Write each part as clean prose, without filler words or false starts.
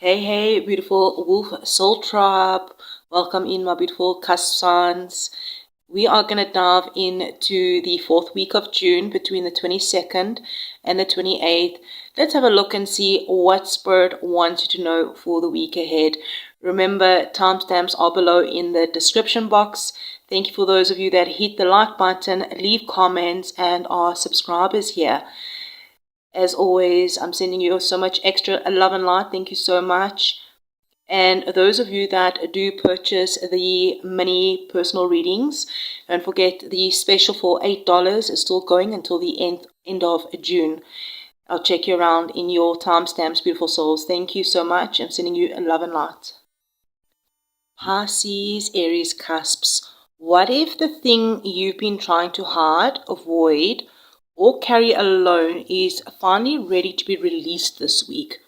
Hey, beautiful Wolf Soul Tribe. Welcome in, my beautiful cusp signs. We are going to dive into the fourth week of June between the 22nd and the 28th. Let's have a look and see what Spirit wants you to know for the week ahead. Remember, timestamps are below in the description box. Thank you for those of you that hit the like button, leave comments, and are subscribers here. As always, I'm sending you so much extra love and light. Thank you so much. And those of you that do purchase the mini personal readings, don't forget the special for $8 is still going until the end of June. I'll check you around in your timestamps, beautiful souls. Thank you so much. I'm sending you love and light. Pisces, Aries, cusps. What if the thing you've been trying to hide, avoid, or carry alone is finally ready to be released this week?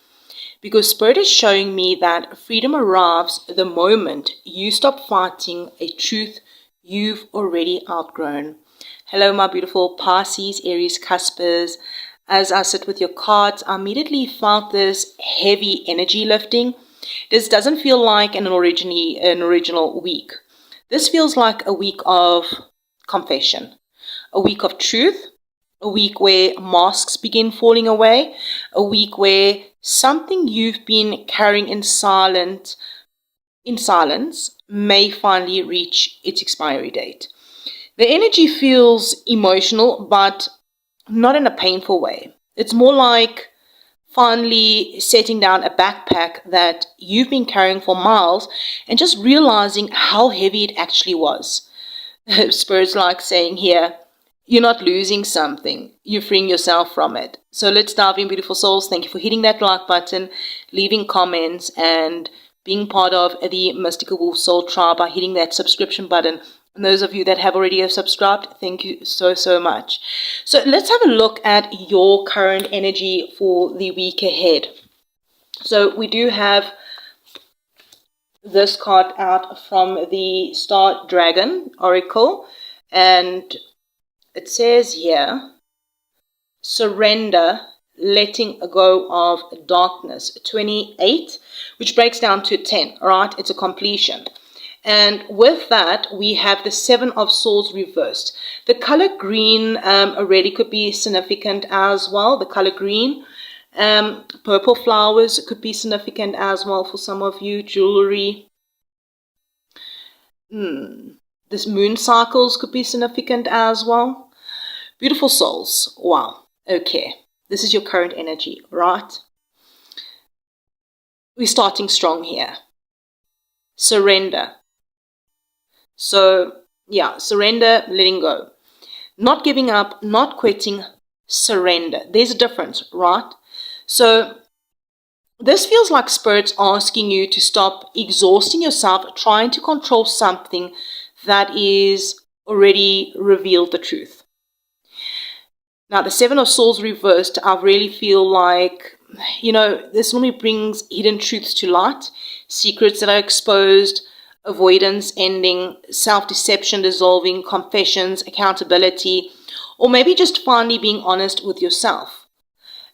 Because Spirit is showing me that freedom arrives the moment you stop fighting a truth you've already outgrown. Hello, my beautiful Pisces, Aries, cuspers. As I sit with your cards, I immediately felt this heavy energy lifting. This doesn't feel like an original week. This feels like a week of confession, a week of truth, a week where masks begin falling away, a week where something you've been carrying in silence may finally reach its expiry date. The energy feels emotional, but not in a painful way. It's more like finally setting down a backpack that you've been carrying for miles and just realizing how heavy it actually was. Spirit's like saying here, you're not losing something. You're freeing yourself from it. So let's dive in, beautiful souls. Thank you for hitting that like button, leaving comments, and being part of the Mystical Wolf Soul Tribe by hitting that subscription button. And those of you that have already subscribed, thank you so much. So let's have a look at your current energy for the week ahead. So we do have this card out from the Star Dragon Oracle, and it says here, surrender, letting go of darkness, 28, which breaks down to 10, all right? It's a completion. And with that, we have the 7 of Swords reversed. The color green already could be significant as well. The color green, purple flowers could be significant as well for some of you, jewelry. This moon cycles could be significant as well. Beautiful souls. Wow. Okay. This is your current energy, right? We're starting strong here. Surrender. So, yeah, surrender, letting go. Not giving up, not quitting, surrender. There's a difference, right? So, this feels like Spirit's asking you to stop exhausting yourself, trying to control something that is already revealed the truth. Now, the 7 of Swords reversed, I really feel like, this normally brings hidden truths to light, secrets that are exposed, avoidance ending, self-deception dissolving, confessions, accountability, or maybe just finally being honest with yourself.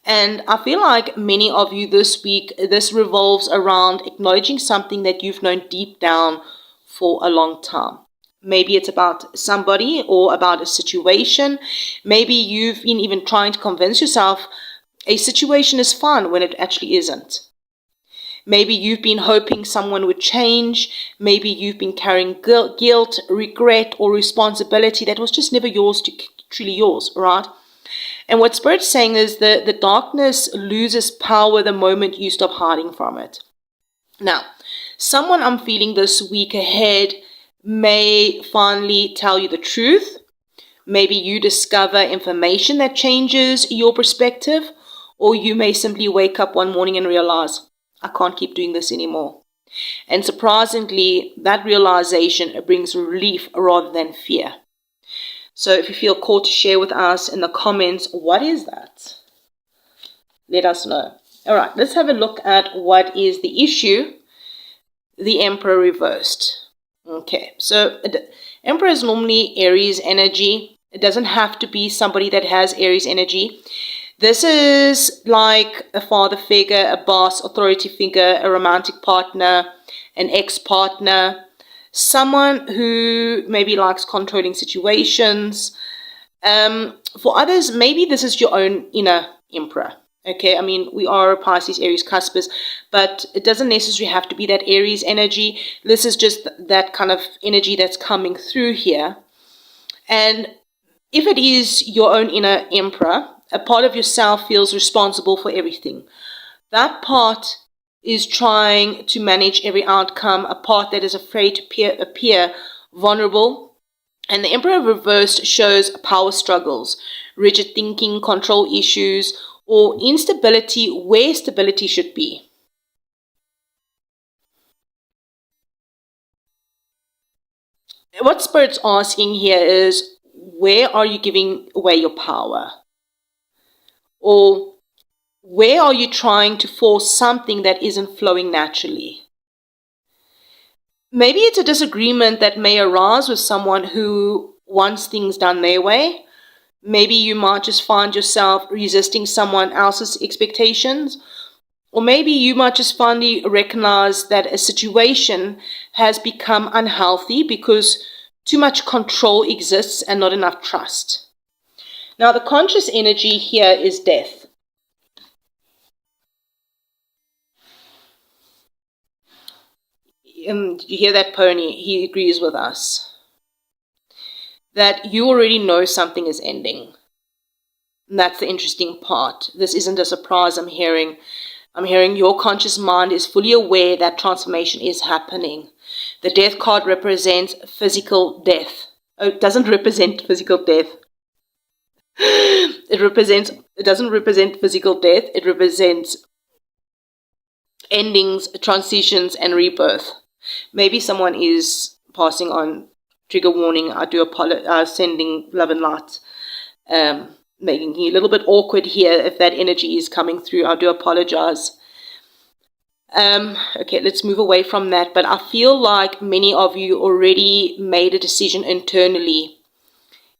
And I feel like many of you this week, this revolves around acknowledging something that you've known deep down for a long time. Maybe it's about somebody or about a situation. Maybe you've been even trying to convince yourself a situation is fun when it actually isn't. Maybe you've been hoping someone would change. Maybe you've been carrying guilt, regret, or responsibility that was just never truly yours, right? And what Spirit's saying is that the darkness loses power the moment you stop hiding from it. Now, someone I'm feeling this week ahead may finally tell you the truth. Maybe you discover information that changes your perspective, or you may simply wake up one morning and realize, I can't keep doing this anymore. And surprisingly, that realization brings relief rather than fear. So if you feel called to share with us in the comments, what is that? Let us know. All right, let's have a look at what is the issue. The Emperor reversed. Okay, so the Emperor is normally Aries energy. It doesn't have to be somebody that has Aries energy. This is like a father figure, a boss, authority figure, a romantic partner, an ex-partner, someone who maybe likes controlling situations. For others, maybe this is your own inner emperor. Okay, I mean, we are Pisces, Aries, Cuspers, but it doesn't necessarily have to be that Aries energy. This is just that kind of energy that's coming through here. And if it is your own inner emperor, a part of yourself feels responsible for everything. That part is trying to manage every outcome, a part that is afraid to appear vulnerable. And the Emperor reversed shows power struggles, rigid thinking, control issues, or instability where stability should be. What Spirit's asking here is, where are you giving away your power? Or where are you trying to force something that isn't flowing naturally? Maybe it's a disagreement that may arise with someone who wants things done their way. Maybe you might just find yourself resisting someone else's expectations. Or maybe you might just finally recognize that a situation has become unhealthy because too much control exists and not enough trust. Now, the conscious energy here is death. Did you hear that, pony? He agrees with us. That you already know something is ending. And that's the interesting part. This isn't a surprise I'm hearing. I'm hearing your conscious mind is fully aware that transformation is happening. The death card represents physical death. Oh, it doesn't represent physical death. It doesn't represent physical death. It represents endings, transitions, and rebirth. Maybe someone is passing on. Trigger warning. I do apologize. Sending love and light. Making it a little bit awkward here if that energy is coming through. I do apologize. Okay, let's move away from that. But I feel like many of you already made a decision internally.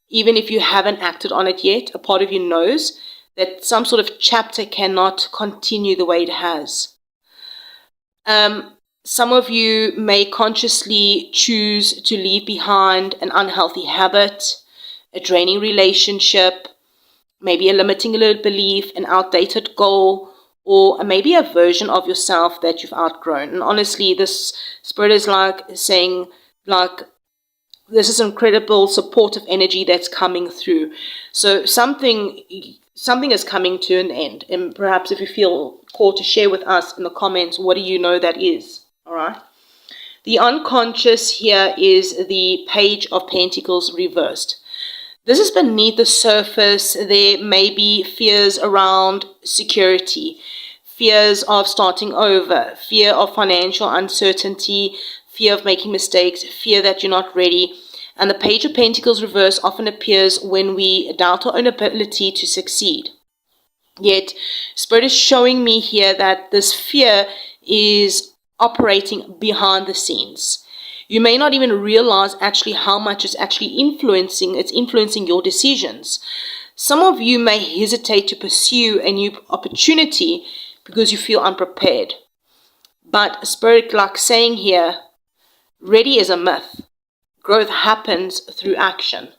Even if you haven't acted on it yet, a part of you knows that some sort of chapter cannot continue the way it has. Some of you may consciously choose to leave behind an unhealthy habit, a draining relationship, maybe a limiting belief, an outdated goal, or maybe a version of yourself that you've outgrown. And honestly, this Spirit is like saying, like, this is incredible supportive energy that's coming through. So something is coming to an end. And perhaps if you feel called to share with us in the comments, what do you know that is? All right. The unconscious here is the Page of Pentacles reversed. This is beneath the surface. There may be fears around security, fears of starting over, fear of financial uncertainty, fear of making mistakes, fear that you're not ready. And the Page of Pentacles reverse often appears when we doubt our own ability to succeed. Yet, Spirit is showing me here that this fear is operating behind the scenes. You may not even realize actually how much it's actually influencing your decisions. Some of you may hesitate to pursue a new opportunity because you feel unprepared. But Spirit, like saying here, ready is a myth. Growth happens through action.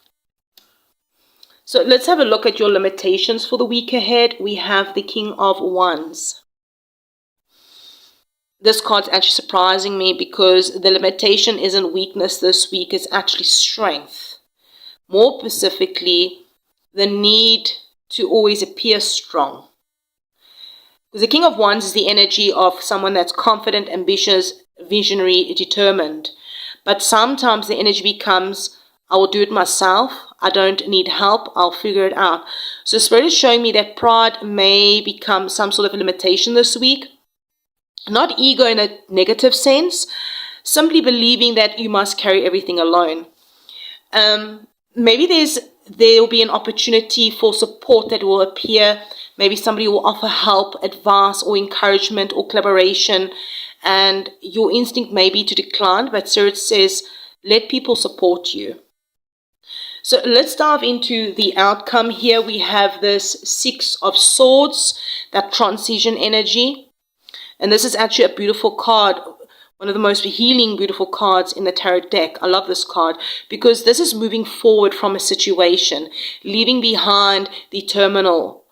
So let's have a look at your limitations for the week ahead. We have the King of Wands. This card's actually surprising me because the limitation isn't weakness this week, it's actually strength. More specifically, the need to always appear strong. Because the King of Wands is the energy of someone that's confident, ambitious, visionary, determined. But sometimes the energy becomes, I will do it myself. I don't need help. I'll figure it out. So Spirit is showing me that pride may become some sort of a limitation this week. Not ego in a negative sense. Simply believing that you must carry everything alone. Maybe there will be an opportunity for support that will appear. Maybe somebody will offer help, advice, or encouragement, or collaboration. And your instinct may be to decline, but Spirit says, let people support you. So let's dive into the outcome here. We have this Six of Swords, that transition energy. And this is actually a beautiful card, one of the most healing, beautiful cards in the tarot deck. I love this card because this is moving forward from a situation, leaving behind the terminal,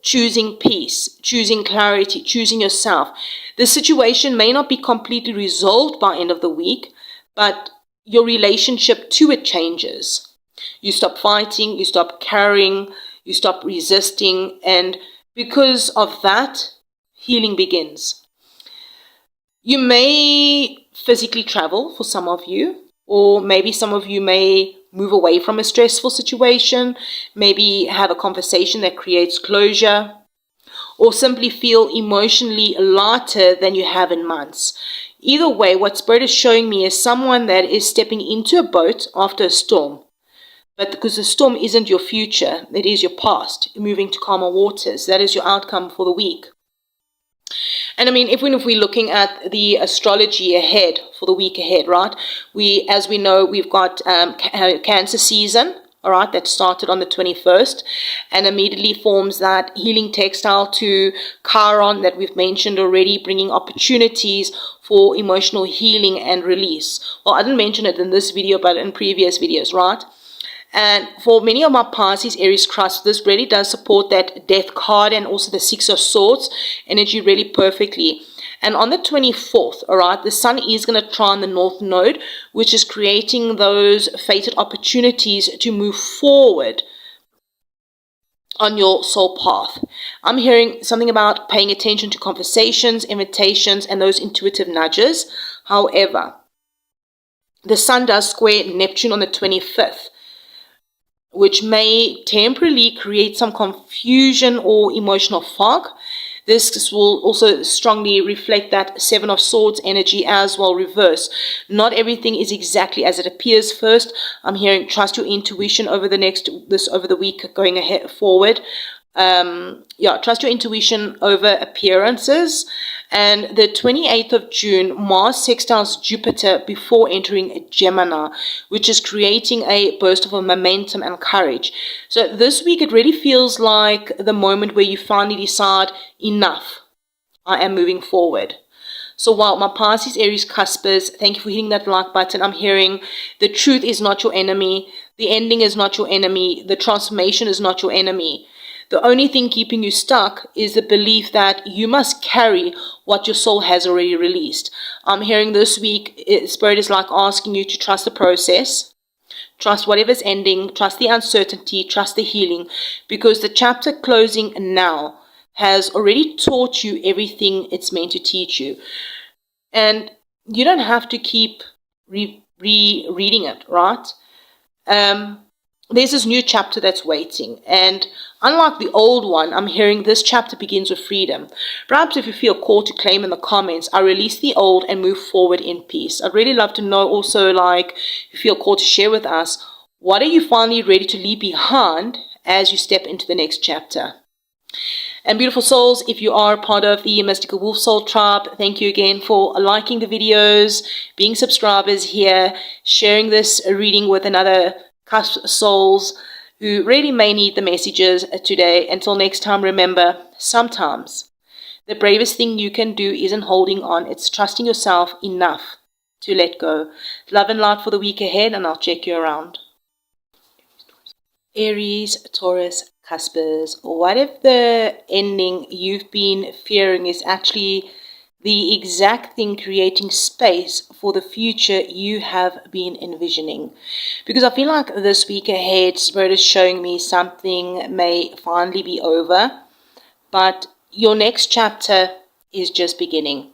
choosing peace, choosing clarity, choosing yourself. The situation may not be completely resolved by end of the week, but your relationship to it changes. You stop fighting, you stop carrying, you stop resisting, and because of that, healing begins. You may physically travel for some of you, or maybe some of you may move away from a stressful situation, maybe have a conversation that creates closure, or simply feel emotionally lighter than you have in months. Either way, what Spirit is showing me is someone that is stepping into a boat after a storm. But because the storm isn't your future, it is your past, moving to calmer waters. That is your outcome for the week. And I mean, even if we're looking at the astrology ahead, for the week ahead, right? As we know, we've got Cancer season, all right, that started on the 21st and immediately forms that healing textile to Chiron that we've mentioned already, bringing opportunities for emotional healing and release. Well, I didn't mention it in this video, but in previous videos, right? And for many of my Pisces, Aries cusp, this really does support that Death card and also the Six of Swords energy really perfectly. And on the 24th, all right, the Sun is going to trine the North Node, which is creating those fated opportunities to move forward on your soul path. I'm hearing something about paying attention to conversations, invitations, and those intuitive nudges. However, the Sun does square Neptune on the 25th. Which may temporarily create some confusion or emotional fog. This will also strongly reflect that Seven of Swords energy as well, reverse. Not everything is exactly as it appears first. I'm hearing trust your intuition over the week going ahead forward. Trust your intuition over appearances. And the 28th of June, Mars sextiles Jupiter before entering Gemini, which is creating a burst of momentum and courage. So this week, it really feels like the moment where you finally decide, enough, I am moving forward. So while my Pisces, Aries cuspers, thank you for hitting that like button. I'm hearing the truth is not your enemy. The ending is not your enemy. The transformation is not your enemy. The only thing keeping you stuck is the belief that you must carry what your soul has already released. I'm hearing this week, Spirit is like asking you to trust the process, trust whatever's ending, trust the uncertainty, trust the healing, because the chapter closing now has already taught you everything it's meant to teach you. And you don't have to keep rereading it, right? There's this new chapter that's waiting, and unlike the old one, I'm hearing this chapter begins with freedom. Perhaps if you feel called to claim in the comments, I release the old and move forward in peace. I'd really love to know also, like, if you feel called to share with us, what are you finally ready to leave behind as you step into the next chapter? And beautiful souls, if you are part of the Mystical Wolf Soul Tribe, thank you again for liking the videos, being subscribers here, sharing this reading with another cusp souls who really may need the messages today. Until next time, remember, sometimes the bravest thing you can do isn't holding on, it's trusting yourself enough to let go. Love and light for the week ahead, and I'll check you around. Aries, Taurus, cuspers, what if the ending you've been fearing is actually the exact thing creating space for the future you have been envisioning? Because I feel like this week ahead, Spirit is showing me something may finally be over, but your next chapter is just beginning.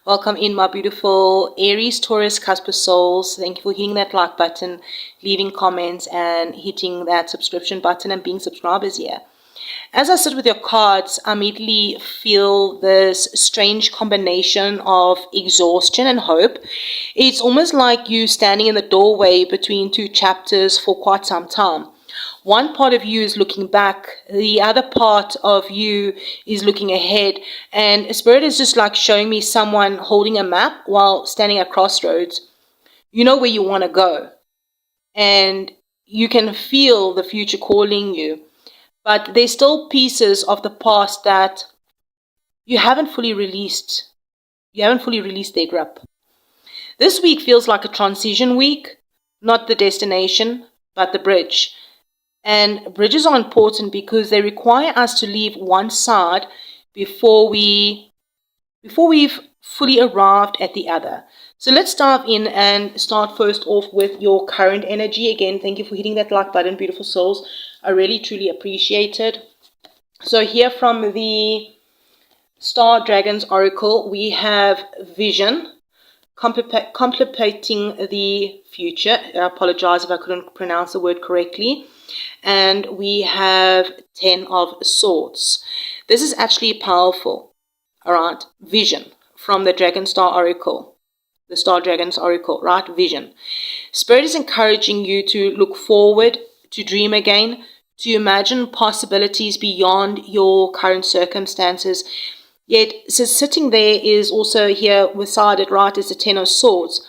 Welcome in, my beautiful Aries, Taurus, Cusp souls. Thank you for hitting that like button, leaving comments, and hitting that subscription button and being subscribers here. As I sit with your cards, I immediately feel this strange combination of exhaustion and hope. It's almost like you standing in the doorway between two chapters for quite some time. One part of you is looking back, the other part of you is looking ahead, and Spirit is just like showing me someone holding a map while standing at crossroads. You know where you want to go, and you can feel the future calling you, but there's still pieces of the past that you haven't fully released. You haven't fully released their grip. This week feels like a transition week, not the destination, but the bridge. And bridges are important because they require us to leave one side before we've fully arrived at the other. So let's dive in and start first off with your current energy. Again, thank you for hitting that like button, beautiful souls. I really, truly appreciate it. So here from the Star Dragons Oracle, we have vision, contemplating the future. I apologize if I couldn't pronounce the word correctly. And we have 10 of Swords. This is actually powerful. All right, vision from the Dragon Star Oracle, the Star Dragons Oracle, right? Vision. Spirit is encouraging you to look forward, to dream again, to imagine possibilities beyond your current circumstances. Yet, so sitting there is also here beside it, right, is the 10 of Swords.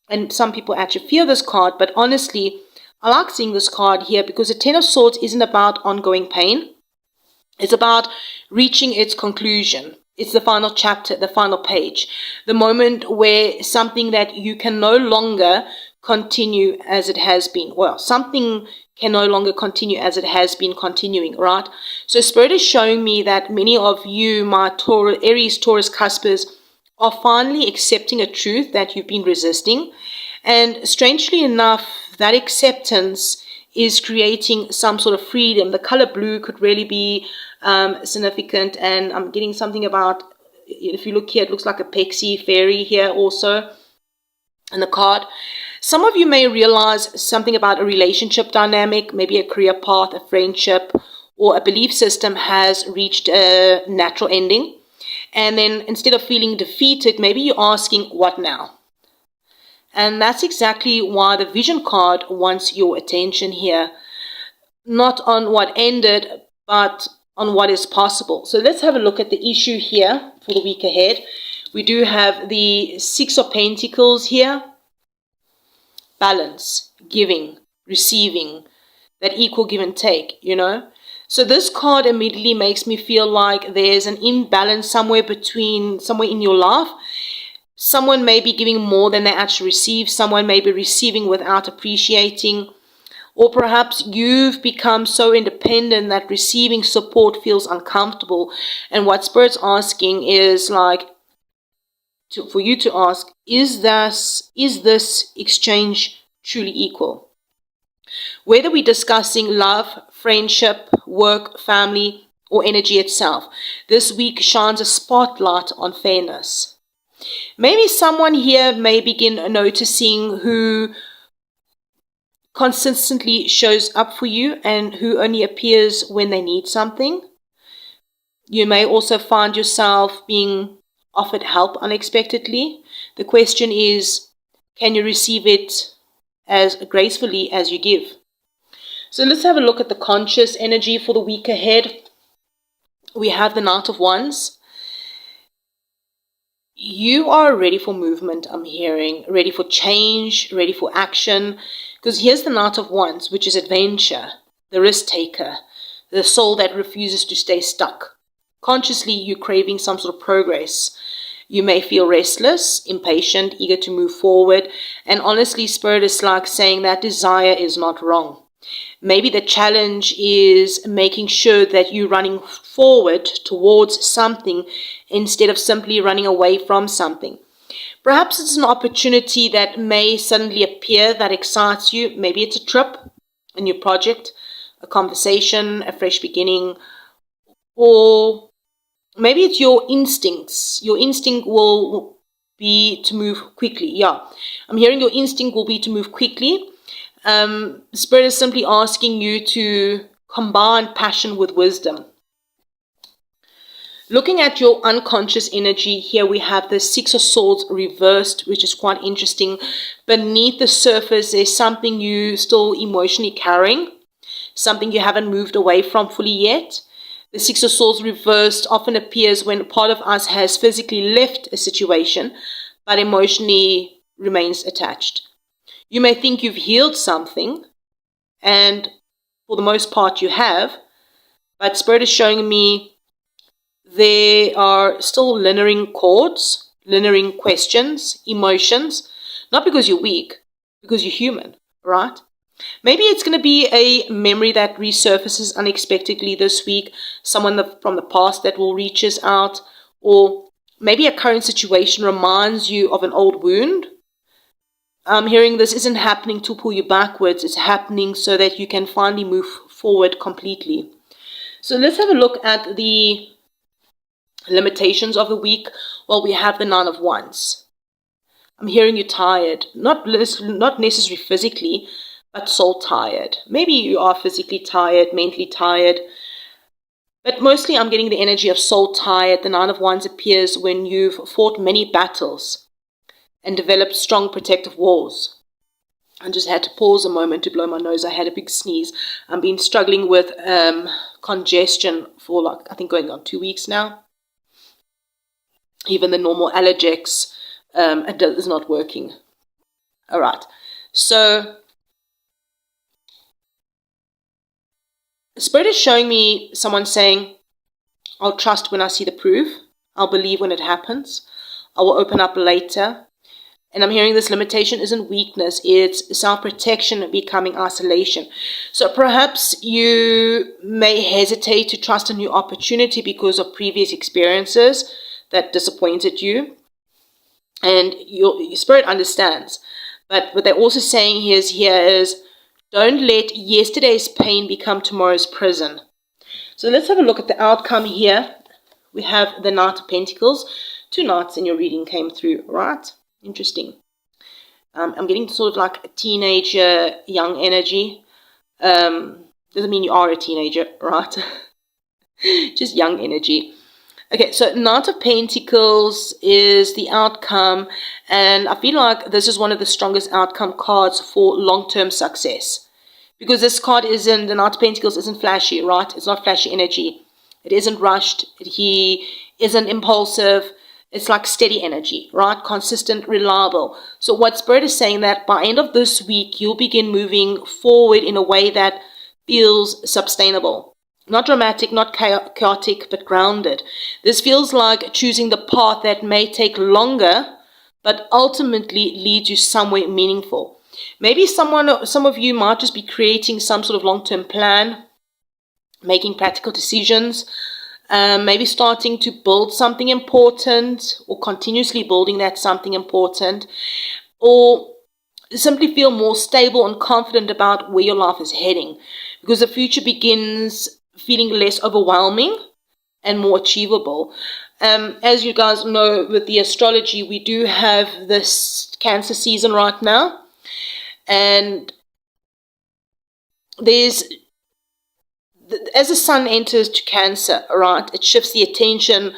And some people actually fear this card, but honestly, I like seeing this card here because the 10 of Swords isn't about ongoing pain. It's about reaching its conclusion. It's the final chapter, the final page, the moment where something that you can no longer continue as it has been. Well, something can no longer continue as it has been continuing, right? So Spirit is showing me that many of you, my Aries, Taurus Cuspers, are finally accepting a truth that you've been resisting. And strangely enough, that acceptance is creating some sort of freedom. The color blue could really be significant. And I'm getting something about, if you look here, it looks like a pixie fairy here also in the card. Some of you may realize something about a relationship dynamic, maybe a career path, a friendship, or a belief system has reached a natural ending. And then instead of feeling defeated, maybe you're asking, what now? And that's exactly why the vision card wants your attention here. Not on what ended, but on what is possible. So let's have a look at the issue here for the week ahead. We do have the 6 of Pentacles here. Balance, giving, receiving, that equal give and take, you know. So this card immediately makes me feel like there's an imbalance somewhere in your life. Someone may be giving more than they actually receive. Someone may be receiving without appreciating. Or perhaps you've become so independent that receiving support feels uncomfortable. And what Spirit's asking is like, for you to ask, is this exchange truly equal? Whether we're discussing love, friendship, work, family, or energy itself, this week shines a spotlight on fairness. Maybe someone here may begin noticing who consistently shows up for you and who only appears when they need something. You may also find yourself being offered help unexpectedly. The question is, can you receive it as gracefully as you give? So let's have a look at the conscious energy for the week ahead. We have the Knight of Wands. You are ready for movement, I'm hearing, ready for change, ready for action. Because here's the Knight of Wands, which is adventure, the risk taker, the soul that refuses to stay stuck. Consciously, you're craving some sort of progress. You may feel restless, impatient, eager to move forward. And honestly, Spirit is like saying that desire is not wrong. Maybe the challenge is making sure that you're running forward towards something instead of simply running away from something. Perhaps it's an opportunity that may suddenly appear that excites you. Maybe it's a trip, a new project, a conversation, a fresh beginning, or maybe it's your instincts. Your instinct will be to move quickly. Yeah, I'm hearing your instinct will be to move quickly. Spirit is simply asking you to combine passion with wisdom. Looking at your unconscious energy, here we have the 6 of Swords reversed, which is quite interesting. Beneath the surface, there's something you still emotionally carrying, something you haven't moved away from fully yet. The 6 of Swords reversed often appears when part of us has physically left a situation, but emotionally remains attached. You may think you've healed something, And for the most part you have, but Spirit is showing me there are still lingering chords, lingering questions, emotions, not because you're weak, because you're human, right? Maybe it's going to be a memory that resurfaces unexpectedly this week, someone from the past that will reaches out, or maybe a current situation reminds you of an old wound. I'm hearing this isn't happening to pull you backwards, it's happening so that you can finally move forward completely. So let's have a look at the limitations of the week. Well, we have the Nine of Wands. I'm hearing you're tired, not necessarily physically, but soul tired. Maybe you are physically tired, mentally tired, but mostly I'm getting the energy of soul tired. The Nine of Wands appears when you've fought many battles and developed strong protective walls. I just had to pause a moment to blow my nose. I had a big sneeze. I've been struggling with congestion for I think going on 2 weeks now. Even the normal Allergex is not working. All right. So Spirit is showing me someone saying, I'll trust when I see the proof. I'll believe when it happens. I will open up later. And I'm hearing this limitation isn't weakness, it's self-protection becoming isolation. So perhaps you may hesitate to trust a new opportunity because of previous experiences that disappointed you. And your Spirit understands. But what they're also saying here is, don't let yesterday's pain become tomorrow's prison. So let's have a look at the outcome here. We have the Knight of Pentacles. 2 knights in your reading came through, right? Interesting. I'm getting sort of like a teenager, young energy. Doesn't mean you are a teenager, right? Just young energy. Okay, so Knight of Pentacles is the outcome, and I feel like this is one of the strongest outcome cards for long-term success. Because this card isn't, the Knight of Pentacles isn't flashy, right? It's not flashy energy. It isn't rushed. He isn't impulsive. It's like steady energy, right? Consistent, reliable. So what Spirit is saying that by end of this week, you'll begin moving forward in a way that feels sustainable. Not dramatic, not chaotic, but grounded. This feels like choosing the path that may take longer, but ultimately leads you somewhere meaningful. Maybe some of you might just be creating some sort of long-term plan, making practical decisions, maybe starting to build something important, or continuously building that something important, or simply feel more stable and confident about where your life is heading, because the future begins feeling less overwhelming and more achievable. As you guys know, with the astrology, we do have this Cancer season right now, and there's, as the sun enters to Cancer, right, it shifts the attention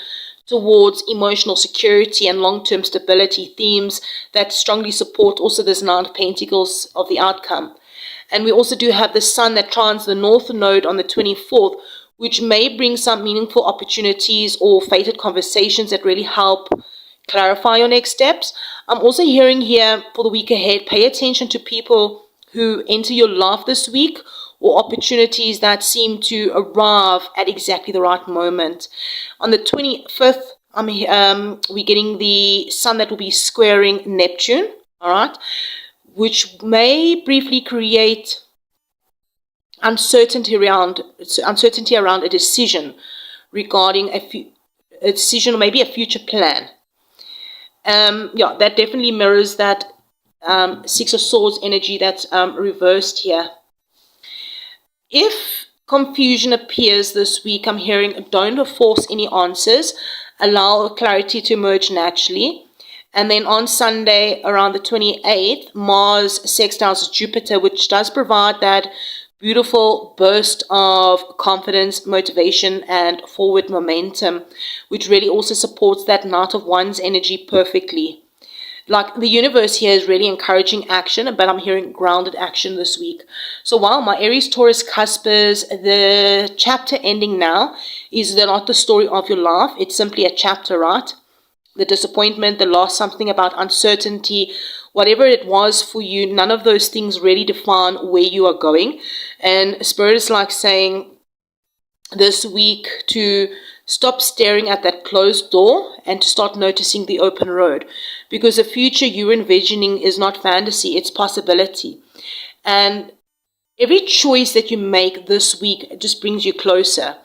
towards emotional security and long-term stability, themes that strongly support also this Nine of Pentacles of the outcome. And we also do have the sun that trines the North Node on the 24th, which may bring some meaningful opportunities or fated conversations that really help clarify your next steps. I'm also hearing here for the week ahead, pay attention to people who enter your life this week, or opportunities that seem to arrive at exactly the right moment. On the 25th, we're getting the sun that will be squaring Neptune, all right, which may briefly create uncertainty around a decision regarding a decision or maybe a future plan. That definitely mirrors that Six of Swords energy that's reversed here. If confusion appears this week, I'm hearing don't force any answers, allow clarity to emerge naturally. And then on Sunday, around the 28th, Mars sextiles Jupiter, which does provide that beautiful burst of confidence, motivation, and forward momentum, which really also supports that Knight of Wands energy perfectly. Like the universe here is really encouraging action, but I'm hearing grounded action this week. So while my Aries Taurus cusp is the chapter ending now, is not the story of your life. It's simply a chapter, right? the disappointment, the loss, something about uncertainty, whatever it was for you, none of those things really define where you are going. And Spirit is like saying this week to stop staring at that closed door and to start noticing the open road, because the future you're envisioning is not fantasy, it's possibility. And every choice that you make this week just brings you closer.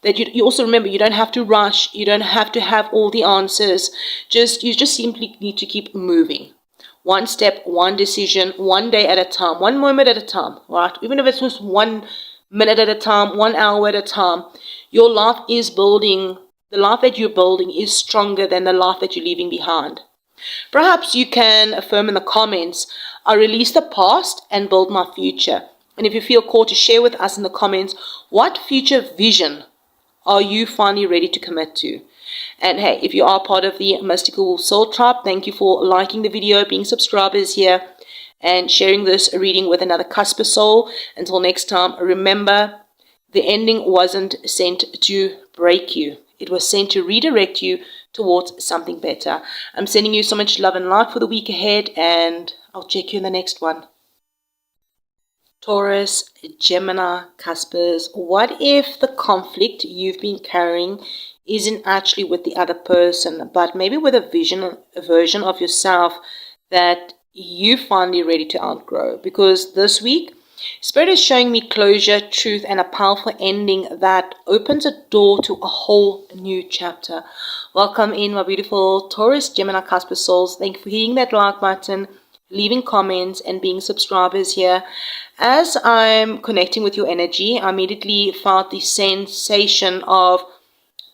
That you also remember, you don't have to rush, you don't have to have all the answers, you just simply need to keep moving. One step, one decision, one day at a time, one moment at a time, right? Even if it's just 1 minute at a time, 1 hour at a time, your life is building, the life that you're building is stronger than the life that you're leaving behind. Perhaps you can affirm in the comments, I release the past and build my future. And if you feel called to share with us in the comments, what future vision are you finally ready to commit to? And hey, if you are part of the Mystical Soul Tribe, thank you for liking the video, being subscribers here, and sharing this reading with another Cusp soul. Until next time, remember, the ending wasn't sent to break you. It was sent to redirect you towards something better. I'm sending you so much love and light for the week ahead, and I'll check you in the next one. Taurus, Gemini, Cuspers, what if the conflict you've been carrying isn't actually with the other person, but maybe with a version of yourself that you finally ready to outgrow? Because this week, Spirit is showing me closure, truth, and a powerful ending that opens a door to a whole new chapter. Welcome in, my beautiful Taurus, Gemini, Cusper souls. Thank you for hitting that like button, leaving comments, and being subscribers here. As I'm connecting with your energy, I immediately felt the sensation of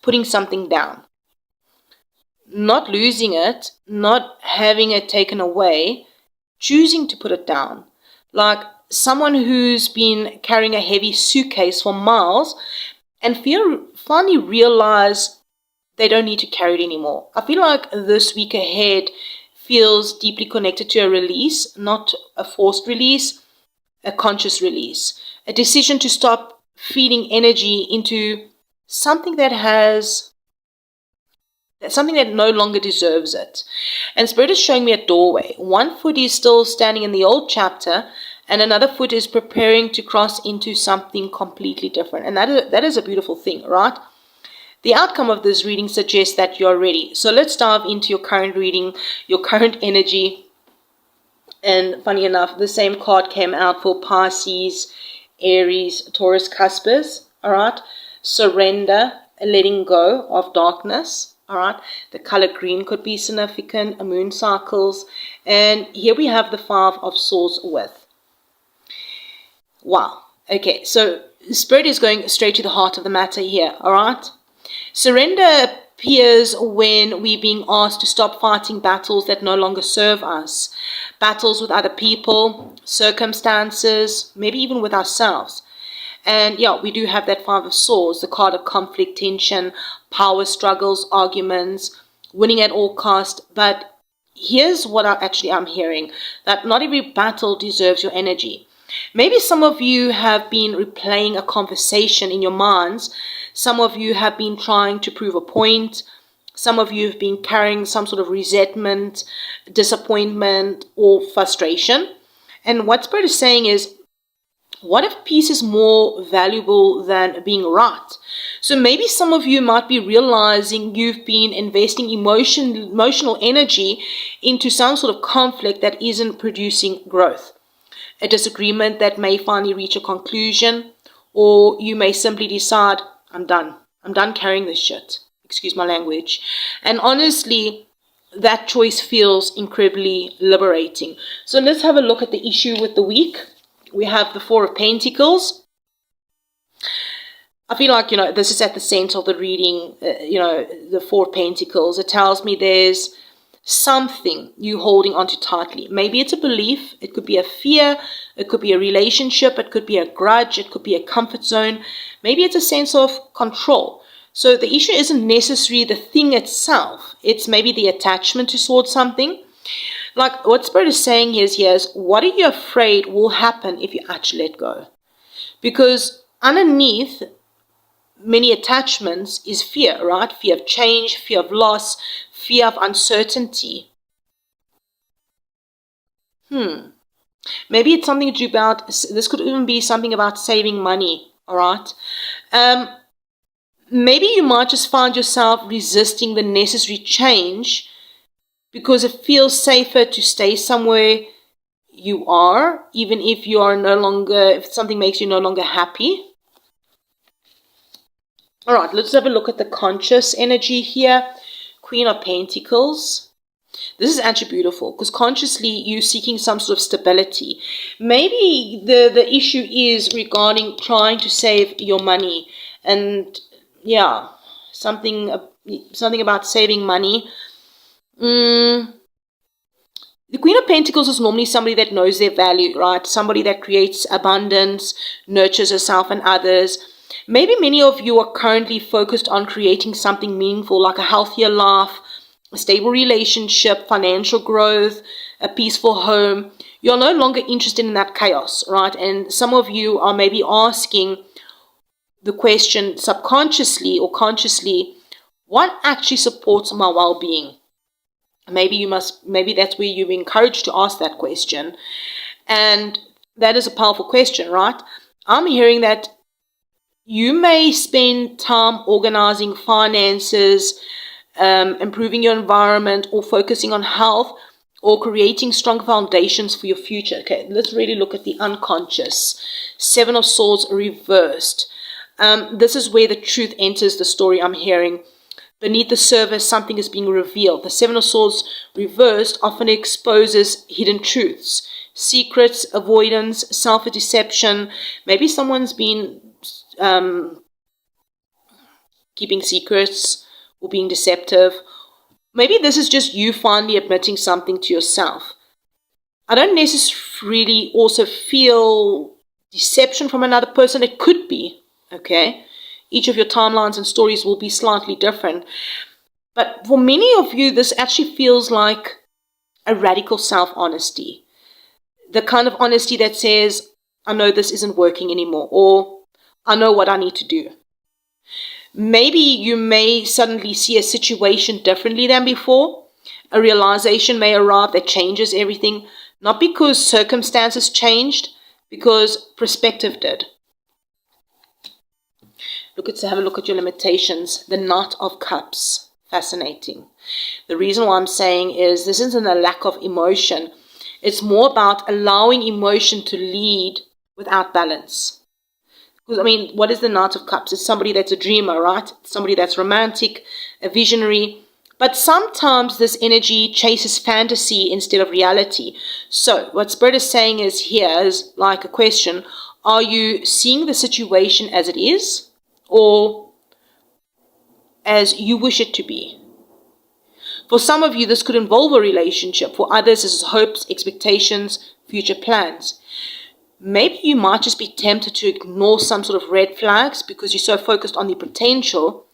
putting something down. Not losing it, not having it taken away, choosing to put it down. Like someone who's been carrying a heavy suitcase for miles and finally realize they don't need to carry it anymore. I feel like this week ahead feels deeply connected to a release, not a forced release, a conscious release, a decision to stop feeding energy into something that no longer deserves it. And Spirit is showing me a doorway. One foot is still standing in the old chapter, and another foot is preparing to cross into something completely different. And that is a beautiful thing, right? The outcome of this reading suggests that you're ready. So let's dive into your current reading, your current energy. And funny enough, the same card came out for Pisces, Aries, Taurus, Cuspers. All right. Surrender, letting go of darkness. All right. The color green could be significant, moon cycles. And here we have the 5 of Swords with. Wow. Okay. So Spirit is going straight to the heart of the matter here. All right. Surrender appears when we're being asked to stop fighting battles that no longer serve us. Battles with other people, circumstances, maybe even with ourselves. And yeah, we do have that 5 of Swords, the card of conflict, tension, power struggles, arguments, winning at all cost. But here's what I'm hearing, that not every battle deserves your energy. Maybe some of you have been replaying a conversation in your minds. Some of you have been trying to prove a point. Some of you have been carrying some sort of resentment, disappointment, or frustration. And what Spirit is saying is, what if peace is more valuable than being right? So maybe some of you might be realizing you've been investing emotional energy into some sort of conflict that isn't producing growth. A disagreement that may finally reach a conclusion, or you may simply decide, I'm done. I'm done carrying this shit. Excuse my language. And honestly, that choice feels incredibly liberating. So let's have a look at the issue with the week. We have the 4 of Pentacles. I feel like, this is at the center of the reading, the 4 of Pentacles. It tells me there's something you holding onto tightly. Maybe it's a belief. It could be a fear. It could be a relationship. It could be a grudge. It could be a comfort zone. Maybe it's a sense of control. So the issue isn't necessarily the thing itself. It's maybe the attachment towards something. Like what Spirit is saying here is, what are you afraid will happen if you actually let go? Because underneath many attachments is fear, right? Fear of change, fear of loss, fear of uncertainty. Maybe it's something to do about, this could even be something about saving money, all right? Maybe you might just find yourself resisting the necessary change because it feels safer to stay somewhere you are, even if you are no longer, if something makes you no longer happy. All right, let's have a look at the conscious energy here. Queen of Pentacles. This is actually beautiful because consciously you're seeking some sort of stability. Maybe the issue is regarding trying to save your money, and yeah, something about saving money. The Queen of Pentacles is normally somebody that knows their value, right? Somebody that creates abundance, nurtures herself and others. Maybe many of you are currently focused on creating something meaningful, like a healthier life, a stable relationship, financial growth, a peaceful home. You're no longer interested in that chaos, right? And some of you are maybe asking the question subconsciously or consciously, what actually supports my well-being? Maybe that's where you're encouraged to ask that question. And that is a powerful question, right? I'm hearing that you may spend time organizing finances, improving your environment, or focusing on health, or creating strong foundations for your future. Okay, let's really look at the unconscious. Seven of Swords reversed. This is where the truth enters the story I'm hearing. Beneath the surface, something is being revealed. The Seven of Swords reversed often exposes hidden truths, secrets, avoidance, self-deception. Maybe someone's been keeping secrets or being deceptive. Maybe this is just you finally admitting something to yourself. I don't necessarily also feel deception from another person. It could be, okay? Each of your timelines and stories will be slightly different. But for many of you, this actually feels like a radical self-honesty. The kind of honesty that says, I know this isn't working anymore, or I know what I need to do. Maybe you may suddenly see a situation differently than before. A realization may arrive that changes everything, not because circumstances changed, because perspective did. Have a look at your limitations. The Knight of Cups. Fascinating. The reason why I'm saying is this isn't a lack of emotion. It's more about allowing emotion to lead without balance. Because, I mean, what is the Knight of Cups? It's somebody that's a dreamer, right? Somebody that's romantic, a visionary. But sometimes this energy chases fantasy instead of reality. So what Spirit is saying is here is like a question. Are you seeing the situation as it is? Or as you wish it to be? For some of you, this could involve a relationship. For others, this is hopes, expectations, future plans. Maybe you might just be tempted to ignore some sort of red flags because you're so focused on the potential.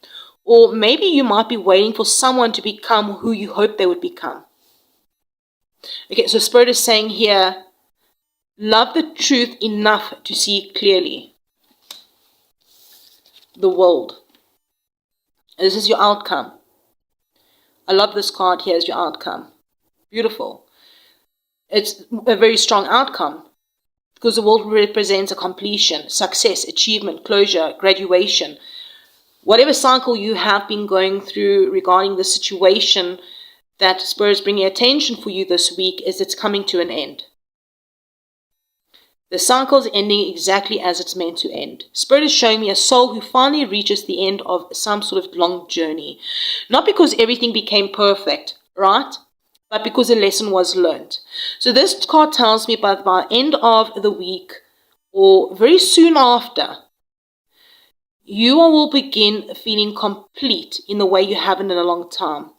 Or maybe you might be waiting for someone to become who you hope they would become. Okay, so Spirit is saying here, love the truth enough to see clearly. The World. And this is your outcome. I love this card here as your outcome. Beautiful. It's a very strong outcome because the World represents a completion, success, achievement, closure, graduation. Whatever cycle you have been going through regarding the situation that Spirit is bringing attention for you this week is it's coming to an end. The cycle is ending exactly as it's meant to end. Spirit is showing me a soul who finally reaches the end of some sort of long journey. Not because everything became perfect, right? But because a lesson was learned. So this card tells me by the end of the week or very soon after, you will begin feeling complete in the way you haven't in a long time.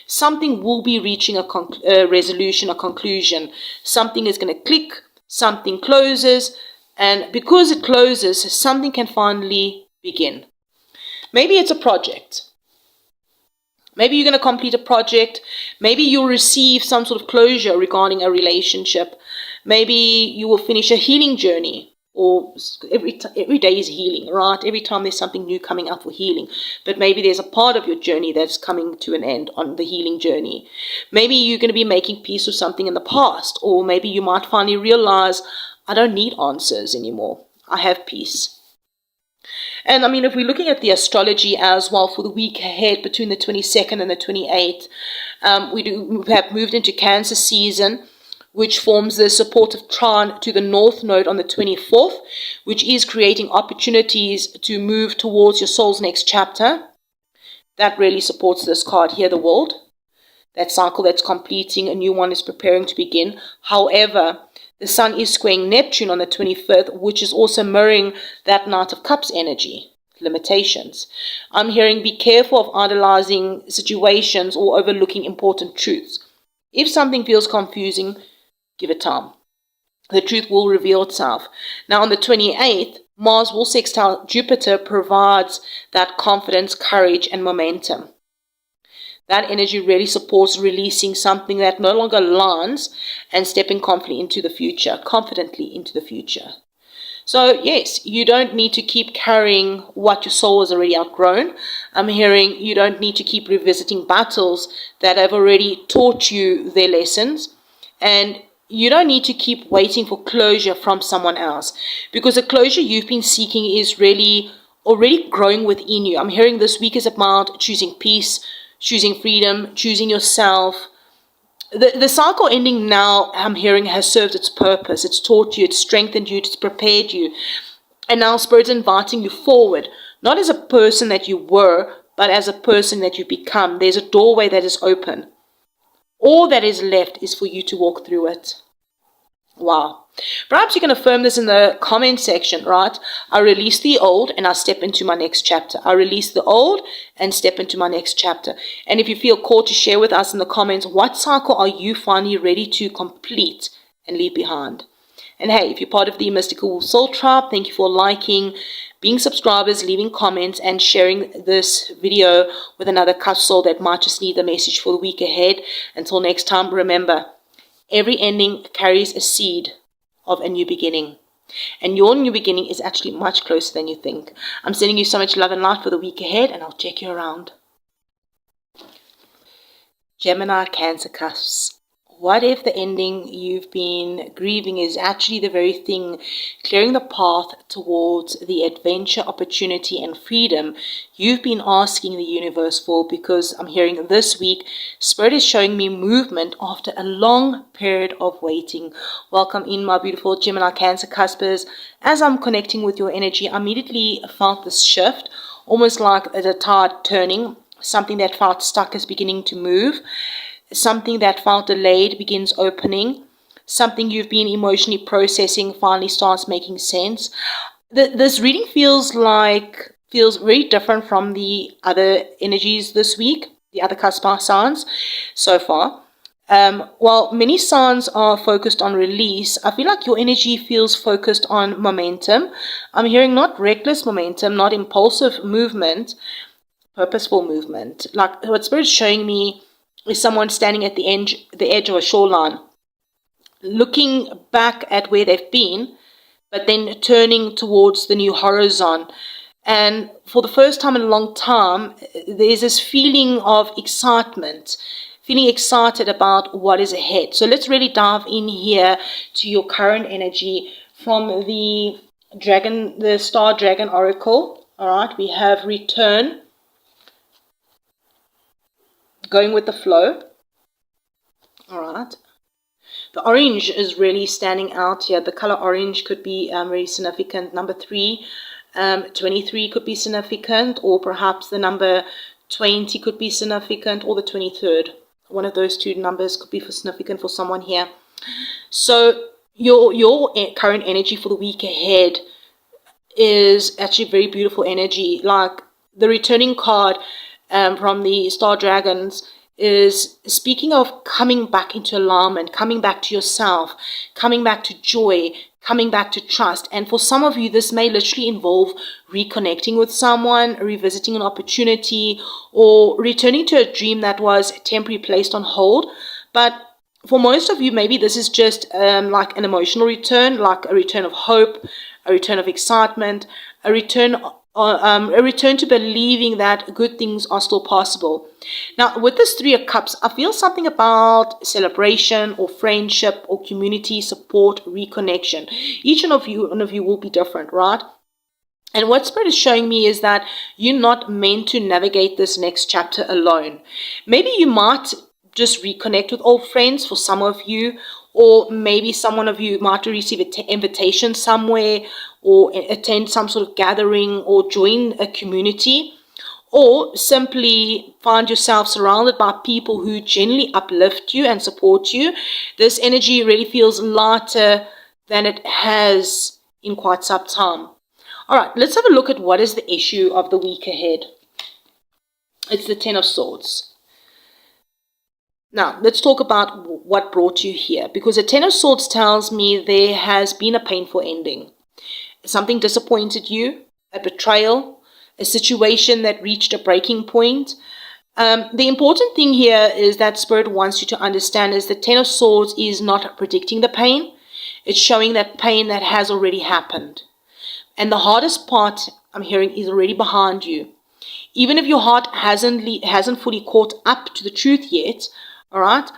Something will be reaching a resolution, a conclusion. Something is going to click. Something closes, and because it closes, something can finally begin. Maybe it's a project. Maybe you're going to complete a project. Maybe you'll receive some sort of closure regarding a relationship. Maybe you will finish a healing journey. or every day is healing, right? Every time there's something new coming up for healing. But maybe there's a part of your journey that's coming to an end on the healing journey. Maybe you're going to be making peace with something in the past, or maybe you might finally realize, I don't need answers anymore. I have peace. And I mean, if we're looking at the astrology as well for the week ahead between the 22nd and the 28th, we have moved into Cancer season, which forms the supportive trine to the North Node on the 24th, which is creating opportunities to move towards your soul's next chapter. That really supports this card here, the World. That cycle that's completing, a new one is preparing to begin. However, the Sun is squaring Neptune on the 25th, which is also mirroring that Knight of Cups energy. Limitations. I'm hearing be careful of idolizing situations or overlooking important truths. If something feels confusing, give it time. The truth will reveal itself. Now on the 28th, Mars will sextile Jupiter provides that confidence, courage, and momentum. That energy really supports releasing something that no longer aligns and stepping confidently into the future. So yes, you don't need to keep carrying what your soul has already outgrown. I'm hearing you don't need to keep revisiting battles that have already taught you their lessons. And you don't need to keep waiting for closure from someone else, because the closure you've been seeking is really already growing within you. I'm hearing this week is about choosing peace, choosing freedom, choosing yourself. The cycle ending now, I'm hearing, has served its purpose. It's taught you, it's strengthened you, it's prepared you. And now Spirit's inviting you forward, not as a person that you were, but as a person that you become. There's a doorway that is open. All that is left is for you to walk through it. Wow. Perhaps you can affirm this in the comment section, right? I release the old and I step into my next chapter. I release the old and step into my next chapter. And if you feel called to share with us in the comments, what cycle are you finally ready to complete and leave behind? And hey, if you're part of the Mystical Soul Tribe, thank you for liking, being subscribers, leaving comments, and sharing this video with another Cusp soul that might just need the message for the week ahead. Until next time, remember, every ending carries a seed of a new beginning. And your new beginning is actually much closer than you think. I'm sending you so much love and light for the week ahead, and I'll check you around. Gemini, Cancer Cusps. What if the ending you've been grieving is actually the very thing clearing the path towards the adventure, opportunity, and freedom you've been asking the universe for? Because I'm hearing this week, Spirit is showing me movement after a long period of waiting. Welcome in, my beautiful Gemini, Cancer Cuspers. As I'm connecting with your energy, I immediately felt this shift, almost like a tide turning. Something that felt stuck is beginning to move. Something that felt delayed begins opening. Something you've been emotionally processing finally starts making sense. This reading feels very different from the other energies this week, the other cusp signs so far. While many signs are focused on release, I feel like your energy feels focused on momentum. I'm hearing not reckless momentum, not impulsive movement, purposeful movement. Like what Spirit's showing me is someone standing at the edge of a shoreline, looking back at where they've been, but then turning towards the new horizon. And for the first time in a long time, there's this feeling of excitement, feeling excited about what is ahead. So let's really dive in here to your current energy from the Star Dragon Oracle. All right, we have Return, Going with the Flow. All right. The orange is really standing out here. The color orange could be very significant. Number 3, 23 could be significant, or perhaps the number 20 could be significant, or the 23rd. One of those two numbers could be significant for someone here. So your current energy for the week ahead is actually very beautiful energy. Like the returning card from the Star Dragons is speaking of coming back into alignment, coming back to yourself, coming back to joy, coming back to trust. And for some of you, this may literally involve reconnecting with someone, revisiting an opportunity, or returning to a dream that was temporarily placed on hold. But for most of you, maybe this is just like an emotional return, like a return of hope, a return of excitement, a return to believing that good things are still possible. Now, with this Three of Cups, I feel something about celebration or friendship or community support, reconnection. Each one of you will be different, right? And what Spirit is showing me is that you're not meant to navigate this next chapter alone. Maybe you might just reconnect with old friends for some of you, or maybe someone of you might receive an invitation somewhere, or attend some sort of gathering, or join a community, or simply find yourself surrounded by people who genuinely uplift you and support you. This energy really feels lighter than it has in quite some time. All right, let's have a look at what is the issue of the week ahead. It's the Ten of Swords. Now, let's talk about what brought you here, because the Ten of Swords tells me there has been a painful ending. Something disappointed you, a betrayal, a situation that reached a breaking point. The important thing here is that Spirit wants you to understand is the Ten of Swords is not predicting the pain. It's showing that pain that has already happened. And the hardest part I'm hearing is already behind you. Even if your heart hasn't fully caught up to the truth yet, all right,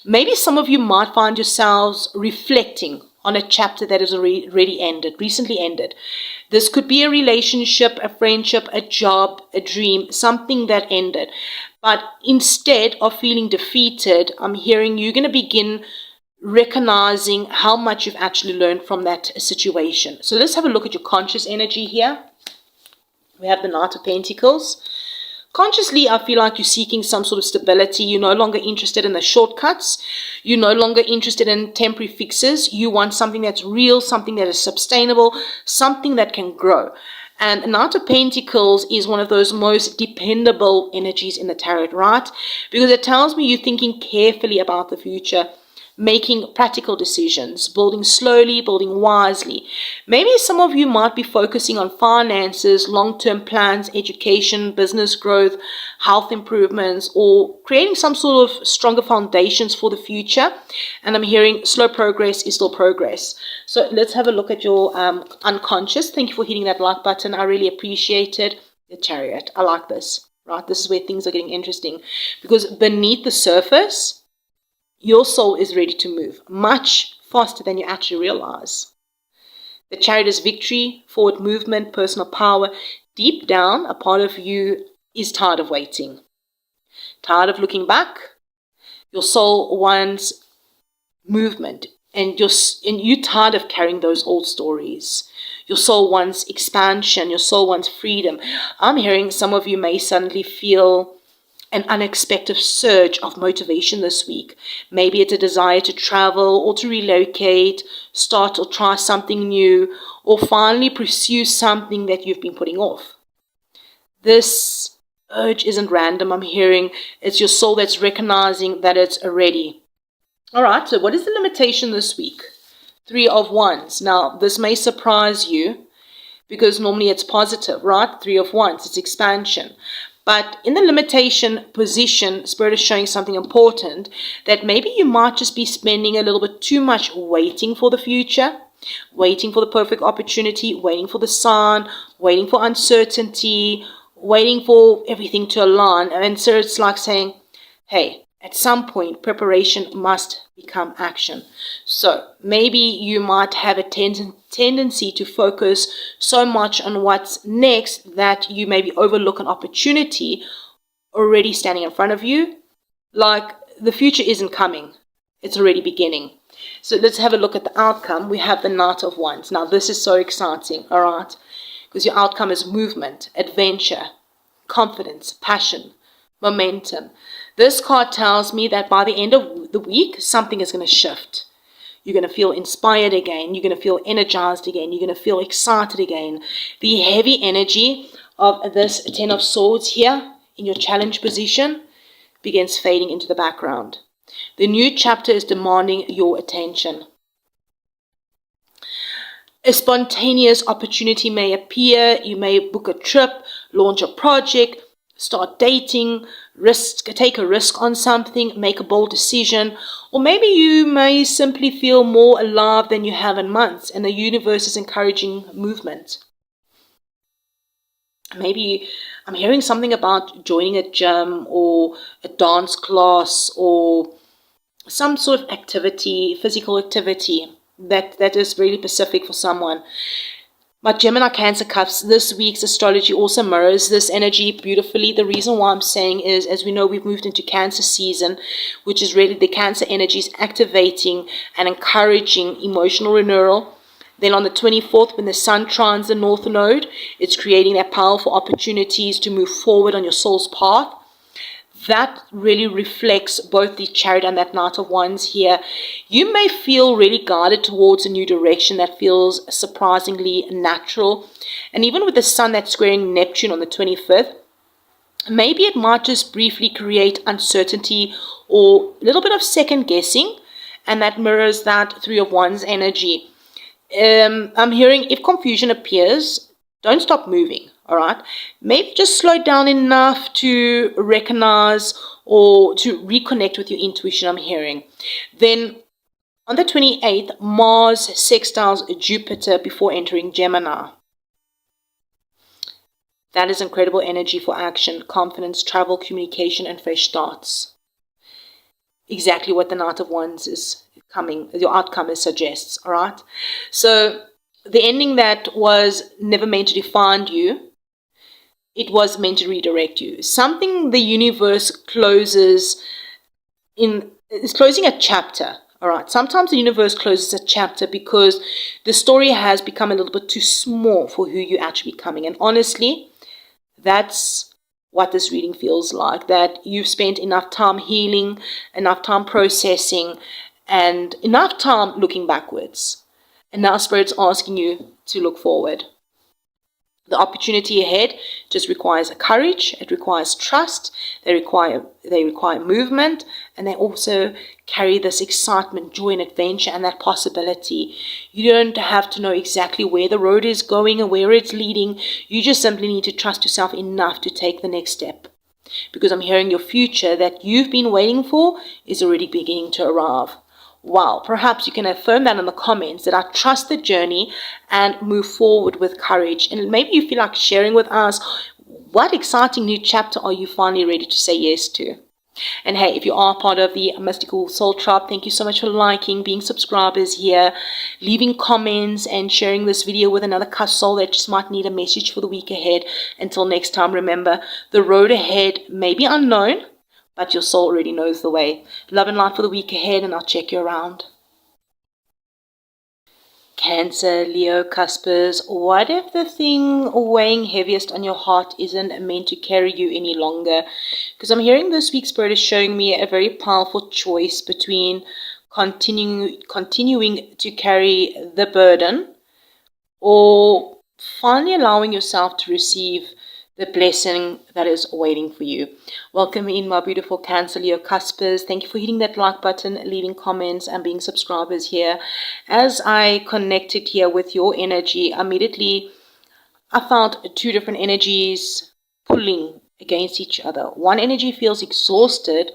maybe some of you might find yourselves reflecting on a chapter that is already ended, recently ended. This could be a relationship, a friendship, a job, a dream, something that ended. But instead of feeling defeated, I'm hearing you're going to begin recognizing how much you've actually learned from that situation. So let's have a look at your conscious energy here. We have the Knight of Pentacles. Consciously, I feel like you're seeking some sort of stability. You're no longer interested in the shortcuts. You're no longer interested in temporary fixes. You want something that's real, something that is sustainable, something that can grow. And Knight of Pentacles is one of those most dependable energies in the tarot, right? Because it tells me you're thinking carefully about the future, making practical decisions, building slowly, building wisely. Maybe some of you might be focusing on finances, long-term plans, education, business growth, health improvements, or creating some sort of stronger foundations for the future. And I'm hearing slow progress is still progress. So let's have a look at your unconscious. Thank you for hitting that like button. I really appreciate it. The Chariot. I like this, right? This is where things are getting interesting, because beneath the surface, your soul is ready to move much faster than you actually realize. The Chariot is victory, forward movement, personal power. Deep down, a part of you is tired of waiting, tired of looking back. Your soul wants movement, and you're tired of carrying those old stories. Your soul wants expansion. Your soul wants freedom. I'm hearing some of you may suddenly feel an unexpected surge of motivation this week. Maybe it's a desire to travel or to relocate, start or try something new, or finally pursue something that you've been putting off. This urge isn't random. I'm hearing it's your soul that's recognizing that it's ready. All right, so what is the limitation this week? Three of Wands. Now, this may surprise you because normally it's positive, right? Three of Wands, it's expansion. But in the limitation position, Spirit is showing something important, that maybe you might just be spending a little bit too much waiting for the future, waiting for the perfect opportunity, waiting for the sign, waiting for uncertainty, waiting for everything to align. And so it's like saying, hey, at some point, preparation must become action. So maybe you might have a tendency to focus so much on what's next that you maybe overlook an opportunity already standing in front of you. Like the future isn't coming, it's already beginning. So let's have a look at the outcome. We have the Knight of Wands. Now this is so exciting, all right? Because your outcome is movement, adventure, confidence, passion, momentum. This card tells me that by the end of the week, something is going to shift. You're going to feel inspired again. You're going to feel energized again. You're going to feel excited again. The heavy energy of this Ten of Swords here in your challenge position begins fading into the background. The new chapter is demanding your attention. A spontaneous opportunity may appear. You may book a trip, launch a project, start dating, take a risk on something, make a bold decision, or maybe you may simply feel more alive than you have in months, and the universe is encouraging movement. Maybe I'm hearing something about joining a gym or a dance class or some sort of activity, physical activity that is really specific for someone. But Gemini Cancer Cups, this week's astrology also mirrors this energy beautifully. The reason why I'm saying is, as we know, we've moved into Cancer season, which is really the Cancer energies activating and encouraging emotional renewal. Then on the 24th, when the Sun trines the North Node, it's creating that powerful opportunities to move forward on your soul's path. That really reflects both the Chariot and that Knight of Wands here. You may feel really guided towards a new direction that feels surprisingly natural. And even with the Sun that's squaring Neptune on the 25th, maybe it might just briefly create uncertainty or a little bit of second guessing. And that mirrors that Three of Wands energy. I'm hearing if confusion appears, don't stop moving, all right? Maybe just slow down enough to recognize or to reconnect with your intuition, I'm hearing. Then on the 28th, Mars sextiles Jupiter before entering Gemini. That is incredible energy for action, confidence, travel, communication, and fresh starts. Exactly what the Knight of Wands is coming, your outcome suggests, all right? So the ending that was never meant to define you, it was meant to redirect you. Something the universe is closing a chapter, all right? Sometimes the universe closes a chapter because the story has become a little bit too small for who you're actually becoming. And honestly, that's what this reading feels like, that you've spent enough time healing, enough time processing, and enough time looking backwards. And now Spirit's asking you to look forward. The opportunity ahead just requires courage, it requires trust, they require movement, and they also carry this excitement, joy, and adventure, and that possibility. You don't have to know exactly where the road is going and where it's leading. You just simply need to trust yourself enough to take the next step. Because I'm hearing your future that you've been waiting for is already beginning to arrive. Wow, perhaps you can affirm that in the comments, that I trust the journey and move forward with courage. And maybe you feel like sharing with us, what exciting new chapter are you finally ready to say yes to? And hey, if you are part of the Mystical Soul Tribe, thank you so much for liking, being subscribers here, leaving comments, and sharing this video with another cusp soul that just might need a message for the week ahead. Until next time, remember, the road ahead may be unknown, but your soul already knows the way. Love and light for the week ahead, and I'll check you around. Cancer, Leo, Cuspers, what if the thing weighing heaviest on your heart isn't meant to carry you any longer? Because I'm hearing this week's Spirit is showing me a very powerful choice between continuing to carry the burden or finally allowing yourself to receive the blessing that is waiting for you. Welcome in, my beautiful Cancer, Leo, Cuspers. Thank you for hitting that like button, leaving comments, and being subscribers here. As I connected here with your energy, immediately I found two different energies pulling against each other. One energy feels exhausted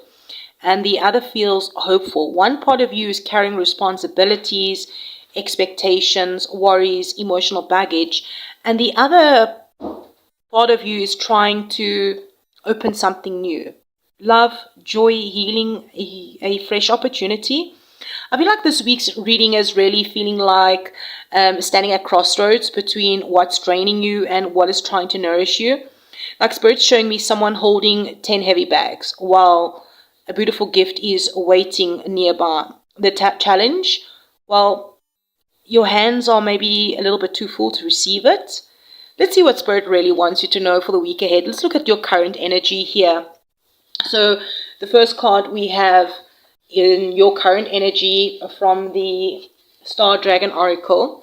and the other feels hopeful. One part of you is carrying responsibilities, expectations, worries, emotional baggage, and the other part of you is trying to open something new. Love, joy, healing, a fresh opportunity. I feel like this week's reading is really feeling like standing at crossroads between what's draining you and what is trying to nourish you. Like Spirit's showing me someone holding 10 heavy bags while a beautiful gift is waiting nearby. The challenge, well, your hands are maybe a little bit too full to receive it. Let's see what Spirit really wants you to know for the week ahead. Let's look at your current energy here. So the first card we have in your current energy from the Star Dragon Oracle.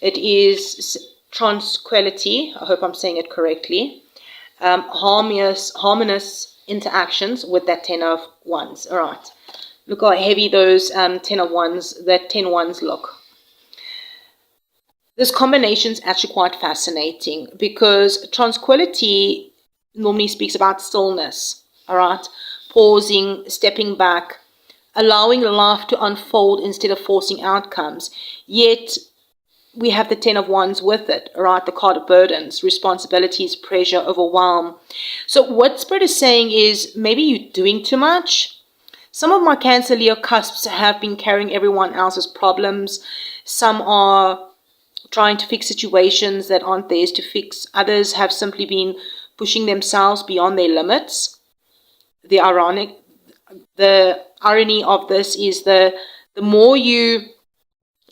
It is tranquility. I hope I'm saying it correctly. Harmonious interactions with that 10 of Wands. All right. Look how heavy those 10 of Wands, that 10 Wands look. This combination is actually quite fascinating because tranquility normally speaks about stillness, all right? Pausing, stepping back, allowing life to unfold instead of forcing outcomes. Yet, we have the 10 of Wands with it, right? The card of burdens, responsibilities, pressure, overwhelm. So what Spirit is saying is maybe you're doing too much. Some of my Cancer, Leo cusps have been carrying everyone else's problems. Some are trying to fix situations that aren't theirs to fix. Others have simply been pushing themselves beyond their limits. The irony of this is the more you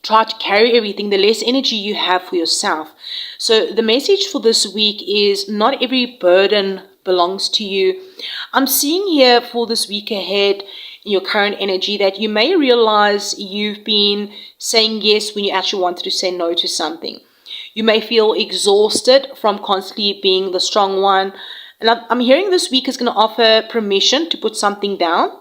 try to carry everything, the less energy you have for yourself. So the message for this week is not every burden belongs to you. I'm seeing here for this week ahead in your current energy that you may realize you've been saying yes when you actually wanted to say no to something. You may feel exhausted from constantly being the strong one. And I'm hearing this week is going to offer permission to put something down.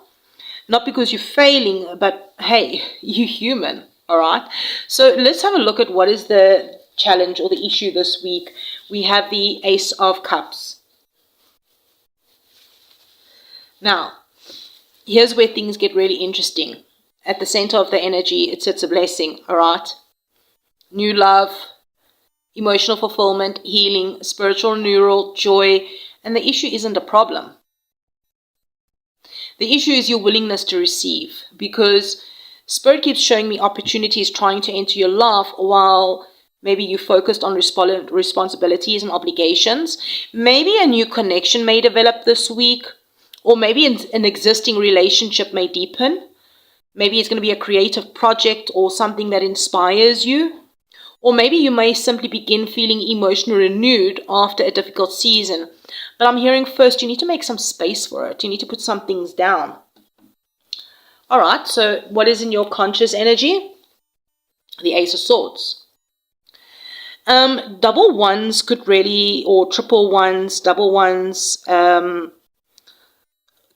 Not because you're failing, but hey, you're human. All right, so let's have a look at what is the challenge or the issue this week. We have the Ace of Cups. Now, here's where things get really interesting. At the center of the energy, it sits a blessing, all right? New love, emotional fulfillment, healing, spiritual renewal, joy, and the issue isn't a problem. The issue is your willingness to receive, because Spirit keeps showing me opportunities trying to enter your life while maybe you focused on responsibilities and obligations. Maybe a new connection may develop this week, or maybe an existing relationship may deepen. Maybe it's going to be a creative project or something that inspires you. Or maybe you may simply begin feeling emotionally renewed after a difficult season. But I'm hearing first you need to make some space for it. You need to put some things down. All right, so what is in your conscious energy? The Ace of Swords. Double ones could really, or triple ones, double ones,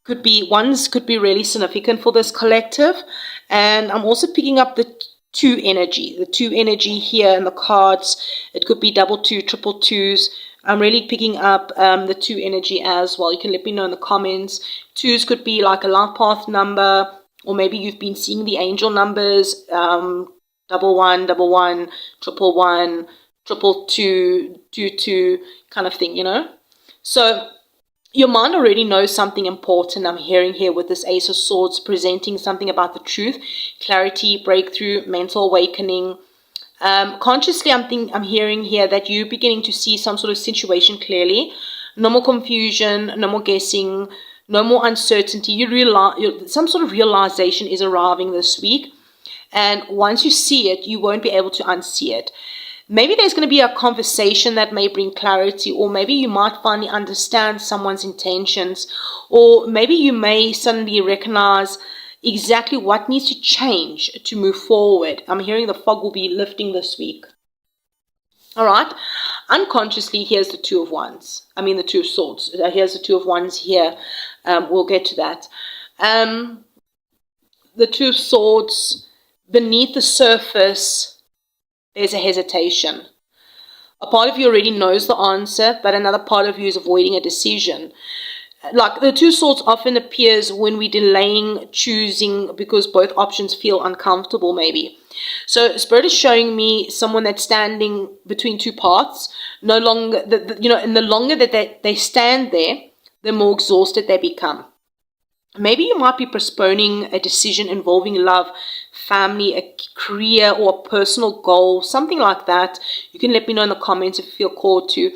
could be really significant for this collective. And I'm also picking up the two energy. The two energy here in the cards. It could be double two, triple twos. I'm really picking up the two energy as well. You can let me know in the comments. Twos could be like a life path number. Or maybe you've been seeing the angel numbers, double one, triple two, two, kind of thing, you know. So your mind already knows something important. I'm hearing here with this Ace of Swords presenting something about the truth, clarity, breakthrough, mental awakening. Consciously, I'm hearing here that you're beginning to see some sort of situation clearly. No more confusion, no more guessing, no more uncertainty. You realize some sort of realization is arriving this week. And once you see it, you won't be able to unsee it. Maybe there's going to be a conversation that may bring clarity, or maybe you might finally understand someone's intentions, or maybe you may suddenly recognize exactly what needs to change to move forward. I'm hearing the fog will be lifting this week. All right. Unconsciously, here's the Two of Wands. The Two of Swords. Here's the Two of Wands here. We'll get to that. The Two of Swords, beneath the surface, there's a hesitation. A part of you already knows the answer, but another part of you is avoiding a decision. Like the Two of Swords often appears when we're delaying choosing because both options feel uncomfortable maybe. So Spirit is showing me someone that's standing between two paths. No longer, and the longer that they stand there, the more exhausted they become. Maybe you might be postponing a decision involving love, family, a career, or a personal goal, something like that. You can let me know in the comments if you feel called to.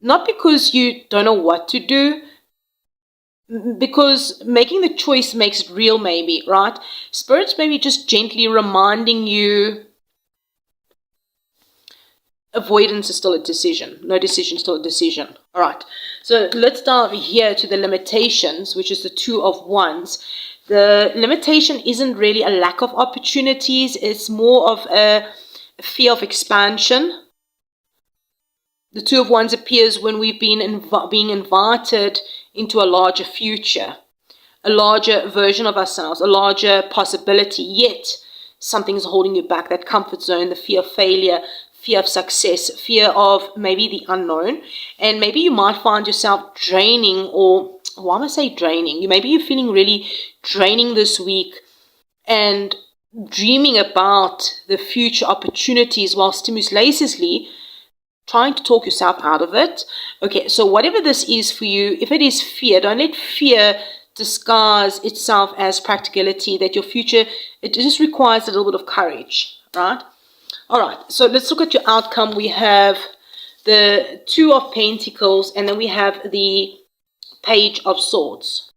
Not because you don't know what to do, because making the choice makes it real maybe, right? Spirit's maybe just gently reminding you avoidance is still a decision. No decision is still a decision. All right. So let's dive here to the limitations, which is the Two of Wands. The limitation isn't really a lack of opportunities. It's more of a fear of expansion. The Two of Wands appears when we've been being invited into a larger future, a larger version of ourselves, a larger possibility, yet something's holding you back, that comfort zone, the fear of failure, fear of success, fear of maybe the unknown, and maybe you might find yourself draining, or why am I say draining? Maybe you're feeling really draining this week and dreaming about the future opportunities while stimulously trying to talk yourself out of it. Okay, so whatever this is for you, if it is fear, don't let fear disguise itself as practicality, that your future, it just requires a little bit of courage, right? All right, so let's look at your outcome. We have the Two of Pentacles, and then we have the Page of Swords.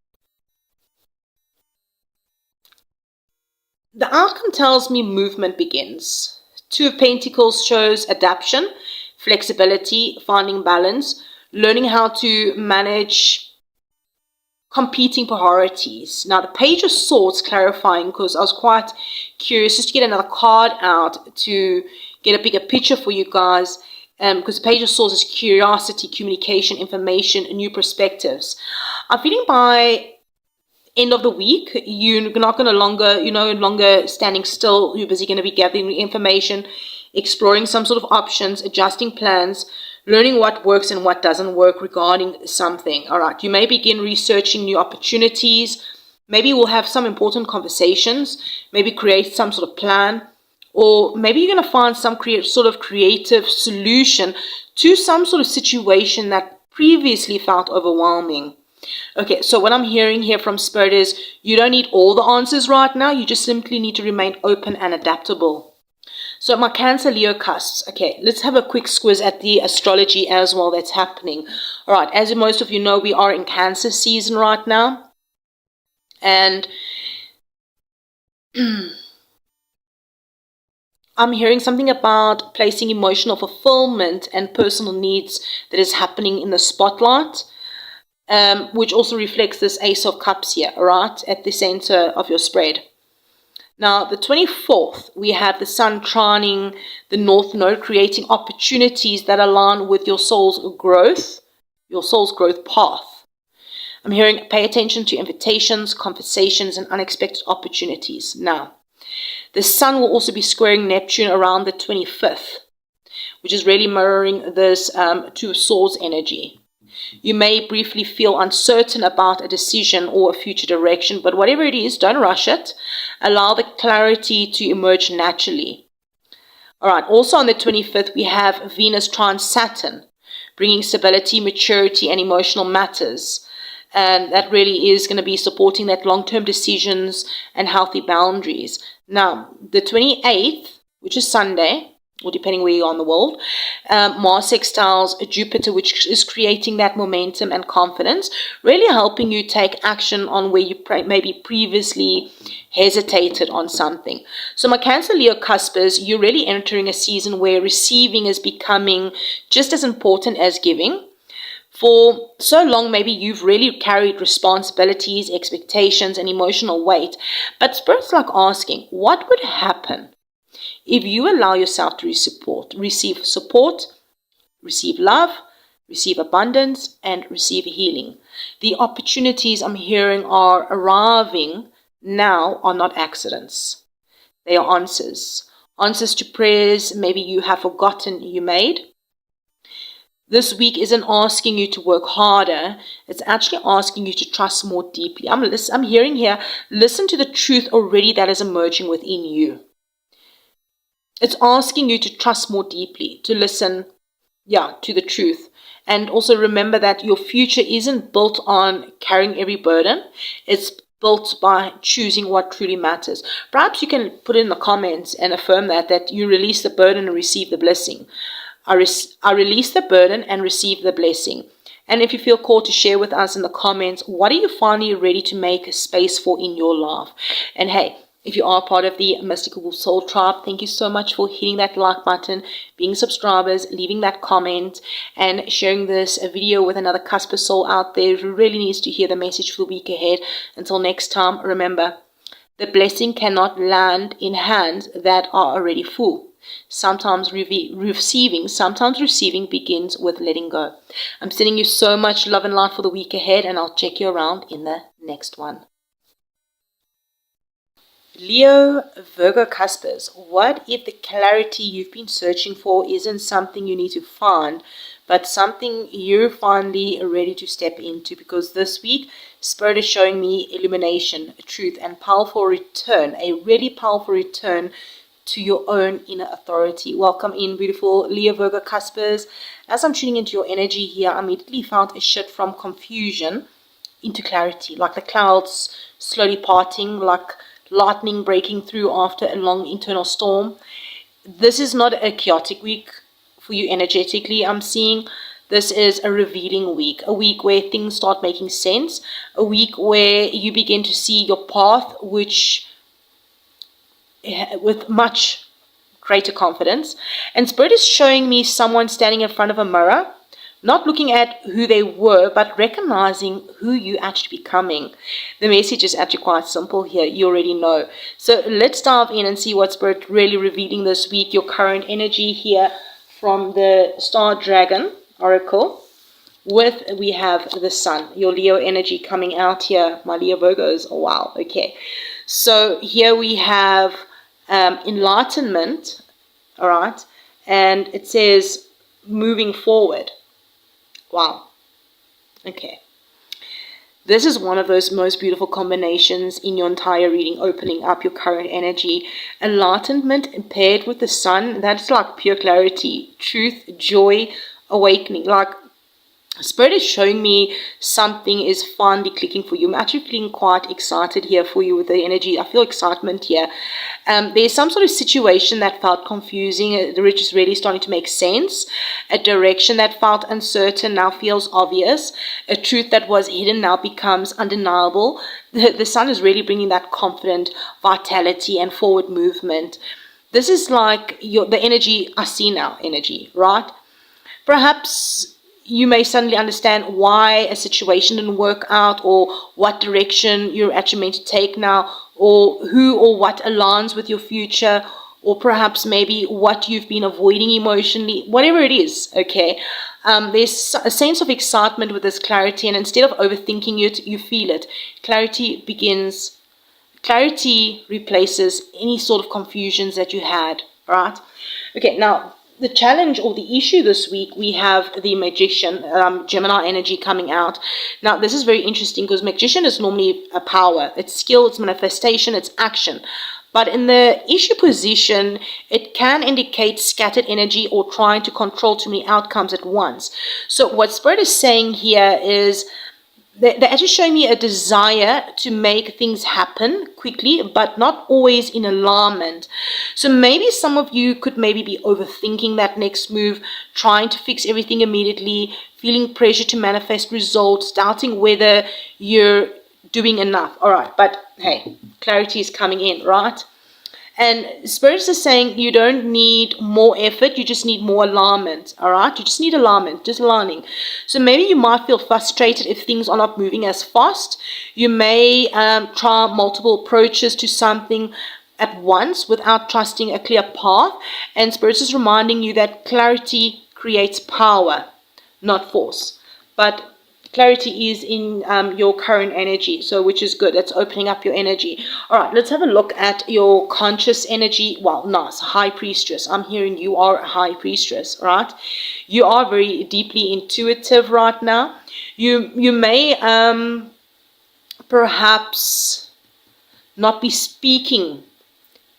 The outcome tells me movement begins. Two of Pentacles shows adaptation, flexibility, finding balance, learning how to manage competing priorities. Now, the Page of Swords, clarifying, because I was quite curious just to get another card out to get a bigger picture for you guys, because the Page of Swords is curiosity, communication, information, new perspectives. I'm feeling by end of the week, you're not going to longer standing still. You're busy going to be gathering information, exploring some sort of options, adjusting plans, learning what works and what doesn't work regarding something. All right, you may begin researching new opportunities. Maybe we'll have some important conversations, maybe create some sort of plan, or maybe you're going to find some creative solution to some sort of situation that previously felt overwhelming. Okay, so what I'm hearing here from Spirit is you don't need all the answers right now. You just simply need to remain open and adaptable. So my Cancer, Leo cusps. Okay, let's have a quick squiz at the astrology as well that's happening. All right, as most of you know, we are in Cancer season right now. And I'm hearing something about placing emotional fulfillment and personal needs that is happening in the spotlight. Which also reflects this Ace of Cups here, right, at the center of your spread. Now, the 24th, we have the Sun trining the North Node, creating opportunities that align with your soul's growth path. I'm hearing pay attention to invitations, conversations, and unexpected opportunities. Now, the Sun will also be squaring Neptune around the 25th, which is really mirroring this Two of Swords energy. You may briefly feel uncertain about a decision or a future direction, but whatever it is, don't rush it. Allow the clarity to emerge naturally. All right, also on the 25th, we have Venus trine Saturn, bringing stability, maturity, and emotional matters. And that really is going to be supporting that long-term decisions and healthy boundaries. Now, the 28th, which is Sunday, or depending where you are in the world, Mars sextiles Jupiter, which is creating that momentum and confidence, really helping you take action on where you maybe previously hesitated on something. So my Cancer, Leo cuspers, you're really entering a season where receiving is becoming just as important as giving. For so long, maybe you've really carried responsibilities, expectations, and emotional weight, but Spirit's like asking, what would happen if you allow yourself to receive support, receive love, receive abundance, and receive healing? The opportunities I'm hearing are arriving now are not accidents. They are answers. Answers to prayers maybe you have forgotten you made. This week isn't asking you to work harder. It's actually asking you to trust more deeply. I'm hearing here, listen to the truth already that is emerging within you. It's asking you to trust more deeply, to listen, to the truth. And also remember that your future isn't built on carrying every burden. It's built by choosing what truly matters. Perhaps you can put in the comments and affirm that you release the burden and receive the blessing. I release the burden and receive the blessing. And if you feel called to share with us in the comments, what are you finally ready to make space for in your life? And hey, if you are part of the Mystical Soul Tribe, thank you so much for hitting that like button, being subscribers, leaving that comment, and sharing this video with another Cusper soul out there who really needs to hear the message for the week ahead. Until next time, remember, the blessing cannot land in hands that are already full. Sometimes receiving begins with letting go. I'm sending you so much love and light for the week ahead, and I'll check you around in the next one. Leo, Virgo Cuspers, what if the clarity you've been searching for isn't something you need to find, but something you're finally ready to step into? Because this week, Spirit is showing me illumination, truth, and powerful return, a really powerful return to your own inner authority. Welcome in, beautiful Leo, Virgo Cuspers. As I'm tuning into your energy here, I immediately found a shift from confusion into clarity, like the clouds slowly parting, like lightning breaking through after a long internal storm. This is not a chaotic week for you energetically. I'm seeing this is a revealing week, a week where things start making sense, a week where you begin to see your path, which with much greater confidence. And Spirit is showing me someone standing in front of a mirror, not looking at who they were, but recognizing who you actually becoming. The message is actually quite simple here. You already know. So let's dive in and see what Spirit really revealing this week. Your current energy here from the Star Dragon Oracle. We have the Sun. Your Leo energy coming out here. My Leo Virgos. Oh, wow. Okay. So here we have enlightenment. All right. And it says moving forward. Wow. Okay. This is one of those most beautiful combinations in your entire reading, opening up your current energy. Enlightenment paired with the Sun, that's like pure clarity, truth, joy, awakening. Like Spirit is showing me something is finally clicking for you. I'm actually feeling quite excited here for you with the energy. I feel excitement here. There's some sort of situation that felt confusing, which is really starting to make sense. A direction that felt uncertain now feels obvious. A truth that was hidden now becomes undeniable. The Sun is really bringing that confident vitality and forward movement. This is like the energy I see now, energy, right? Perhaps you may suddenly understand why a situation didn't work out, or what direction you're actually meant to take now, or who or what aligns with your future, or perhaps maybe what you've been avoiding emotionally, whatever it is, okay? There's a sense of excitement with this clarity, and instead of overthinking it, you feel it. Clarity replaces any sort of confusions that you had, right? Okay, now, the challenge or the issue this week, we have the Magician, Gemini energy coming out. Now, this is very interesting because Magician is normally a power. It's skill, it's manifestation, it's action. But in the issue position, it can indicate scattered energy or trying to control too many outcomes at once. So what Spirit is saying here is they're actually showing me a desire to make things happen quickly, but not always in alignment. So maybe some of you could maybe be overthinking that next move, trying to fix everything immediately, feeling pressure to manifest results, doubting whether you're doing enough. All right, but hey, clarity is coming in, right? And Spirit is saying you don't need more effort, you just need more alignment, all right? You just need alignment, just aligning. So maybe you might feel frustrated if things are not moving as fast. You may try multiple approaches to something at once without trusting a clear path. And Spirit is reminding you that clarity creates power, not force. But clarity is in your current energy, so which is good. That's opening up your energy. All right, let's have a look at your conscious energy. Well, nice, High Priestess. I'm hearing you are a High Priestess, right? You are very deeply intuitive right now. You may perhaps not be speaking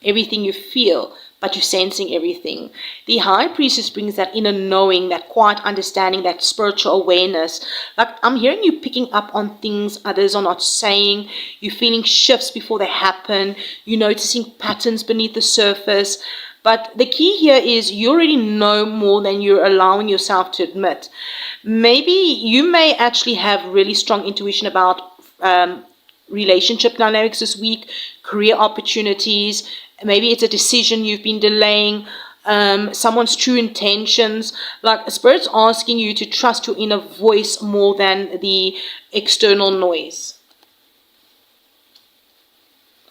everything you feel, but you're sensing everything. The High Priestess brings that inner knowing, that quiet understanding, that spiritual awareness. Like I'm hearing you picking up on things others are not saying. You're feeling shifts before they happen. You're noticing patterns beneath the surface. But the key here is you already know more than you're allowing yourself to admit. Maybe you may actually have really strong intuition about relationship dynamics this week, career opportunities. Maybe it's a decision you've been delaying, someone's true intentions. Like Spirit's asking you to trust your inner voice more than the external noise.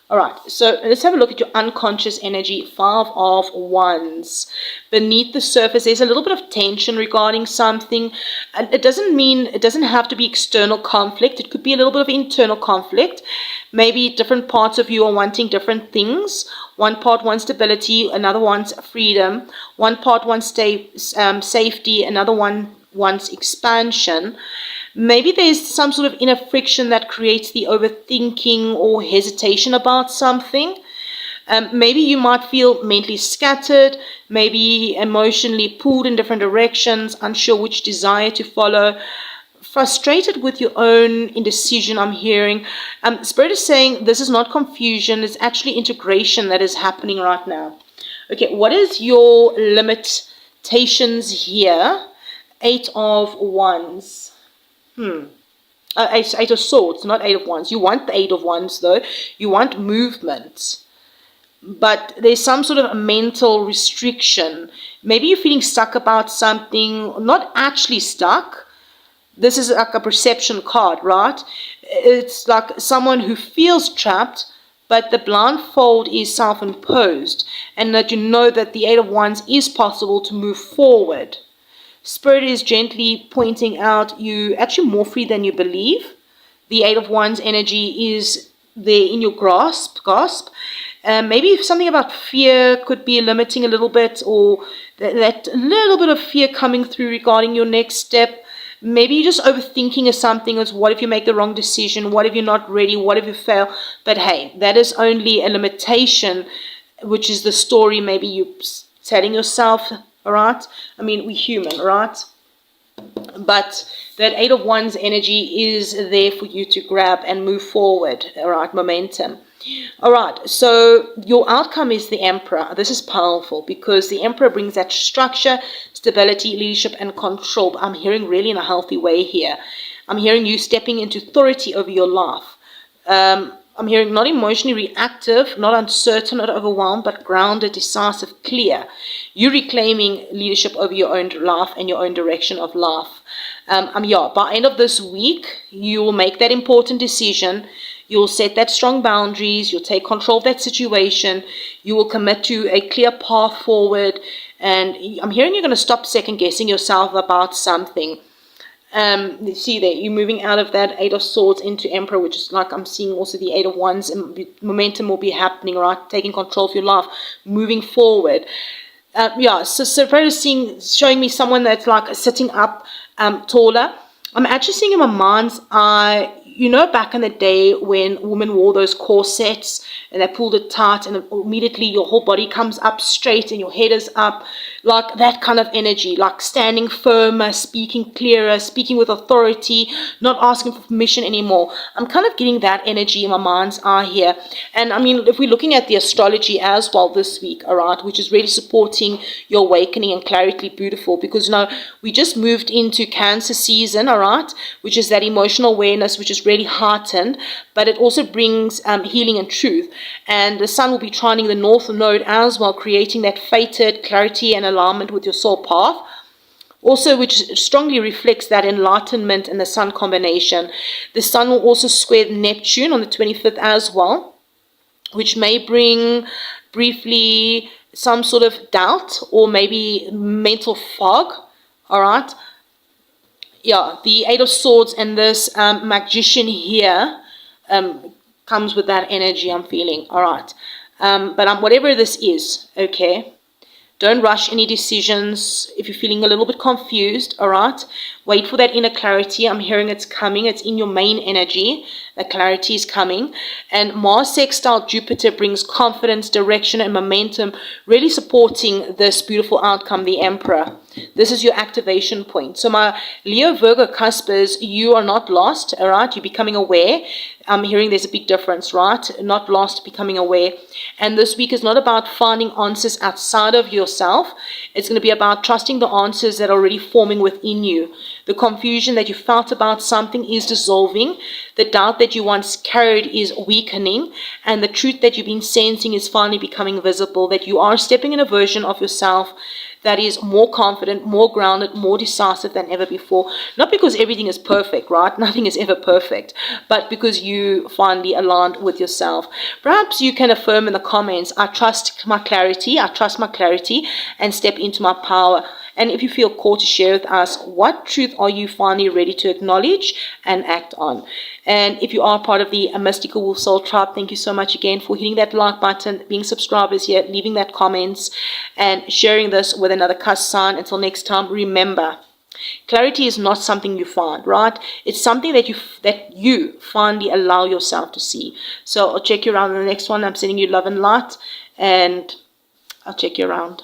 All right, so let's have a look at your unconscious energy. 5 of Wands. Beneath the surface, there's a little bit of tension regarding something. And it doesn't have to be external conflict. It could be a little bit of internal conflict. Maybe different parts of you are wanting different things. One part wants stability, another wants freedom. One part wants safety, another one wants expansion. Maybe there's some sort of inner friction that creates the overthinking or hesitation about something. Maybe you might feel mentally scattered, maybe emotionally pulled in different directions, unsure which desire to follow, frustrated with your own indecision, I'm hearing. Spirit is saying this is not confusion, it's actually integration that is happening right now. Okay, what is your limitations here? 8 of Wands. Eight of Swords, not 8 of Wands. You want the 8 of Wands though. You want movement. But there's some sort of a mental restriction. Maybe you're feeling stuck about something, not actually stuck. This is like a perception card, right? It's like someone who feels trapped, but the blindfold is self-imposed, and that you know that the 8 of Wands is possible to move forward. Spirit is gently pointing out you're actually more free than you believe. The 8 of Wands energy is there in your grasp. Maybe something about fear could be limiting a little bit, or that little bit of fear coming through regarding your next step. Maybe you're just overthinking of something. As what if you make the wrong decision? What if you're not ready? What if you fail? But hey, that is only a limitation, which is the story maybe you're telling yourself, all right? I mean, we're human, right? But that 8 of Wands energy is there for you to grab and move forward, all right? Momentum. All right, so your outcome is the Emperor. This is powerful because the Emperor brings that structure, stability, leadership, and control. But I'm hearing really in a healthy way here. I'm hearing you stepping into authority over your life. I'm hearing not emotionally reactive, not uncertain, not overwhelmed, but grounded, decisive, clear. You're reclaiming leadership over your own life and your own direction of life. By end of this week, you will make that important decision. You'll set that strong boundaries. You'll take control of that situation. You will commit to a clear path forward. And I'm hearing you're going to stop second guessing yourself about something. See there, you're moving out of that 8 of Swords into Emperor, which is like I'm seeing also the 8 of Wands, and momentum will be happening, right? Taking control of your life, moving forward. So Fred is showing me someone that's like sitting up taller. I'm actually seeing in my mind's eye, you know, back in the day when women wore those corsets and they pulled it tight and immediately your whole body comes up straight and your head is up, like that kind of energy, like standing firmer, speaking clearer, speaking with authority, not asking for permission anymore. I'm kind of getting that energy in my mind's eye here. And I mean, if we're looking at the astrology as well this week, all right, which is really supporting your awakening and clarity, beautiful, because, you know, we just moved into Cancer season, all right, which is that emotional awareness, which is really heightened, but it also brings healing and truth. And the sun will be trining the north node as well, creating that fated clarity and alignment with your soul path. Also, which strongly reflects that enlightenment and the sun combination. The sun will also square Neptune on the 25th as well, which may bring briefly some sort of doubt or maybe mental fog, all right? Yeah, the 8 of Swords and this magician here comes with that energy I'm feeling, all right? But whatever this is, okay, don't rush any decisions. If you're feeling a little bit confused, all right, wait for that inner clarity. I'm hearing it's coming. It's in your main energy. The clarity is coming. And Mars sextile Jupiter brings confidence, direction, and momentum, really supporting this beautiful outcome, the Emperor. This is your activation point. So my Leo Virgo Cuspers, you are not lost, all right? You're becoming aware. I'm hearing there's a big difference, right? Not lost, becoming aware. And this week is not about finding answers outside of yourself. It's going to be about trusting the answers that are already forming within you. The confusion that you felt about something is dissolving. The doubt that you once carried is weakening. And the truth that you've been sensing is finally becoming visible, that you are stepping in a version of yourself that is more confident, more grounded, more decisive than ever before. Not because everything is perfect, right? Nothing is ever perfect, but because you finally aligned with yourself. Perhaps you can affirm in the comments, I trust my clarity, and step into my power. And if you feel called to share with us, what truth are you finally ready to acknowledge and act on? And if you are part of the Mystical Wolf Soul Tribe, thank you so much again for hitting that like button, being subscribers here, leaving that comments, and sharing this with another cusp sign. Until next time, remember, clarity is not something you find, right? It's something that you finally allow yourself to see. So I'll check you around in the next one. I'm sending you love and light, and I'll check you around.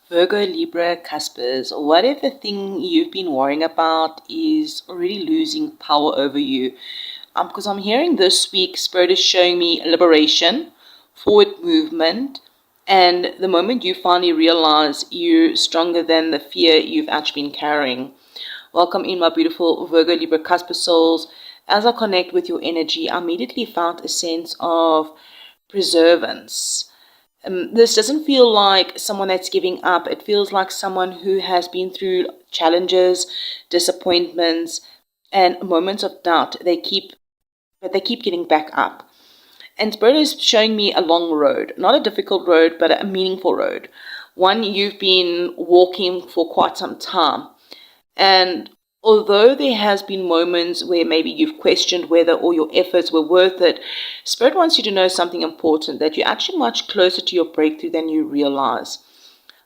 Virgo, Libra, Cuspers, what if the thing you've been worrying about is already losing power over you? Because I'm hearing this week, Spirit is showing me liberation, forward movement, and the moment you finally realize you're stronger than the fear you've actually been carrying. Welcome in, my beautiful Virgo, Libra, Cusper souls. As I connect with your energy, I immediately felt a sense of preservance. This doesn't feel like someone that's giving up. It feels like someone who has been through challenges, disappointments, and moments of doubt. They keep getting back up. And Spirit is showing me a long road, not a difficult road, but a meaningful road. One you've been walking for quite some time. And although there has been moments where maybe you've questioned whether all your efforts were worth it, Spirit wants you to know something important, that you're actually much closer to your breakthrough than you realize.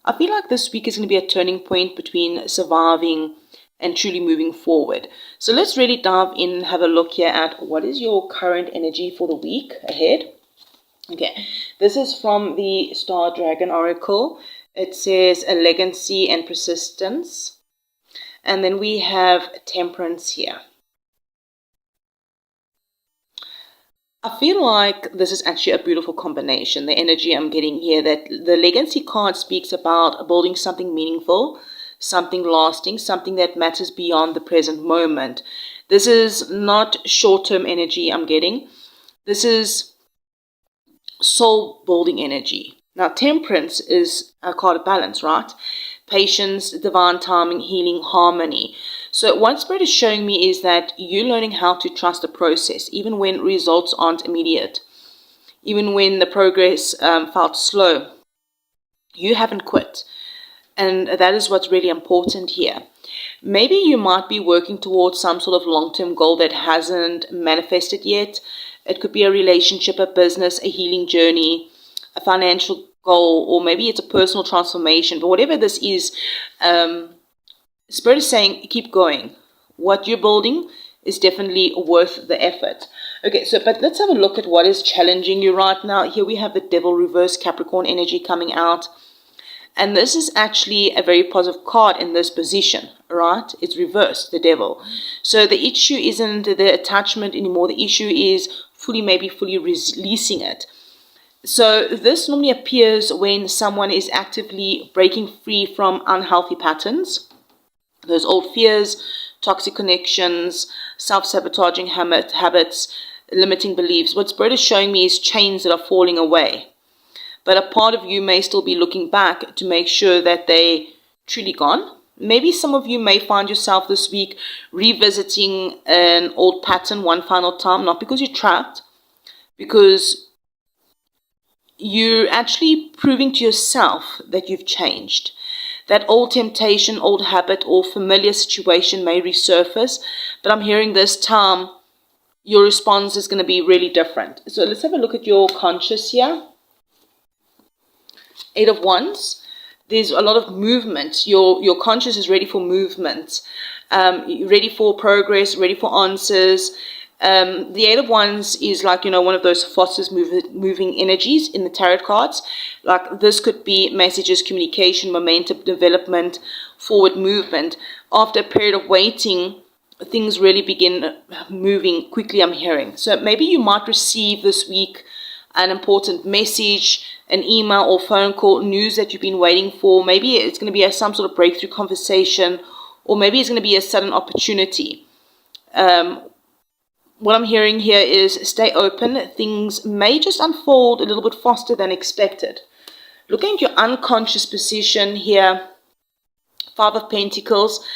I feel like this week is going to be a turning point between surviving and truly moving forward. So let's really dive in and have a look here at what is your current energy for the week ahead. Okay, this is from the Star Dragon Oracle. It says a legacy and persistence. And then we have Temperance here. I feel like this is actually a beautiful combination, the energy I'm getting here, that the legacy card speaks about building something meaningful, something lasting, something that matters beyond the present moment. This is not short-term energy I'm getting. This is soul-building energy. Now, Temperance is a card of balance, right? Patience, divine timing, healing, harmony. So what Spirit is showing me is that you're learning how to trust the process, even when results aren't immediate, even when the progress felt slow. You haven't quit. And that is what's really important here. Maybe you might be working towards some sort of long-term goal that hasn't manifested yet. It could be a relationship, a business, a healing journey, a financial goal, or maybe it's a personal transformation. But whatever this is, Spirit is saying, keep going. What you're building is definitely worth the effort. Okay, but let's have a look at what is challenging you right now. Here we have the Devil reverse Capricorn energy coming out. And this is actually a very positive card in this position, right? It's reversed, the Devil. So the issue isn't the attachment anymore. The issue is fully releasing it. So this normally appears when someone is actively breaking free from unhealthy patterns, those old fears, toxic connections, self-sabotaging habits, limiting beliefs. What Spirit is showing me is chains that are falling away. But a part of you may still be looking back to make sure that they're truly gone. Maybe some of you may find yourself this week revisiting an old pattern one final time, not because you're trapped, because you're actually proving to yourself that you've changed. That old temptation, old habit, or familiar situation may resurface, but I'm hearing this time your response is going to be really different. So let's have a look at your conscious here. 8 of Wands. There's a lot of movement. Your conscious is ready for movement, ready for progress, ready for answers. The 8 of Wands is like, one of those fastest moving energies in the tarot cards. Like this could be messages, communication, momentum, development, forward movement. After a period of waiting, things really begin moving quickly, I'm hearing. So maybe you might receive this week an important message, an email or phone call, news that you've been waiting for. Maybe it's going to be some sort of breakthrough conversation, or maybe it's going to be a sudden opportunity. What I'm hearing here is stay open. Things may just unfold a little bit faster than expected. Looking at your unconscious position here, Five of Pentacles,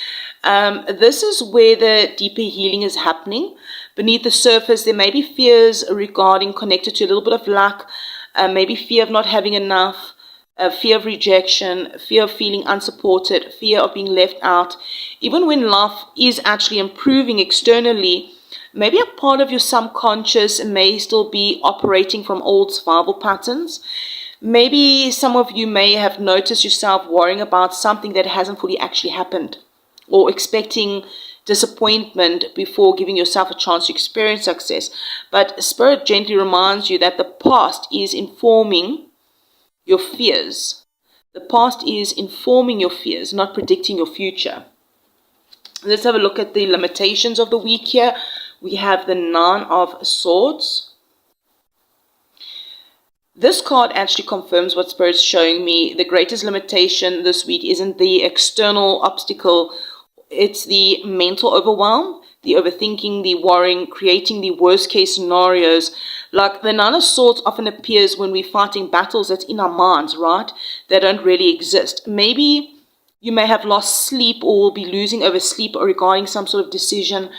this is where the deeper healing is happening. Beneath the surface, there may be fears regarding, connected to a little bit of lack, maybe fear of not having enough, fear of rejection, fear of feeling unsupported, fear of being left out. Even when life is actually improving externally, maybe a part of your subconscious may still be operating from old survival patterns. Maybe some of you may have noticed yourself worrying about something that hasn't fully actually happened, or expecting disappointment before giving yourself a chance to experience success. But Spirit gently reminds you that the past is informing your fears. The past is informing your fears, not predicting your future. Let's have a look at the limitations of the week here. We have the Nine of Swords. This card actually confirms what Spirit's showing me. The greatest limitation this week isn't the external obstacle. It's the mental overwhelm, the overthinking, the worrying, creating the worst case scenarios. Like the Nine of Swords often appears when we're fighting battles that's in our minds, right? That don't really exist. Maybe you may have lost sleep or will be losing over sleep or regarding some sort of decision,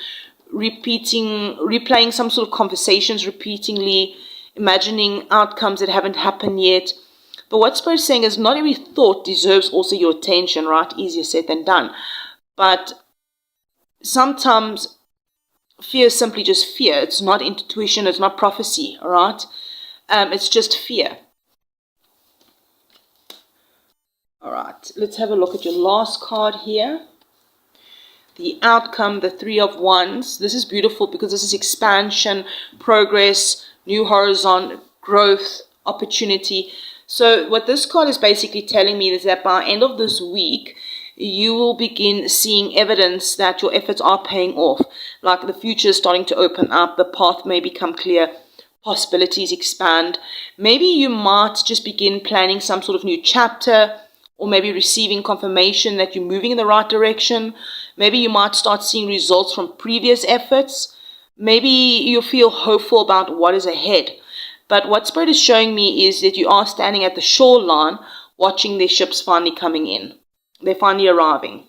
replaying some sort of conversations repeatedly, imagining outcomes that haven't happened yet. But what Spirit is saying is not every thought deserves also your attention, right? Easier said than done. But sometimes fear is simply just fear. It's not intuition, it's not prophecy, all right? It's just fear. All right, let's have a look at your last card here. The outcome, the Three of Wands. This is beautiful because this is expansion, progress, new horizon, growth, opportunity. So what this card is basically telling me is that by the end of this week, you will begin seeing evidence that your efforts are paying off. Like the future is starting to open up, the path may become clear, possibilities expand. Maybe you might just begin planning some sort of new chapter, or maybe receiving confirmation that you're moving in the right direction. Maybe you might start seeing results from previous efforts. Maybe you feel hopeful about what is ahead. But what Spirit is showing me is that you are standing at the shoreline watching their ships finally coming in. They're finally arriving.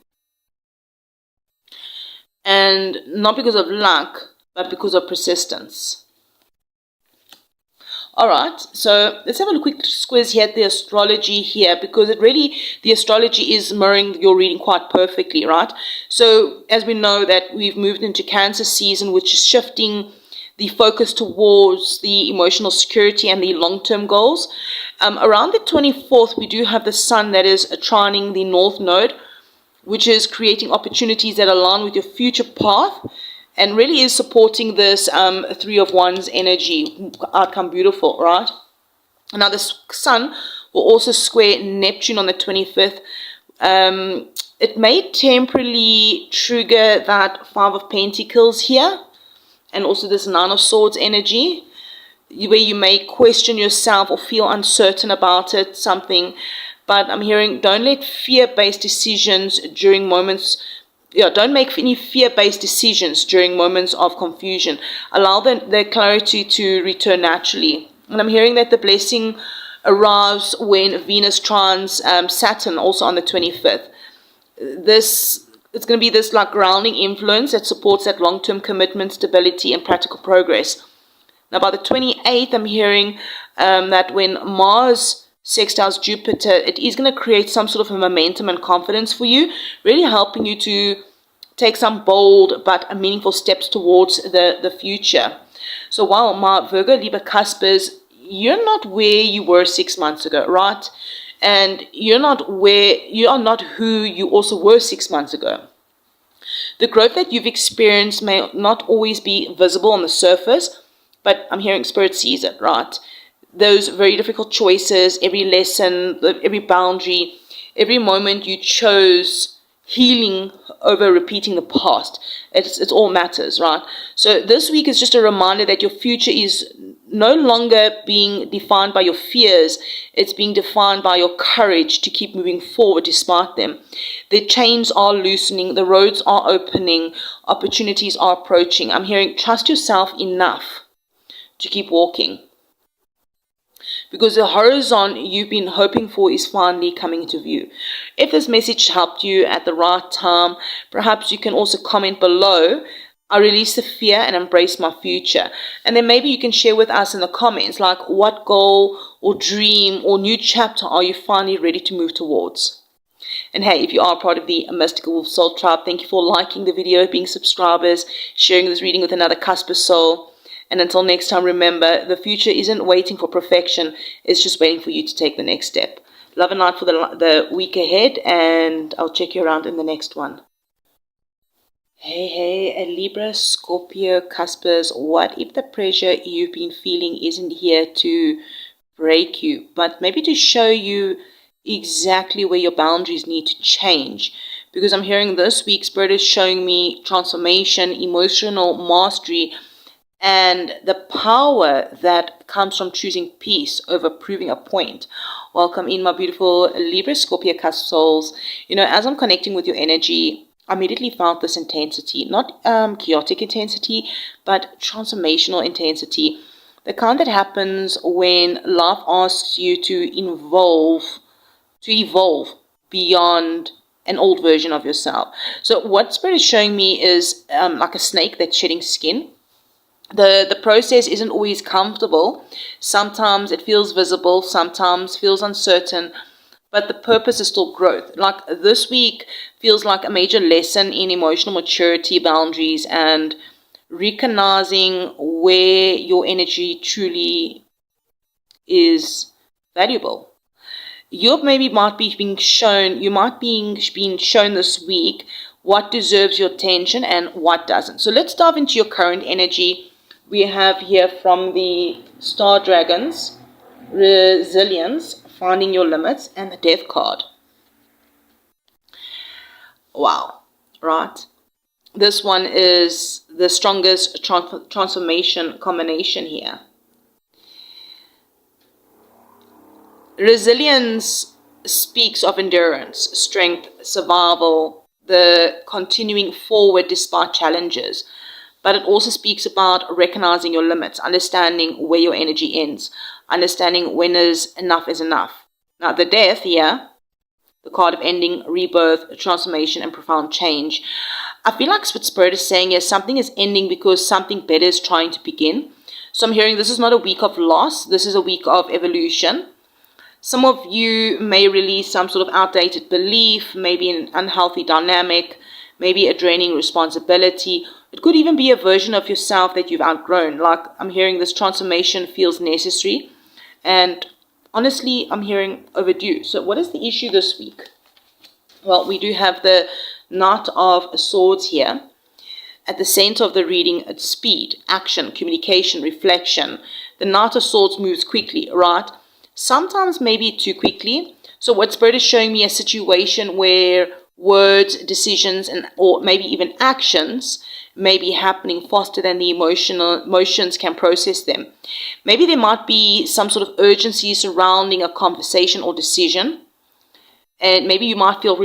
And not because of luck, but because of persistence. Alright, so let's have a quick squiz here at the astrology here, because the astrology is mirroring your reading quite perfectly, right? So as we know that we've moved into Cancer season, which is shifting the focus towards the emotional security and the long-term goals. Around the 24th, we do have the Sun that is trining the North Node, which is creating opportunities that align with your future path, and really is supporting this Three of Wands energy. Outcome beautiful, right? Now the Sun will also square Neptune on the 25th. It may temporarily trigger that Five of Pentacles here, and also this Nine of Swords energy, where you may question yourself or feel uncertain about something. But I'm hearing, don't let fear-based decisions during moments. Don't make any fear-based decisions during moments of confusion. Allow the clarity to return naturally. And I'm hearing that the blessing arrives when Venus trines Saturn, also on the 25th. It's going to be this like grounding influence that supports that long-term commitment, stability, and practical progress. Now, by the 28th, I'm hearing that when Mars sextiles Jupiter, it is going to create some sort of a momentum and confidence for you, really helping you to take some bold but meaningful steps towards the future. So while my Virgo Libra Cusp is, you're not where you were 6 months ago, right? And you are not who you also were 6 months ago. The growth that you've experienced may not always be visible on the surface, but I'm hearing Spirit sees it, right? Those very difficult choices, every lesson, every boundary, every moment you chose healing over repeating the past. It all matters, right? So this week is just a reminder that your future is no longer being defined by your fears. It's being defined by your courage to keep moving forward despite them. The chains are loosening, the roads are opening, opportunities are approaching. I'm hearing trust yourself enough to keep walking. because the horizon you've been hoping for is finally coming into view. If this message helped you at the right time, perhaps you can also comment below, I release the fear and embrace my future. And then maybe you can share with us in the comments, like, what goal or dream or new chapter are you finally ready to move towards? And hey, if you are part of the Mystical Wolf Soul Tribe, thank you for liking the video, being subscribers, sharing this reading with another Cusp soul. And until next time, remember, the future isn't waiting for perfection. It's just waiting for you to take the next step. Love and light for the week ahead, and I'll check you around in the next one. Hey, Libra, Scorpio, Cuspers, what if the pressure you've been feeling isn't here to break you, but maybe to show you exactly where your boundaries need to change? Because I'm hearing this week, Spirit is showing me transformation, emotional mastery, and the power that comes from choosing peace over proving a point. Welcome in, my beautiful Libra, Scorpio, Cusp souls. You know, as I'm connecting with your energy, I immediately felt this intensity, not chaotic intensity, but transformational intensity. The kind that happens when life asks you to evolve beyond an old version of yourself. So what Spirit is showing me is like a snake that's shedding skin. The process isn't always comfortable. Sometimes it feels visible, sometimes feels uncertain, but the purpose is still growth. Like this week feels like a major lesson in emotional maturity, boundaries, and recognizing where your energy truly is valuable. You might be being shown this week what deserves your attention and what doesn't. So let's dive into your current energy. We have here from the Star Dragons, Resilience, Finding Your Limits, and the Death card. Wow, right? This one is the strongest transformation combination here. Resilience speaks of endurance, strength, survival, the continuing forward despite challenges. But it also speaks about recognizing your limits, understanding where your energy ends, understanding when is enough. Now, the Death here, the card of ending, rebirth, transformation, and profound change. I feel like what Spirit is saying is something is ending because something better is trying to begin. So I'm hearing this is not a week of loss. This is a week of evolution. Some of you may release some sort of outdated belief, maybe an unhealthy dynamic, maybe a draining responsibility. It could even be a version of yourself that you've outgrown. Like I'm hearing this transformation feels necessary. And honestly, I'm hearing overdue. So what is the issue this week? Well, we do have the Knight of Swords here. At the center of the reading, it's speed, action, communication, reflection. The Knight of Swords moves quickly, right? Sometimes maybe too quickly. So what Spirit is showing me a situation where words, decisions, or maybe even actions may be happening faster than the emotions can process them. Maybe there might be some sort of urgency surrounding a conversation or decision. And maybe you might feel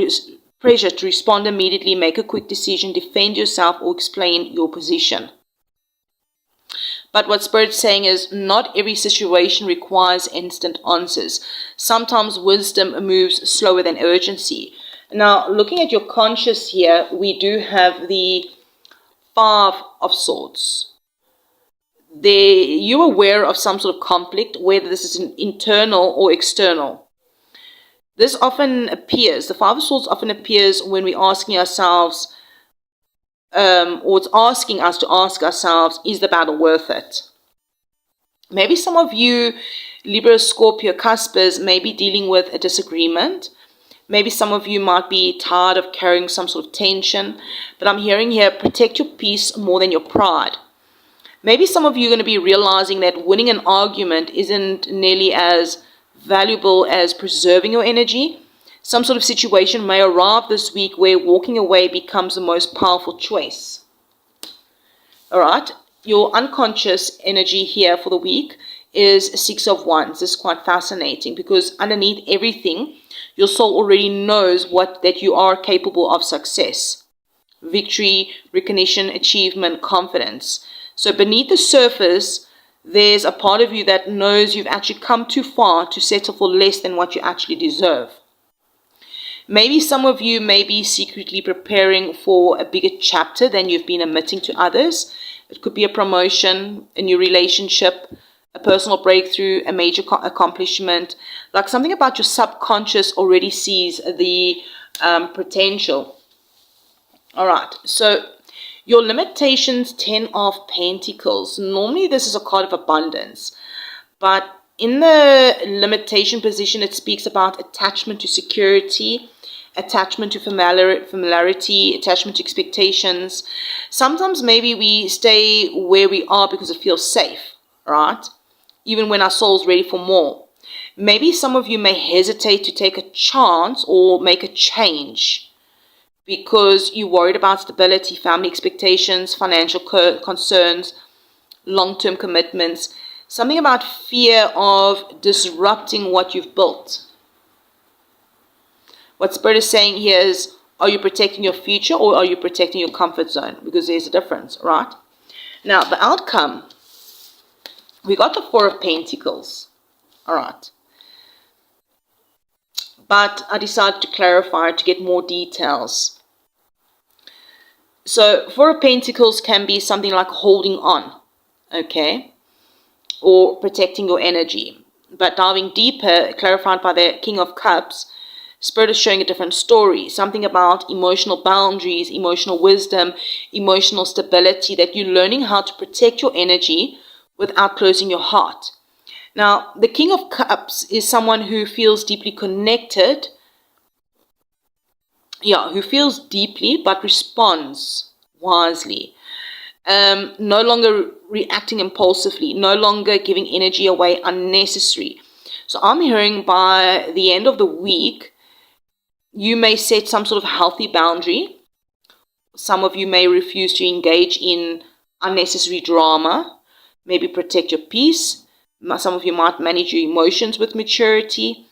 pressure to respond immediately, make a quick decision, defend yourself, or explain your position. But what Spirit's saying is not every situation requires instant answers. Sometimes wisdom moves slower than urgency. Now, looking at your conscious here, we have the Five of Swords. You're aware of some sort of conflict, whether this is an internal or external. This often appears, the Five of Swords often appears when we're asking ourselves, or it's asking us to ask ourselves, is the battle worth it? Maybe some of you, Libra, Scorpio, Cuspers, may be dealing with a disagreement. Maybe some of you might be tired of carrying some sort of tension. But I'm hearing here, protect your peace more than your pride. Maybe some of you are going to be realizing that winning an argument isn't nearly as valuable as preserving your energy. Some sort of situation may arrive this week where walking away becomes the most powerful choice. All right, your unconscious energy here for the week is Six of Wands. This is quite fascinating because underneath everything, your soul already knows that you are capable of success, victory, recognition, achievement, confidence. So beneath the surface, there's a part of you that knows you've actually come too far to settle for less than what you actually deserve. Maybe some of you may be secretly preparing for a bigger chapter than you've been admitting to others. It could be a promotion, a new relationship, a personal breakthrough, a major accomplishment. Like something about your subconscious already sees the potential. All right, so your limitations, 10 of Pentacles. Normally this is a card of abundance, but in the limitation position, it speaks about attachment to security, attachment to familiarity, attachment to expectations. Sometimes maybe we stay where we are because it feels safe, right? Even when our soul's ready for more. Maybe some of you may hesitate to take a chance or make a change because you're worried about stability, family expectations, financial concerns, long-term commitments. Something about fear of disrupting what you've built. What Spirit is saying here is, are you protecting your future or are you protecting your comfort zone? Because there's a difference, right? Now, the outcome, we got the Four of Pentacles. All right. But I decided to clarify to get more details. So, Four of Pentacles can be something like holding on, okay? Or protecting your energy. But diving deeper, clarified by the King of Cups, Spirit is showing a different story. Something about emotional boundaries, emotional wisdom, emotional stability, that you're learning how to protect your energy without closing your heart. Now, the King of Cups is someone who feels deeply connected. Yeah, who feels deeply but responds wisely. No longer reacting impulsively, no longer giving energy away unnecessary. So I'm hearing by the end of the week, you may set some sort of healthy boundary. Some of you may refuse to engage in unnecessary drama, maybe protect your peace. Some of you might manage your emotions with maturity,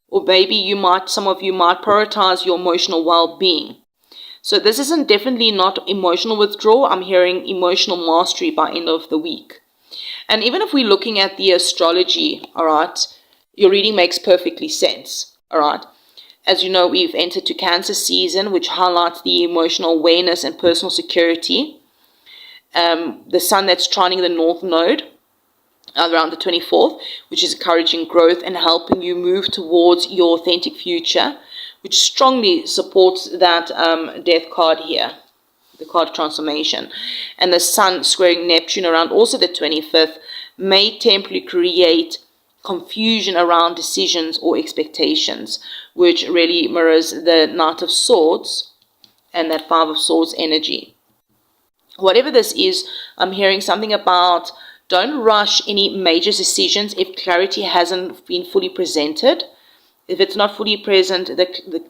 or maybe some of you might prioritize your emotional well-being. So this isn't definitely not emotional withdrawal. I'm hearing emotional mastery by end of the week. And even if we're looking at the astrology, all right, your reading makes perfectly sense, all right. As you know, we've entered to Cancer season, which highlights the emotional awareness and personal security. The sun that's trining the North Node around the 24th, which is encouraging growth and helping you move towards your authentic future, which strongly supports that death card here, the card of transformation. And the sun squaring Neptune around also the 25th may temporarily create confusion around decisions or expectations, which really mirrors the Knight of Swords and that Five of Swords energy. Whatever this is, I'm hearing something about don't rush any major decisions if clarity hasn't been fully presented. If it's not fully present,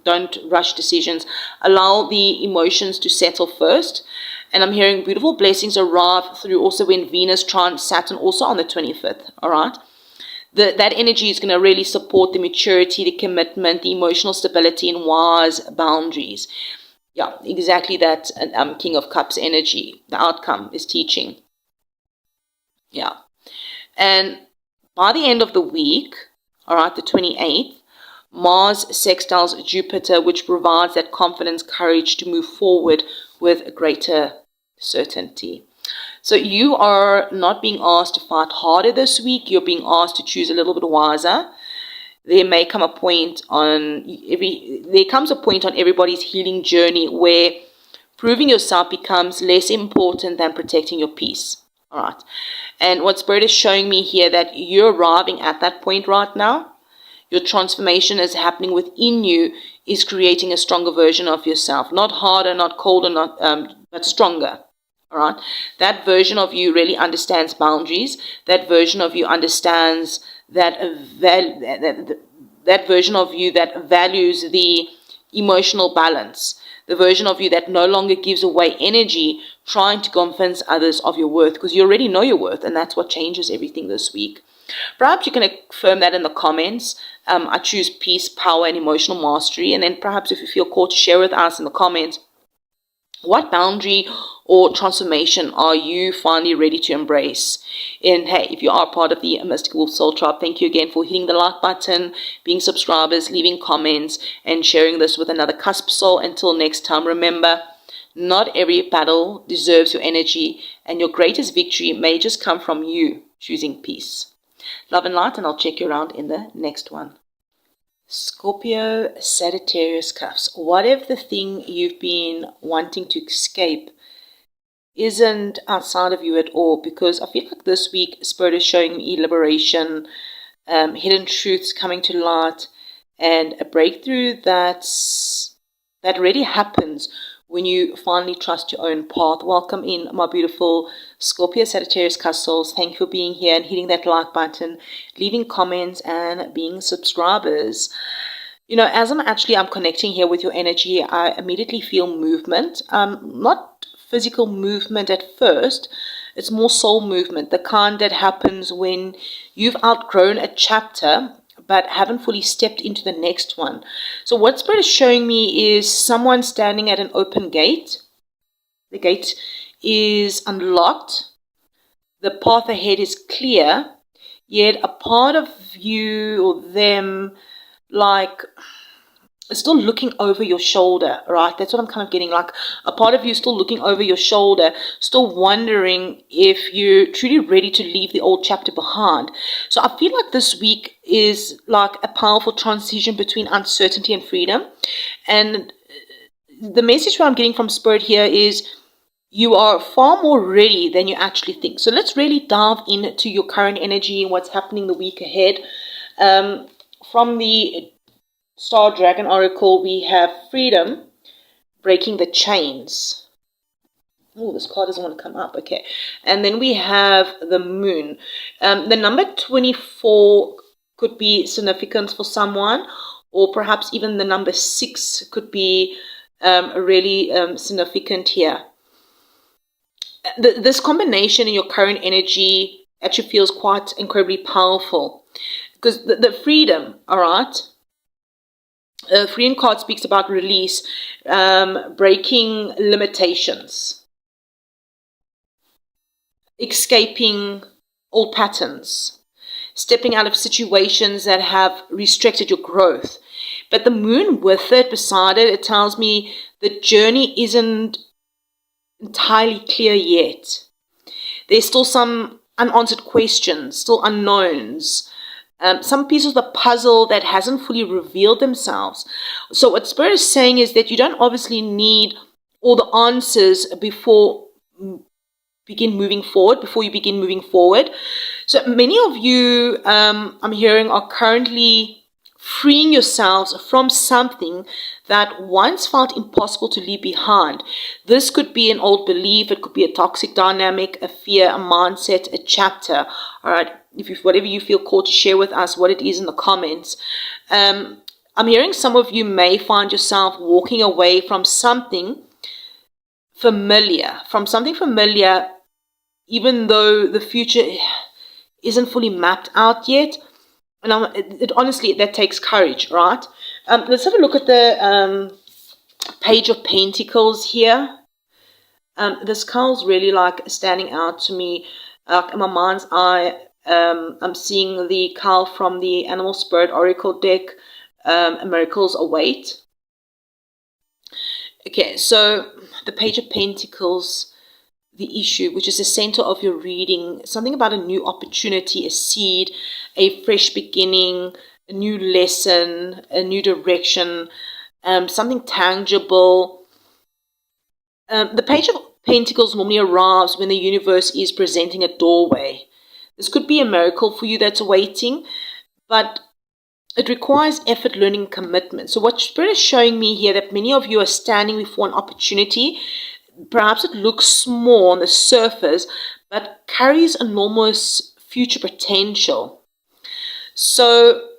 don't rush decisions. Allow the emotions to settle first. And I'm hearing beautiful blessings arrive through also when Venus trines Saturn also on the 25th. All right. That energy is going to really support the maturity, the commitment, the emotional stability, and wise boundaries. Yeah, exactly that King of Cups energy. The outcome is teaching. Yeah. And by the end of the week, all right, the 28th, Mars sextiles Jupiter, which provides that confidence, courage to move forward with greater certainty. So you are not being asked to fight harder this week. You're being asked to choose a little bit wiser. There comes a point on everybody's healing journey where proving yourself becomes less important than protecting your peace. All right. And what Spirit is showing me here, that you're arriving at that point right now. Your transformation is happening within you, is creating a stronger version of yourself. Not harder, not colder, but stronger. All right. That version of you really understands boundaries. That version of you understands that version of you that values the emotional balance. The version of you that no longer gives away energy trying to convince others of your worth, because you already know your worth, and that's what changes everything this week. Perhaps you can affirm that in the comments. I choose peace, power, and emotional mastery. And then perhaps if you feel called to share with us in the comments, What boundary or transformation are you finally ready to embrace? And hey, if you are part of the Mystic Wolf Soul Tribe, thank you again for hitting the like button, being subscribers, leaving comments, and sharing this with another cusp soul. Until next time, remember, not every battle deserves your energy, and your greatest victory may just come from you choosing peace. Love and light, and I'll check you around in the next one. Scorpio, Sagittarius Cusp. What if the thing you've been wanting to escape isn't outside of you at all? Because I feel like this week Spirit is showing me liberation, hidden truths coming to light, and a breakthrough that really happens when you finally trust your own path. Welcome in, my beautiful Scorpio, Sagittarius Cusp souls. Thank you for being here and hitting that like button, leaving comments, and being subscribers. You know, as I'm connecting here with your energy, I immediately feel movement. Not physical movement at first. It's more soul movement, the kind that happens when you've outgrown a chapter but haven't fully stepped into the next one. So what Spirit is showing me is someone standing at an open gate. The gate is unlocked. The path ahead is clear, yet a part of you or them is still looking over your shoulder, right? That's what I'm kind of getting, like a part of you still looking over your shoulder, still wondering if you're truly ready to leave the old chapter behind. So I feel like this week is like a powerful transition between uncertainty and freedom. And the message that I'm getting from Spirit here is you are far more ready than you actually think. So let's really dive into your current energy and what's happening the week ahead. From the Star Dragon Oracle, we have freedom, breaking the chains. Oh, this card doesn't want to come up. Okay. And then we have the moon. The number 24 could be significant for someone, or perhaps even the number 6 could be really significant here. This combination in your current energy actually feels quite incredibly powerful, because the freedom, all right? Freedom card speaks about release, breaking limitations, escaping old patterns, stepping out of situations that have restricted your growth. But the moon with it, beside it, it tells me the journey isn't entirely clear yet. There's still some unanswered questions, still unknowns. Some pieces of the puzzle that hasn't fully revealed themselves. So what Spirit is saying is that you don't obviously need all the answers before you begin moving forward. So many of you, I'm hearing, are currently freeing yourselves from something that once felt impossible to leave behind. This could be an old belief, it could be a toxic dynamic, a fear, a mindset, a chapter. All right, whatever you feel called to share with us what it is in the comments. I'm hearing some of you may find yourself walking away from something familiar, even though the future isn't fully mapped out yet. And honestly, that takes courage, right? Let's have a look at the Page of Pentacles here. This card's really like standing out to me. In my mind's eye, I'm seeing the card from the Animal Spirit Oracle deck, Miracles Await. Okay, so the Page of Pentacles, the issue, which is the center of your reading, something about a new opportunity, a seed, a fresh beginning, a new lesson, a new direction, something tangible. The Page of Pentacles normally arrives when the universe is presenting a doorway. This could be a miracle for you that's awaiting, but it requires effort, learning, commitment. So what Spirit is showing me here, that many of you are standing before an opportunity. Perhaps it looks small on the surface, but carries enormous future potential. So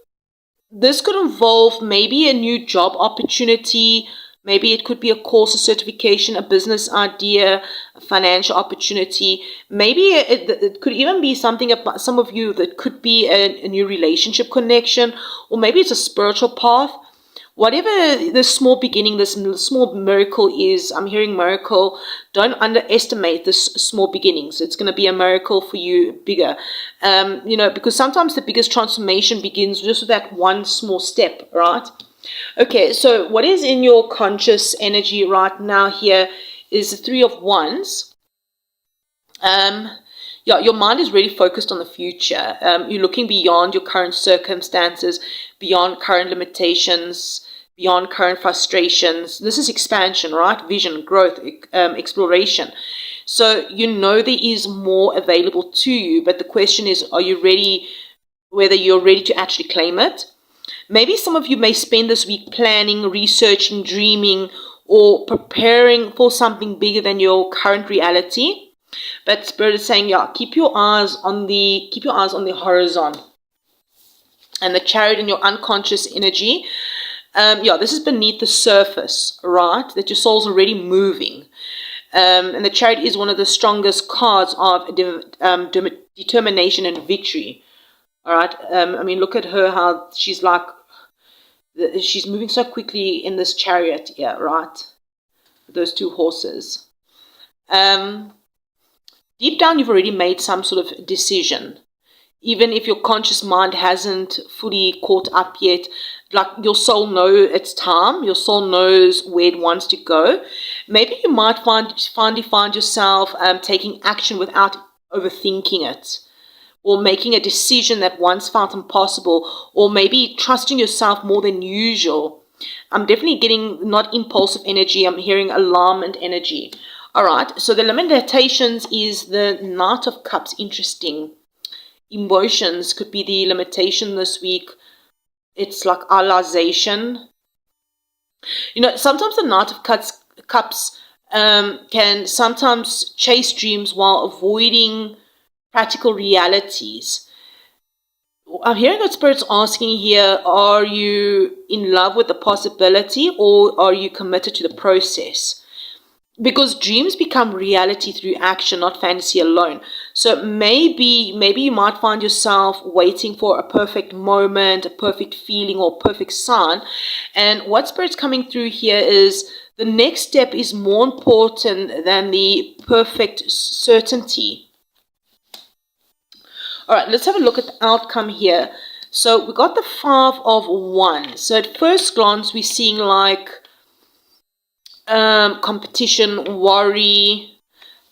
this could involve maybe a new job opportunity. Maybe it could be a course, a certification, a business idea, a financial opportunity. Maybe it could even be something about some of you that could be a new relationship connection, or maybe it's a spiritual path. whatever the small beginning, this small miracle is, I'm hearing miracle. Don't underestimate this small beginnings. It's going to be a miracle for you bigger. Because sometimes the biggest transformation begins just with that one small step, right? Okay, so what is in your conscious energy right now here is the Three of Wands. Your mind is really focused on the future. You're looking beyond your current circumstances, beyond current limitations, beyond current frustrations. This is expansion, right? Vision, growth, exploration. So there is more available to you, but the question is, are you ready, whether you're ready to actually claim it? Maybe some of you may spend this week planning, researching, dreaming, or preparing for something bigger than your current reality. But Spirit is saying, keep your eyes on the horizon. And the Chariot in your unconscious energy, this is beneath the surface, right? That your soul's already moving. And the Chariot is one of the strongest cards of determination and victory. All right. Look at her, how she's moving so quickly in this chariot. Yeah, right. Those two horses. Deep down, you've already made some sort of decision. Even if your conscious mind hasn't fully caught up yet, like your soul knows it's time. Your soul knows where it wants to go. Maybe you might finally find yourself taking action without overthinking it, or making a decision that once felt impossible, or maybe trusting yourself more than usual. I'm definitely getting not impulsive energy. I'm hearing alarmment energy. All right, so the limitations is the Knight of Cups. Interesting. Emotions could be the limitation this week. It's like idealization. Sometimes the Knight of Cups can sometimes chase dreams while avoiding practical realities. I'm hearing that Spirit's asking here, are you in love with the possibility, or are you committed to the process? Because dreams become reality through action, not fantasy alone. So maybe you might find yourself waiting for a perfect moment, a perfect feeling, or perfect sign. And what Spirit's coming through here is the next step is more important than the perfect certainty. All right, let's have a look at the outcome here. So we got the Five of Wands. So at first glance, we're seeing like competition, worry,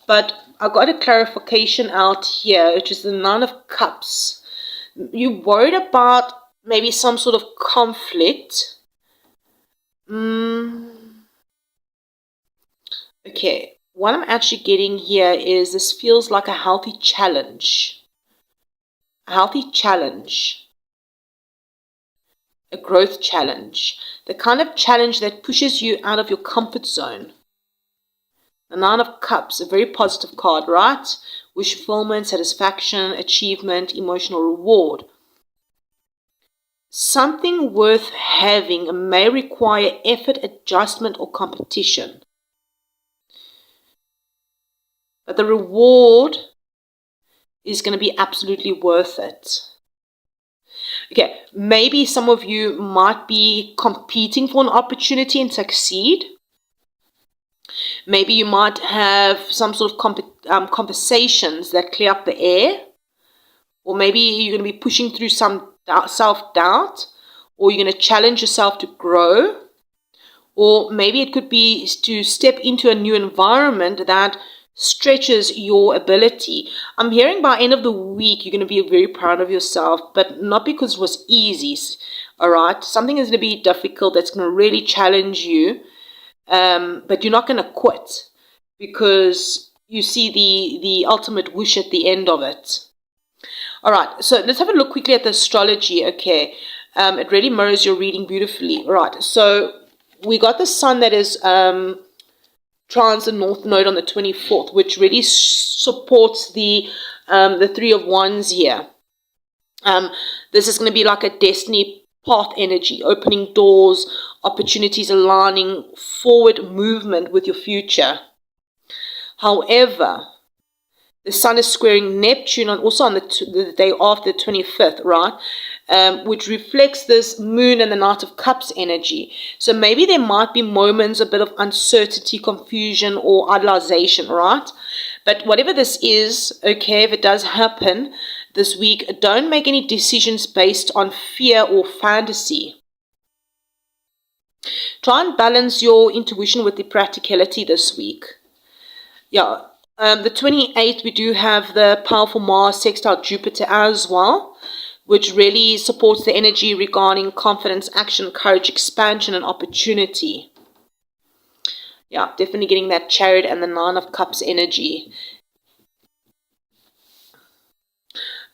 but I got a clarification out here, which is the Nine of Cups. You worried about maybe some sort of conflict. Okay, what I'm actually getting here is this feels like a healthy challenge. A healthy challenge. A growth challenge. The kind of challenge that pushes you out of your comfort zone. The Nine of Cups, a very positive card, right? Wish fulfillment, satisfaction, achievement, emotional reward. Something worth having may require effort, adjustment, or competition. But the reward is going to be absolutely worth it. Okay, maybe some of you might be competing for an opportunity and succeed. Maybe you might have some sort of conversations that clear up the air. Or maybe you're going to be pushing through some self-doubt. Or you're going to challenge yourself to grow. Or maybe it could be to step into a new environment that stretches your ability. I'm hearing by end of the week, you're going to be very proud of yourself, but not because it was easy. All right. Something is going to be difficult. That's going to really challenge you. But you're not going to quit because you see the ultimate wish at the end of it. All right. So let's have a look quickly at the astrology. Okay. It really mirrors your reading beautifully. All right. So we got the sun that is, trans the North Node on the 24th, which really supports the Three of Wands here. This is going to be like a destiny path energy, opening doors, opportunities, aligning forward movement with your future. However, the sun is squaring Neptune also on the day after the 25th, right? which reflects this moon and the Knight of Cups energy. So maybe there might be moments, a bit of uncertainty, confusion, or idolization, right? But whatever this is, okay, if it does happen this week, don't make any decisions based on fear or fantasy. Try and balance your intuition with the practicality this week. Yeah, the 28th, we do have the powerful Mars sextile Jupiter as well, which really supports the energy regarding confidence, action, courage, expansion, and opportunity. Yeah, definitely getting that Chariot and the Nine of Cups energy.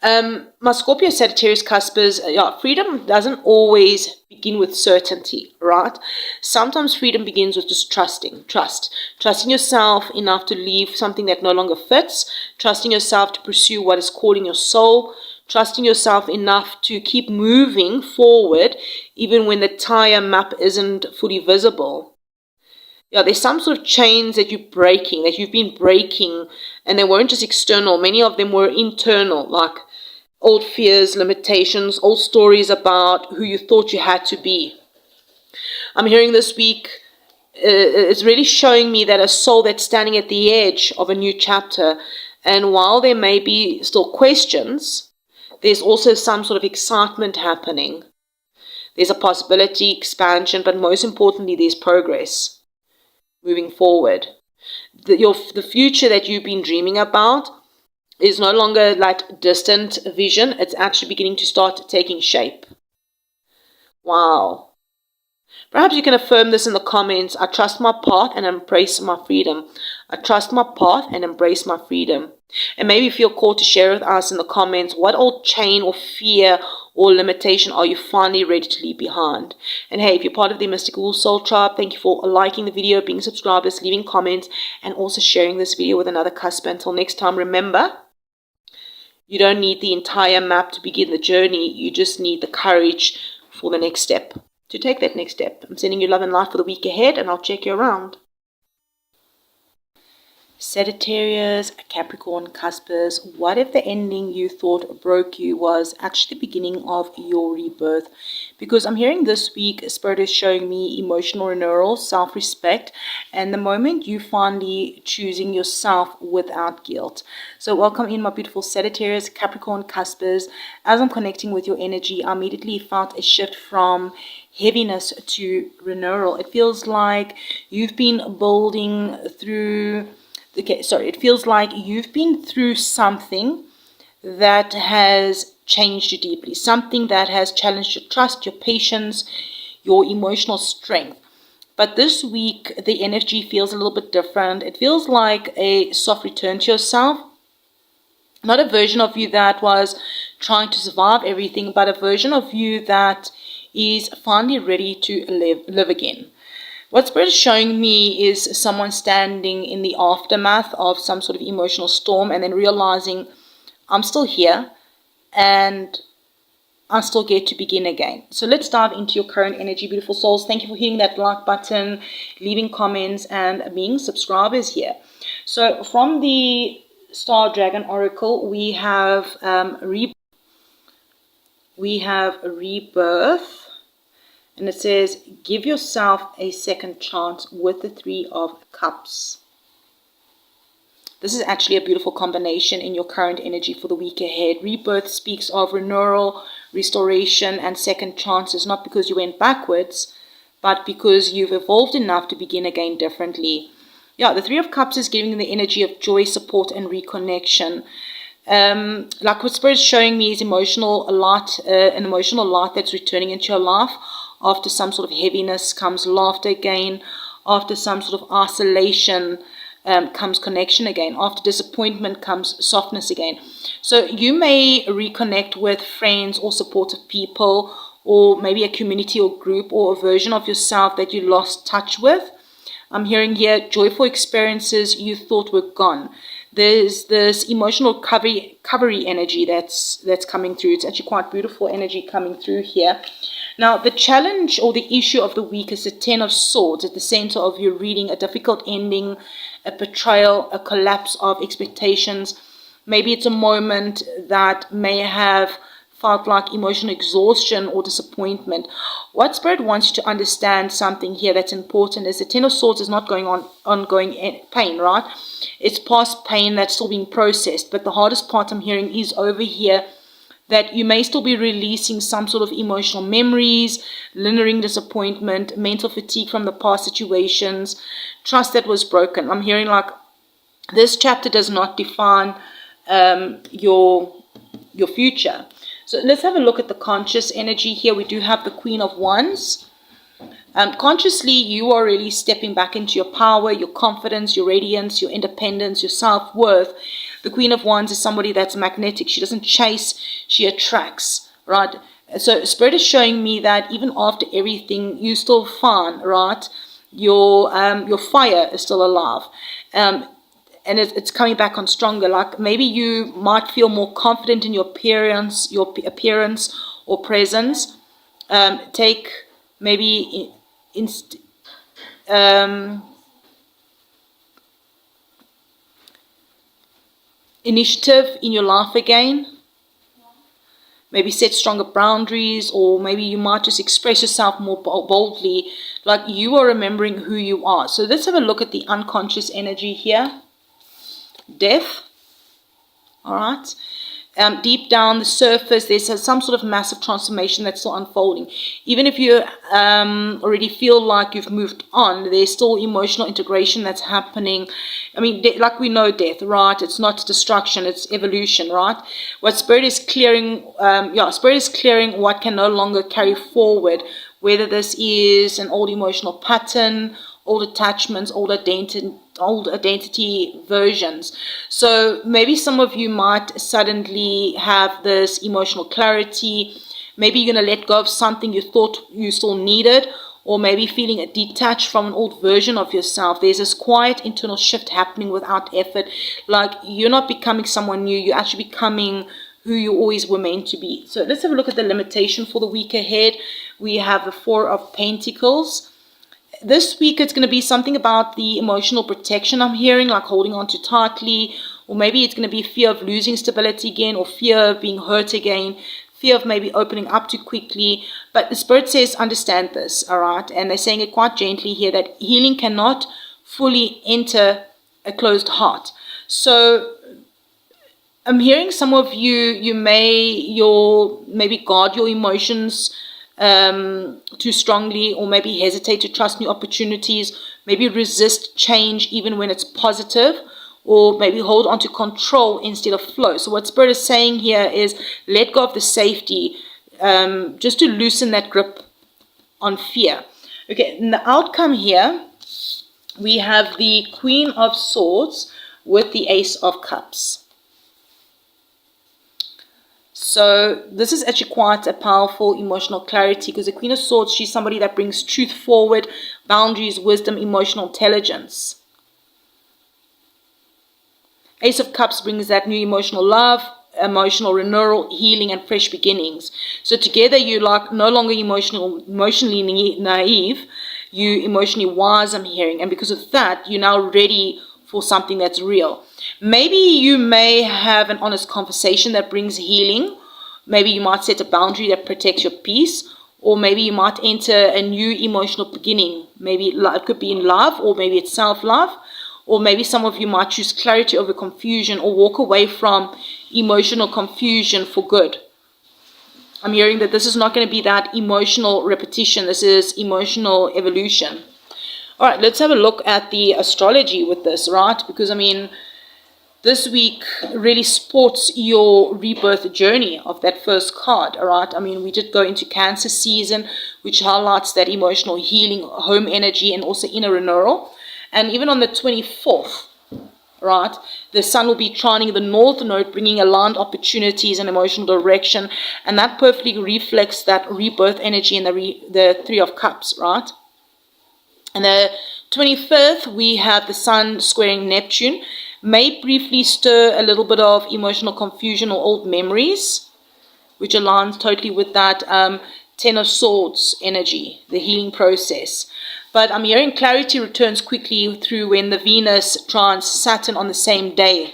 My Scorpio Sagittarius Cuspers, freedom doesn't always begin with certainty, right? Sometimes freedom begins with just trusting yourself enough to leave something that no longer fits, trusting yourself to pursue what is calling your soul, trusting yourself enough to keep moving forward even when the tire map isn't fully visible. Yeah, there's some sort of chains that you've been breaking, and they weren't just external. Many of them were internal, like old fears, limitations, old stories about who you thought you had to be. I'm hearing this week, it's really showing me that a soul that's standing at the edge of a new chapter, and while there may be still questions, there's also some sort of excitement happening. There's a possibility, expansion, but most importantly, there's progress. Moving forward, the future that you've been dreaming about is no longer like distant vision. It's actually beginning to start taking shape. Wow. Perhaps you can affirm this in the comments. I trust my path and embrace my freedom. I trust my path and embrace my freedom. And maybe feel called to share with us in the comments what old chain or fear or limitation are you finally ready to leave behind. And hey, if you're part of the Mystical Soul Tribe, thank you for liking the video, being subscribers, leaving comments, and also sharing this video with another cusper. Until next time, remember, you don't need the entire map to begin the journey. You just need the courage for the next step. To take that next step. I'm sending you love and light for the week ahead, and I'll check you around. Sagittarius, Capricorn, Cuspers, what if the ending you thought broke you was actually the beginning of your rebirth? Because I'm hearing this week, Spirit is showing me emotional renewal, self-respect, and the moment you finally choosing yourself without guilt. So welcome in my beautiful Sagittarius, Capricorn, Cuspers. As I'm connecting with your energy, I immediately felt a shift from heaviness to renewal. It feels like you've been building through... it feels like you've been through something that has changed you deeply, something that has challenged your trust, your patience, your emotional strength. But this week, the energy feels a little bit different. It feels like a soft return to yourself. Not a version of you that was trying to survive everything, but a version of you that is finally ready to live again. What Spirit is showing me is someone standing in the aftermath of some sort of emotional storm and then realizing, I'm still here and I still get to begin again. So let's dive into your current energy, beautiful souls. Thank you for hitting that like button, leaving comments, and being subscribers here. So from the Star Dragon Oracle, we have rebirth. And it says, give yourself a second chance with the Three of Cups. This is actually a beautiful combination in your current energy for the week ahead. Rebirth speaks of renewal, restoration, and second chances, not because you went backwards, but because you've evolved enough to begin again differently. Yeah, the Three of Cups is giving the energy of joy, support, and reconnection. Like what Spirit is showing me is an emotional light that's returning into your life. After some sort of heaviness comes laughter again. After some sort of isolation comes connection again. After disappointment comes softness again. So you may reconnect with friends or supportive people, or maybe a community or group or a version of yourself that you lost touch with. I'm hearing here joyful experiences you thought were gone. There's this emotional recovery energy that's coming through. It's actually quite beautiful energy coming through here. Now, the challenge or the issue of the week is the Ten of Swords at the center of your reading, a difficult ending, a betrayal, a collapse of expectations. Maybe it's a moment that may have felt like emotional exhaustion or disappointment. What Spirit wants you to understand something here that's important is the Ten of Swords is not going on ongoing pain, right? It's past pain that's still being processed. But the hardest part I'm hearing is over here, that you may still be releasing some sort of emotional memories, lingering disappointment, mental fatigue from the past situations, trust that was broken. I'm hearing like this chapter does not define your future. So let's have a look at the conscious energy here. We do have the Queen of Wands. Consciously, you are really stepping back into your power, your confidence, your radiance, your independence, your self-worth. The Queen of Wands is somebody that's magnetic. She doesn't chase, she attracts, right? So Spirit is showing me that even after everything, you still fun, right? Your fire is still alive. And it's coming back on stronger. Like maybe you might feel more confident in your appearance or presence. Take maybe initiative in your life again. Maybe set stronger boundaries, or maybe you might just express yourself more boldly, like you are remembering who you are. So let's have a look at the unconscious energy here. Death. All right. Deep down the surface, there's some sort of massive transformation that's still unfolding. Even if you already feel like you've moved on, there's still emotional integration that's happening. I mean, like we know death, right? It's not destruction, it's evolution, right? What Spirit is clearing, Spirit is clearing what can no longer carry forward, whether this is an old emotional pattern, old attachments, old identity versions. So maybe some of you might suddenly have this emotional clarity. Maybe you're going to let go of something you thought you still needed, or maybe feeling detached from an old version of yourself. There's this quiet internal shift happening without effort. Like you're not becoming someone new, you're actually becoming who you always were meant to be. So let's have a look at the limitation for the week ahead. We have the Four of Pentacles. This week it's going to be something about the emotional protection I'm hearing, like holding on too tightly, or maybe it's going to be fear of losing stability again, or fear of being hurt again, fear of maybe opening up too quickly. But the Spirit says understand this, all right? And they're saying it quite gently here, that healing cannot fully enter a closed heart. So I'm hearing some of you maybe guard your emotions too strongly, or maybe hesitate to trust new opportunities, maybe resist change even when it's positive, or maybe hold on to control instead of flow. So what Spirit is saying here is let go of the safety, just to loosen that grip on fear. Okay, in the outcome here, we have the Queen of Swords with the Ace of Cups. So this is actually quite a powerful emotional clarity, because the Queen of Swords, she's somebody that brings truth forward, boundaries, wisdom, emotional intelligence. Ace of Cups brings that new emotional love, emotional renewal, healing, and fresh beginnings. So together you're like no longer emotionally naive, you emotionally wise, I'm hearing. And because of that, you're now ready for something that's real. Maybe you may have an honest conversation that brings healing. Maybe you might set a boundary that protects your peace, or maybe you might enter a new emotional beginning. Maybe it could be in love, or maybe it's self-love, or maybe some of you might choose clarity over confusion, or walk away from emotional confusion for good. I'm hearing that this is not going to be that emotional repetition. This is emotional evolution. All right, let's have a look at the astrology with this, right? Because, I mean, this week really sports your rebirth journey of that first card, all right? I mean, we did go into Cancer season, which highlights that emotional healing, home energy, and also inner renewal. And even on the 24th, right, the sun will be trining the North Node, bringing aligned opportunities and emotional direction. And that perfectly reflects that rebirth energy in the Three of Cups, right? And the 25th, we have the sun squaring Neptune. May briefly stir a little bit of emotional confusion or old memories, which aligns totally with that Ten of Swords energy, the healing process. But I'm hearing clarity returns quickly through when the Venus trines Saturn on the same day.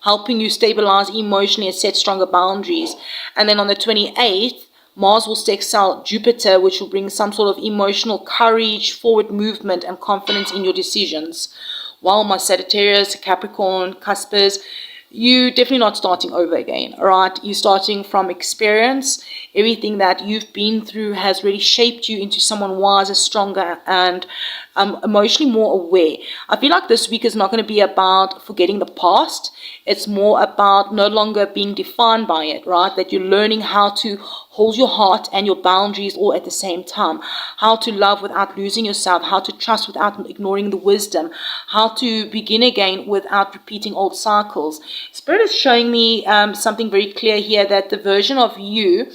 helping you stabilize emotionally and set stronger boundaries. And then on the 28th, Mars will sextile Jupiter, which will bring some sort of emotional courage, forward movement, and confidence in your decisions. While my Sagittarius, Capricorn, Cuspers, you're definitely not starting over again, all right? You're starting from experience. Everything that you've been through has really shaped you into someone wiser, stronger, and emotionally more aware. I feel like this week is not going to be about forgetting the past. It's more about no longer being defined by it, right? That you're learning how to hold your heart and your boundaries all at the same time. How to love without losing yourself. How to trust without ignoring the wisdom. How to begin again without repeating old cycles. Spirit is showing me something very clear here, that the version of you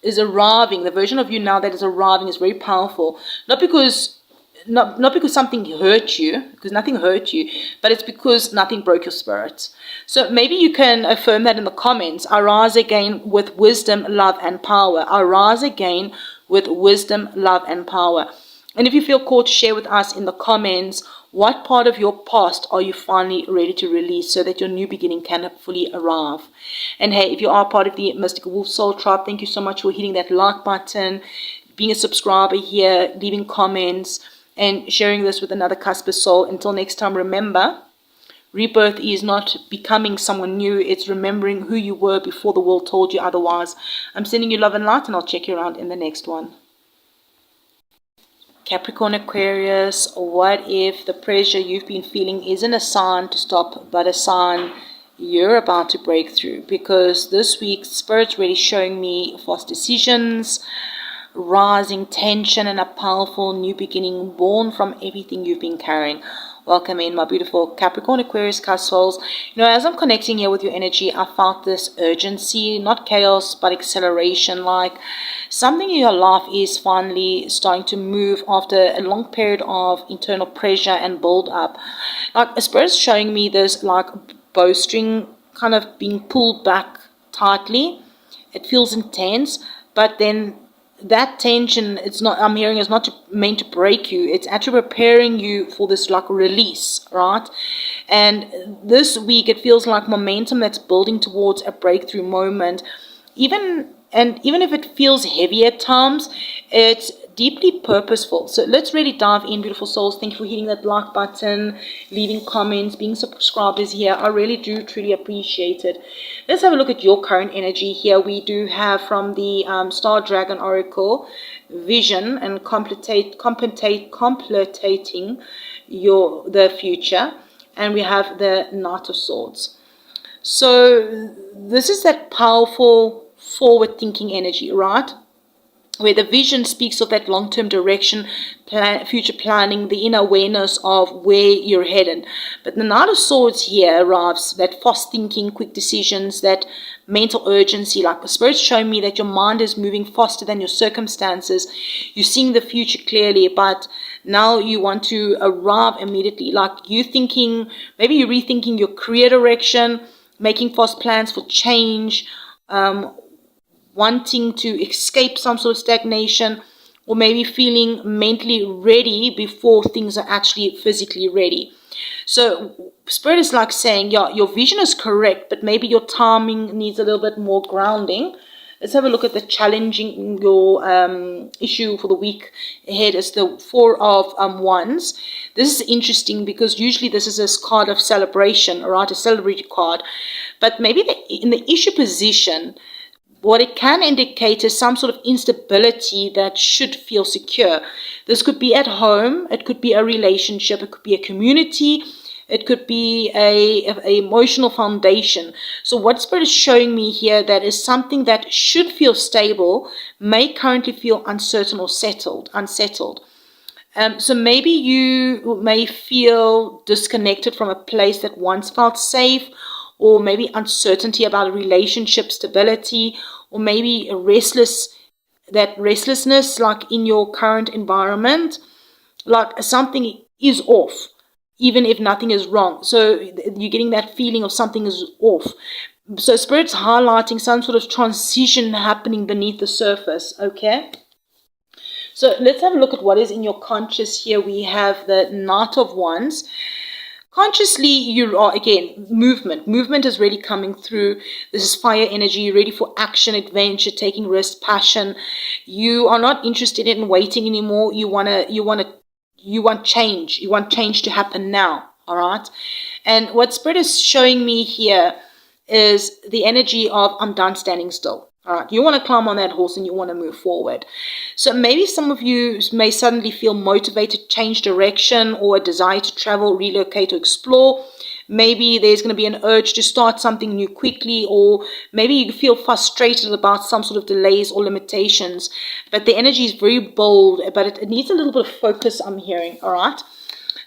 is arriving. The version of you now that is arriving is very powerful. Not because something hurt you, because nothing hurt you, but it's because nothing broke your spirit. So maybe you can affirm that in the comments. I rise again with wisdom, love, and power. I rise again with wisdom, love, and power. And if you feel called to share with us in the comments, what part of your past are you finally ready to release so that your new beginning can fully arrive? And hey, if you are part of the Mystical Wolf Soul Tribe, thank you so much for hitting that like button, being a subscriber here, leaving comments, and sharing this with another Cusper soul. Until next time, remember, rebirth is not becoming someone new. It's remembering who you were before the world told you otherwise. I'm sending you love and light, and I'll check you around in the next one. Capricorn, Aquarius, what if the pressure you've been feeling isn't a sign to stop, but a sign you're about to break through? Because this week, Spirit's really showing me fast decisions, rising tension, and a powerful new beginning born from everything you've been carrying. Welcome in, my beautiful Capricorn, Aquarius, Cusp souls. You know, as I'm connecting here with your energy, I felt this urgency, not chaos, but acceleration, like something in your life is finally starting to move after a long period of internal pressure and build up. Like a Spirit's showing me this like bowstring kind of being pulled back tightly. It feels intense, but then that tension, it's not, I'm hearing, is not meant to break you. It's actually preparing you for this like release, right? And this week it feels like momentum that's building towards a breakthrough moment. Even if it feels heavy at times, it's deeply purposeful. So let's really dive in, beautiful souls. Thank you for hitting that like button, leaving comments, being subscribers here. I really do truly appreciate it. Let's have a look at your current energy here. We do have from the Star Dragon Oracle, vision and contemplating the future. And we have the Knight of Swords. So this is that powerful forward-thinking energy, right? Where the vision speaks of that long-term direction, future planning, the inner awareness of where you're headed. But the Knight of Swords here arrives, that fast thinking, quick decisions, that mental urgency. Like the Spirit's showing me that your mind is moving faster than your circumstances. You're seeing the future clearly, but now you want to arrive immediately. Like you thinking, maybe you're rethinking your career direction, making fast plans for change, wanting to escape some sort of stagnation, or maybe feeling mentally ready before things are actually physically ready. So Spirit is like saying, yeah, your vision is correct, but maybe your timing needs a little bit more grounding. Let's have a look at the challenging your issue for the week ahead. Is the Four of Wands. This is interesting because usually this is a card of celebration, right? A celebratory card. But maybe in the issue position, what it can indicate is some sort of instability that should feel secure. This could be at home, it could be a relationship, it could be a community, it could be a emotional foundation. So what Spirit is showing me here, that is something that should feel stable, may currently feel uncertain or unsettled. So maybe you may feel disconnected from a place that once felt safe, or maybe uncertainty about a relationship stability, or maybe that restlessness like in your current environment, like something is off, even if nothing is wrong. So you're getting that feeling of something is off. So Spirit's highlighting some sort of transition happening beneath the surface, okay? So let's have a look at what is in your conscious here. We have the Knight of Wands. Consciously, you are, again, movement is really coming through. This is fire energy. You're ready for action, adventure, taking risks, passion. You are not interested in waiting anymore. You want change. You want change to happen now. All right. And what Spirit is showing me here is the energy of I'm done standing still. All right, you want to climb on that horse and you want to move forward. So maybe some of you may suddenly feel motivated, change direction, or a desire to travel, relocate, or explore. Maybe there's going to be an urge to start something new quickly, or maybe you feel frustrated about some sort of delays or limitations. But the energy is very bold, but it needs a little bit of focus, I'm hearing, all right?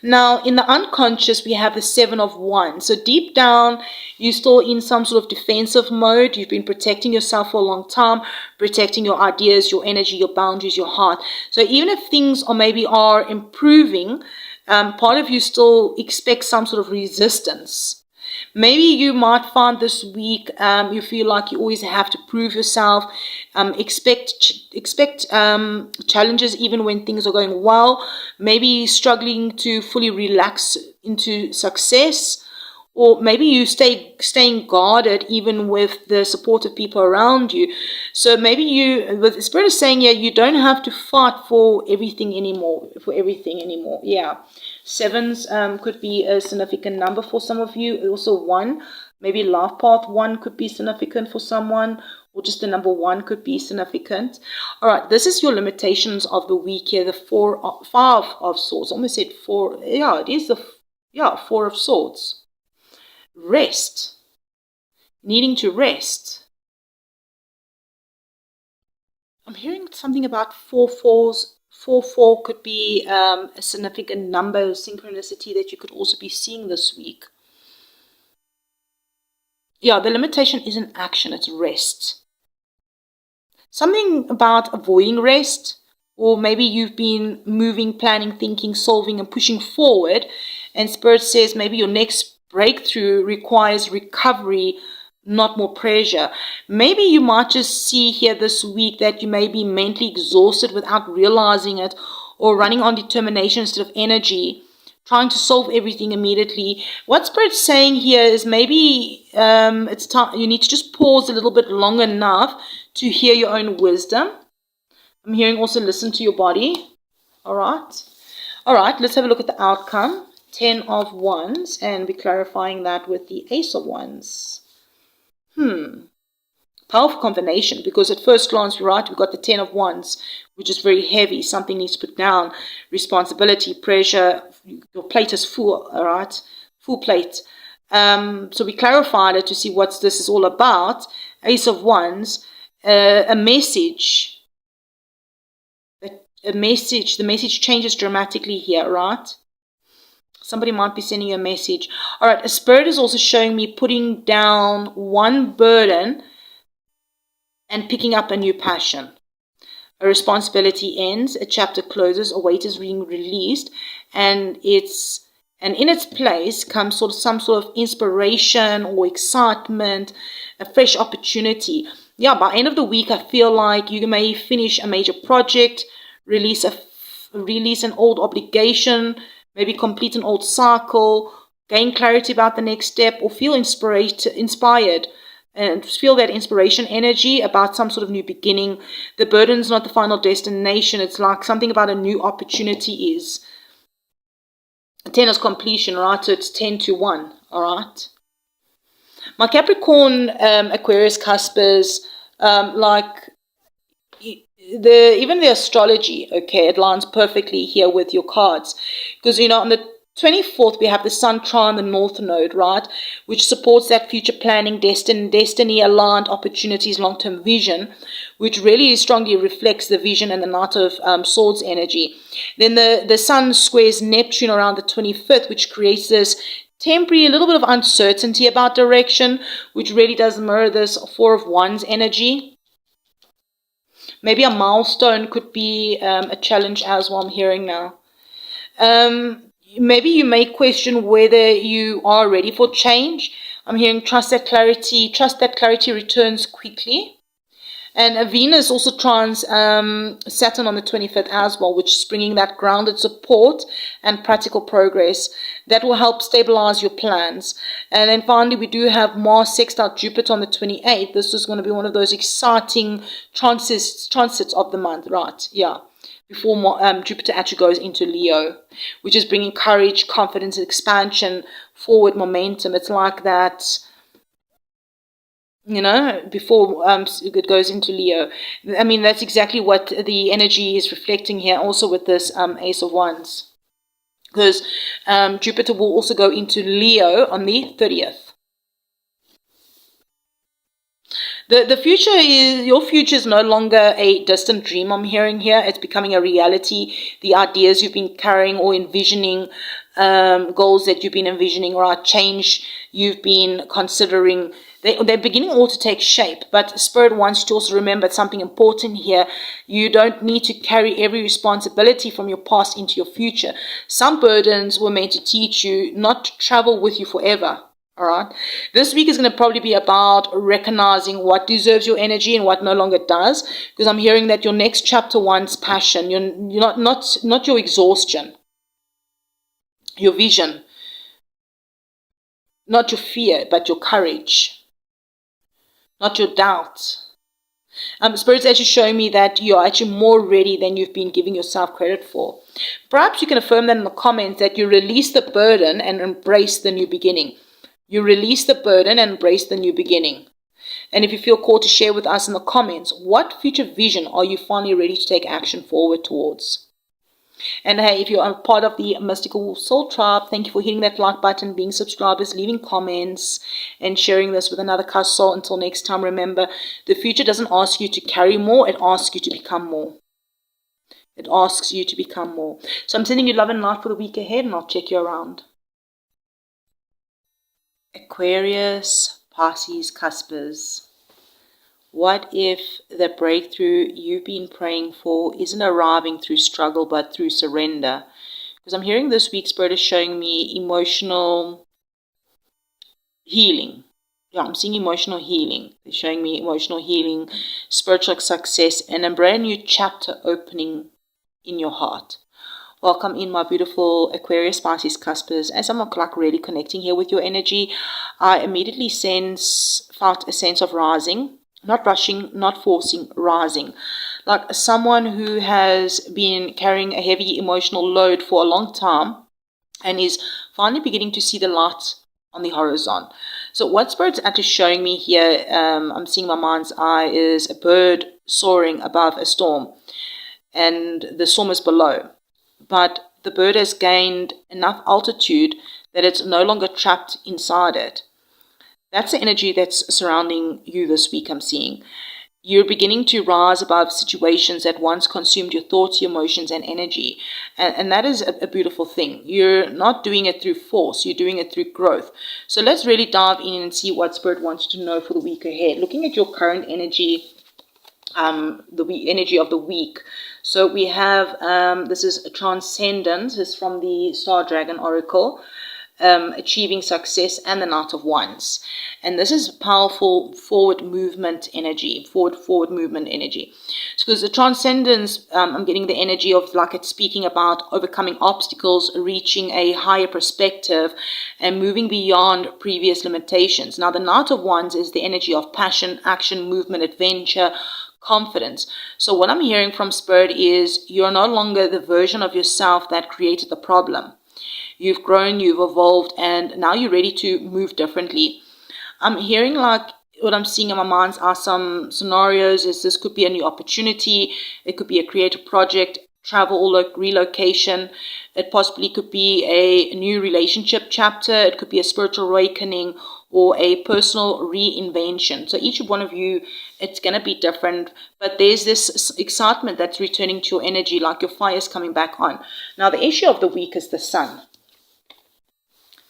Now, in the unconscious, we have the 7 of Wands. So deep down, you're still in some sort of defensive mode. You've been protecting yourself for a long time, protecting your ideas, your energy, your boundaries, your heart. So even if things are improving, part of you still expects some sort of resistance. Maybe you might find this week you feel like you always have to prove yourself, expect challenges even when things are going well, maybe struggling to fully relax into success, or maybe you staying guarded even with the support of people around you. So maybe the Spirit is saying, yeah, you don't have to fight for everything anymore. Yeah. 7s could be a significant number for some of you. Also 1, maybe life path 1 could be significant for someone, or just the number 1 could be significant. All right, this is your limitations of the week here. The 5 of Swords. I almost said 4. Yeah, it is 4 of Swords. Rest. Needing to rest. I'm hearing something about 4/4s. 4/4 could be a significant number of synchronicity that you could also be seeing this week. Yeah, the limitation isn't action, it's rest. Something about avoiding rest, or maybe you've been moving, planning, thinking, solving, and pushing forward, and Spirit says maybe your next breakthrough requires recovery, not more pressure. Maybe you might just see here this week that you may be mentally exhausted without realizing it, or running on determination instead of energy, trying to solve everything immediately. What Spirit's saying here is maybe it's time you need to just pause a little bit long enough to hear your own wisdom. I'm hearing also listen to your body. All right, let's have a look at the outcome. 10 of Wands, and we're clarifying that with the Ace of Wands. Powerful combination, because at first glance, right, we've got the 10 of Wands, which is very heavy. Something needs to put down. Responsibility, pressure. Your plate is full, all right? Full plate. So we clarified it to see what this is all about. Ace of Wands, a message. The message changes dramatically here, right? Somebody might be sending you a message. All right, a Spirit is also showing me putting down one burden and picking up a new passion. A responsibility ends, a chapter closes, a weight is being released, and in its place comes some sort of inspiration or excitement, a fresh opportunity. Yeah, by end of the week, I feel like you may finish a major project, release an old obligation, maybe complete an old cycle, gain clarity about the next step, or feel inspired and feel that inspiration energy about some sort of new beginning. The burden's not the final destination. It's like something about a new opportunity is. 10 is completion, right? So it's 10 to 1, all right? My Capricorn Aquarius Cusp is even the astrology, okay, it lines perfectly here with your cards. Because, on the 24th, we have the Sun trine the North Node, right, which supports that future planning, destiny-aligned opportunities, long-term vision, which really strongly reflects the vision and the Knight of Swords energy. Then the Sun squares Neptune around the 25th, which creates this temporary, a little bit of uncertainty about direction, which really does mirror this 4 of Wands energy. Maybe a milestone could be a challenge as well, I'm hearing now. Maybe you may question whether you are ready for change. I'm hearing trust that clarity returns quickly. And Venus also trans Saturn on the 25th as well, which is bringing that grounded support and practical progress that will help stabilize your plans. And then finally, we do have Mars sextile Jupiter on the 28th. This is going to be one of those exciting transits of the month, right? Yeah. Before Jupiter actually goes into Leo, which is bringing courage, confidence, expansion, forward momentum. It's like that, you know, before it goes into Leo. I mean, that's exactly what the energy is reflecting here, also with this Ace of Wands. Because Jupiter will also go into Leo on the 30th. The future is, your future is no longer a distant dream, I'm hearing here. It's becoming a reality. The ideas you've been carrying or envisioning, goals that you've been envisioning, right? Change you've been considering, they're beginning all to take shape. But Spirit wants you to also remember something important here. You don't need to carry every responsibility from your past into your future. Some burdens were meant to teach you, not to travel with you forever. All right. This week is going to probably be about recognizing what deserves your energy and what no longer does. Because I'm hearing that your next chapter wants passion. You're not your exhaustion, your vision, not your fear, but your courage, not your doubt. Spirit's actually showing me that you're actually more ready than you've been giving yourself credit for. Perhaps you can affirm that in the comments, that you release the burden and embrace the new beginning. You release the burden and embrace the new beginning. And if you feel called to share with us in the comments, what future vision are you finally ready to take action forward towards? And hey, if you're a part of the Mystical Soul Tribe, thank you for hitting that like button, being subscribers, leaving comments, and sharing this with another Cusp soul. Until next time, remember, the future doesn't ask you to carry more, it asks you to become more. It asks you to become more. So I'm sending you love and light for the week ahead, and I'll check you around. Aquarius, Pisces, Cuspers. What if the breakthrough you've been praying for isn't arriving through struggle but through surrender? Because I'm hearing this week, Spirit is showing me emotional healing. Yeah, I'm seeing emotional healing. They're showing me emotional healing, spiritual success, and a brand new chapter opening in your heart. Welcome in, my beautiful Aquarius, Pisces, Cuspers. As I'm like really connecting here with your energy, I immediately felt a sense of rising, not rushing, not forcing, rising. Like someone who has been carrying a heavy emotional load for a long time and is finally beginning to see the light on the horizon. So what Spirit's actually showing me here, I'm seeing my mind's eye, is a bird soaring above a storm, and the storm is below. But the bird has gained enough altitude that it's no longer trapped inside it. That's the energy that's surrounding you this week, I'm seeing. You're beginning to rise above situations that once consumed your thoughts, your emotions, and energy. And that is a beautiful thing. You're not doing it through force. You're doing it through growth. So let's really dive in and see what Spirit wants you to know for the week ahead. Looking at your current energy, the energy of the week. So we have, this is Transcendence, this is from the Star Dragon Oracle, achieving success, and the Knight of Wands. And this is powerful forward movement energy, forward movement energy. Because the Transcendence, I'm getting the energy of like it's speaking about overcoming obstacles, reaching a higher perspective, and moving beyond previous limitations. Now the Knight of Wands is the energy of passion, action, movement, adventure, confidence. So what I'm hearing from Spirit is you're no longer the version of yourself that created the problem. You've grown, you've evolved, and now you're ready to move differently. I'm hearing like what I'm seeing in my mind are some scenarios. Is this could be a new opportunity, it could be a creative project, travel or relocation. It possibly could be a new relationship chapter. It could be a spiritual awakening or a personal reinvention. So each one of you, it's going to be different, but there's this excitement that's returning to your energy, like your fire is coming back on. Now the issue of the week is the sun.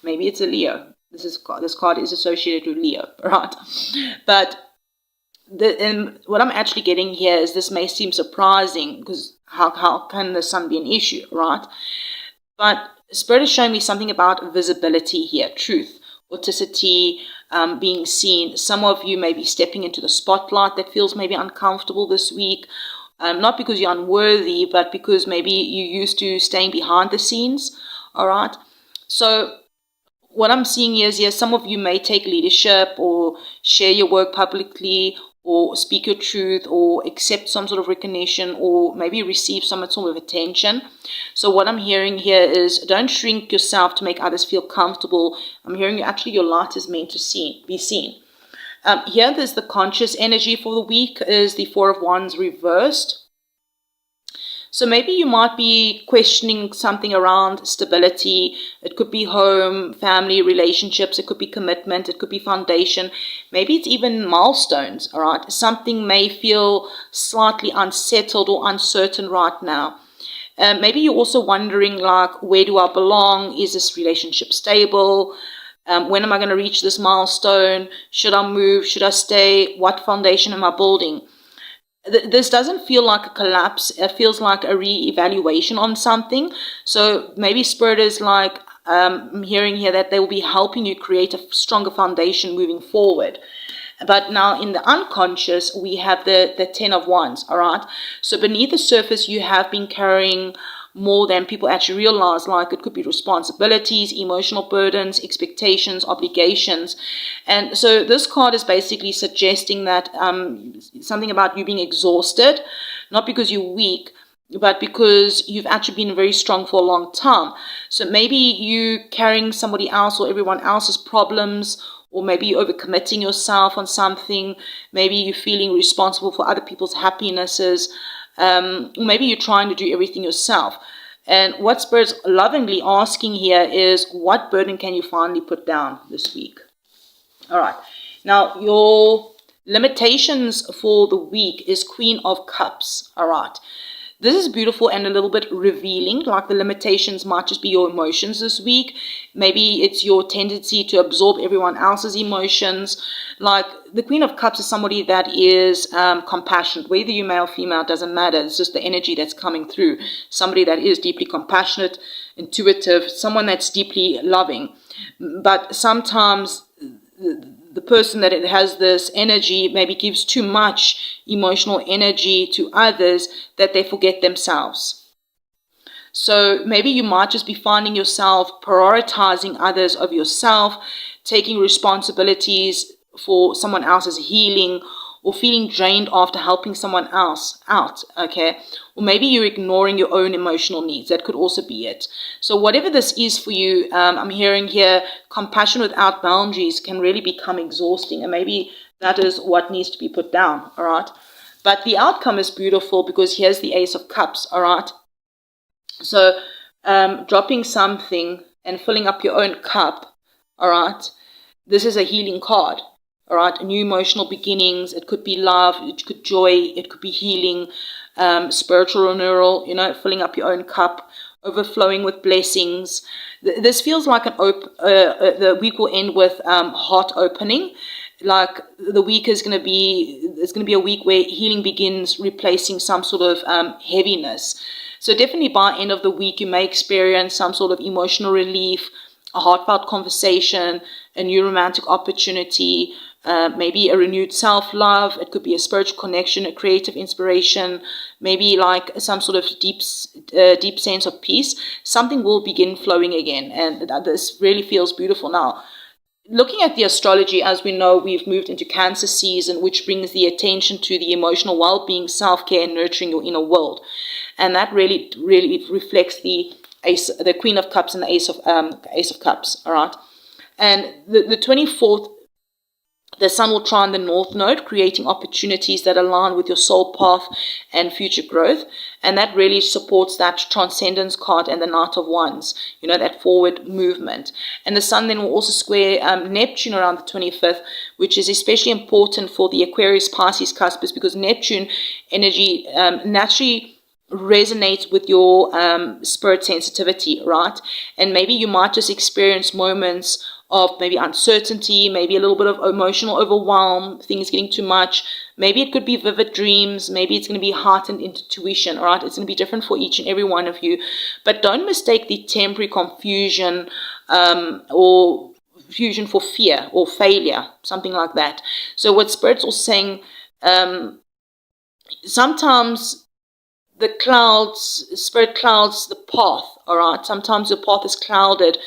Maybe it's a Leo. This card is associated with Leo, right? But what I'm actually getting here is this may seem surprising because how can the sun be an issue, right? But Spirit is showing me something about visibility here, truth. authenticity being seen. Some of you may be stepping into the spotlight that feels maybe uncomfortable this week. Not because you're unworthy, but because maybe you're used to staying behind the scenes. All right. So what I'm seeing here is, yes, some of you may take leadership or share your work publicly or speak your truth or accept some sort of recognition or maybe receive some sort of attention. So what I'm hearing here is, don't shrink yourself to make others feel comfortable. I'm hearing actually your light is meant to be seen. Here there's the conscious energy for the week is the Four of Wands reversed. So maybe you might be questioning something around stability. It could be home, family, relationships. It could be commitment. It could be foundation. Maybe it's even milestones, all right? Something may feel slightly unsettled or uncertain right now. Maybe you're also wondering, like, where do I belong? Is this relationship stable? When am I going to reach this milestone? Should I move? Should I stay? What foundation am I building? This doesn't feel like a collapse. It feels like a re-evaluation on something. So maybe Spirit is like, I'm hearing here that they will be helping you create a stronger foundation moving forward. But now in the unconscious, we have the 10 of Wands, all right? So beneath the surface, you have been carrying more than people actually realize. Like, it could be responsibilities, emotional burdens, expectations, obligations. And so this card is basically suggesting that something about you being exhausted, not because you're weak, but because you've actually been very strong for a long time. So maybe you carrying somebody else or everyone else's problems, or maybe you're overcommitting yourself on something. Maybe you're feeling responsible for other people's happinesses. Maybe you're trying to do everything yourself. And what Spirit's lovingly asking here is, what burden can you finally put down this week? All right. Now, your limitations for the week is Queen of Cups. All right. This is beautiful and a little bit revealing. Like, the limitations might just be your emotions this week. Maybe it's your tendency to absorb everyone else's emotions. Like, the Queen of Cups is somebody that is compassionate. Whether you're male or female, doesn't matter. It's just the energy that's coming through. Somebody that is deeply compassionate, intuitive, someone that's deeply loving. But sometimes the person that it has this energy maybe gives too much emotional energy to others that they forget themselves. So maybe you might just be finding yourself prioritizing others of yourself, taking responsibilities for someone else's healing, or feeling drained after helping someone else out, okay? Or maybe you're ignoring your own emotional needs. That could also be it. So whatever this is for you, I'm hearing here, compassion without boundaries can really become exhausting. And maybe that is what needs to be put down, all right? But the outcome is beautiful because here's the Ace of Cups, all right? So dropping something and filling up your own cup, all right? This is a healing card. All right, new emotional beginnings. It could be love, it could joy, it could be healing, spiritual renewal, filling up your own cup, overflowing with blessings. This feels like the week will end with heart opening. Like, the week is going to be a week where healing begins replacing some sort of heaviness. So definitely by end of the week, you may experience some sort of emotional relief, a heartfelt conversation, a new romantic opportunity, maybe a renewed self-love. It could be a spiritual connection, a creative inspiration, maybe like some sort of deep sense of peace. Something will begin flowing again, and this really feels beautiful. Now, looking at the astrology, as we know, we've moved into Cancer season, which brings the attention to the emotional well-being, self-care, and nurturing your inner world. And that really, really reflects the Queen of Cups and the Ace of Cups, all right? And the 24th, the Sun will trine the North Node, creating opportunities that align with your soul path and future growth. And that really supports that Transcendence card and the Knight of Wands, that forward movement. And the Sun then will also square Neptune around the 25th, which is especially important for the Aquarius Pisces cusp, because Neptune energy naturally resonates with your spirit sensitivity, right? And maybe you might just experience moments of maybe uncertainty, maybe a little bit of emotional overwhelm, things getting too much. Maybe it could be vivid dreams. Maybe it's going to be heightened intuition, all right? It's going to be different for each and every one of you. But don't mistake the temporary confusion or fusion for fear or failure, something like that. So what Spirit's also saying, sometimes the clouds, Spirit clouds the path, all right? Sometimes your path is clouded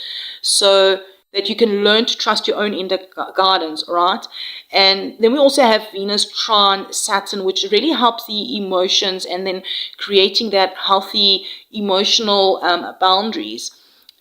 so that you can learn to trust your own inner guidance, all right? And then we also have Venus trine Saturn, which really helps the emotions and then creating that healthy emotional boundaries.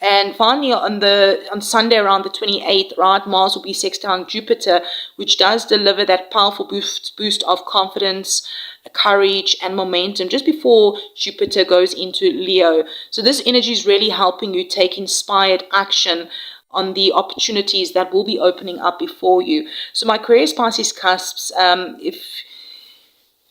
And finally, on Sunday around the 28th, right, Mars will be sextile Jupiter, which does deliver that powerful boost of confidence, courage, and momentum just before Jupiter goes into Leo. So this energy is really helping you take inspired action on the opportunities that will be opening up before you. So my Aquarius Pisces cusps, if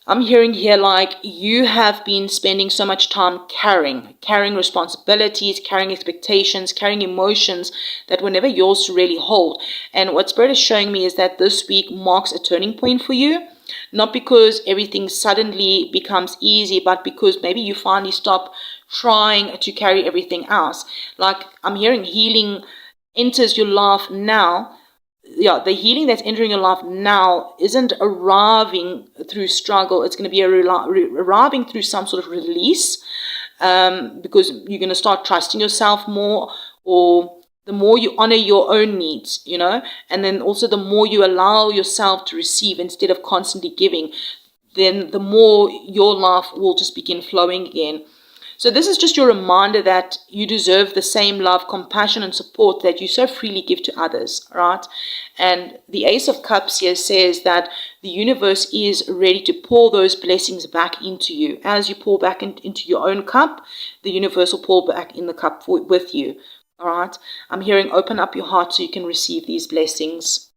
I'm hearing here like you have been spending so much time carrying responsibilities, carrying expectations, carrying emotions that were never yours to really hold. And what Spirit is showing me is that this week marks a turning point for you. Not because everything suddenly becomes easy, but because maybe you finally stop trying to carry everything else. Like I'm hearing healing enters your life now. Yeah, the healing that's entering your life now isn't arriving through struggle. It's going to be arriving through some sort of release, because you're going to start trusting yourself more, or the more you honor your own needs, and then also the more you allow yourself to receive instead of constantly giving, then the more your life will just begin flowing again. So this is just your reminder that you deserve the same love, compassion, and support that you so freely give to others, right? And the Ace of Cups here says that the universe is ready to pour those blessings back into you. As you pour back into your own cup, the universe will pour back in the cup with you, all right? I'm hearing open up your heart so you can receive these blessings.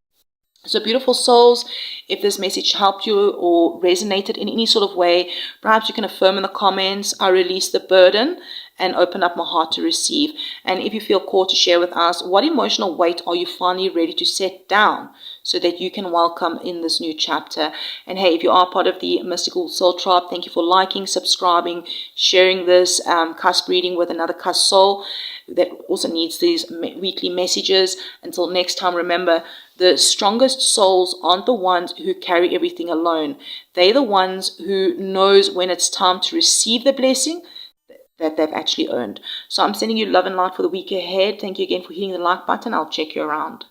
So beautiful souls, if this message helped you or resonated in any sort of way, perhaps you can affirm in the comments, I release the burden and open up my heart to receive. And if you feel called to share with us, what emotional weight are you finally ready to set down so that you can welcome in this new chapter? And hey, if you are part of the Mystical Soul Tribe, thank you for liking, subscribing, sharing this cusp reading with another cusp soul that also needs these weekly messages. Until next time, remember, the strongest souls aren't the ones who carry everything alone. They're the ones who knows when it's time to receive the blessing that they've actually earned. So I'm sending you love and light for the week ahead. Thank you again for hitting the like button. I'll check you around.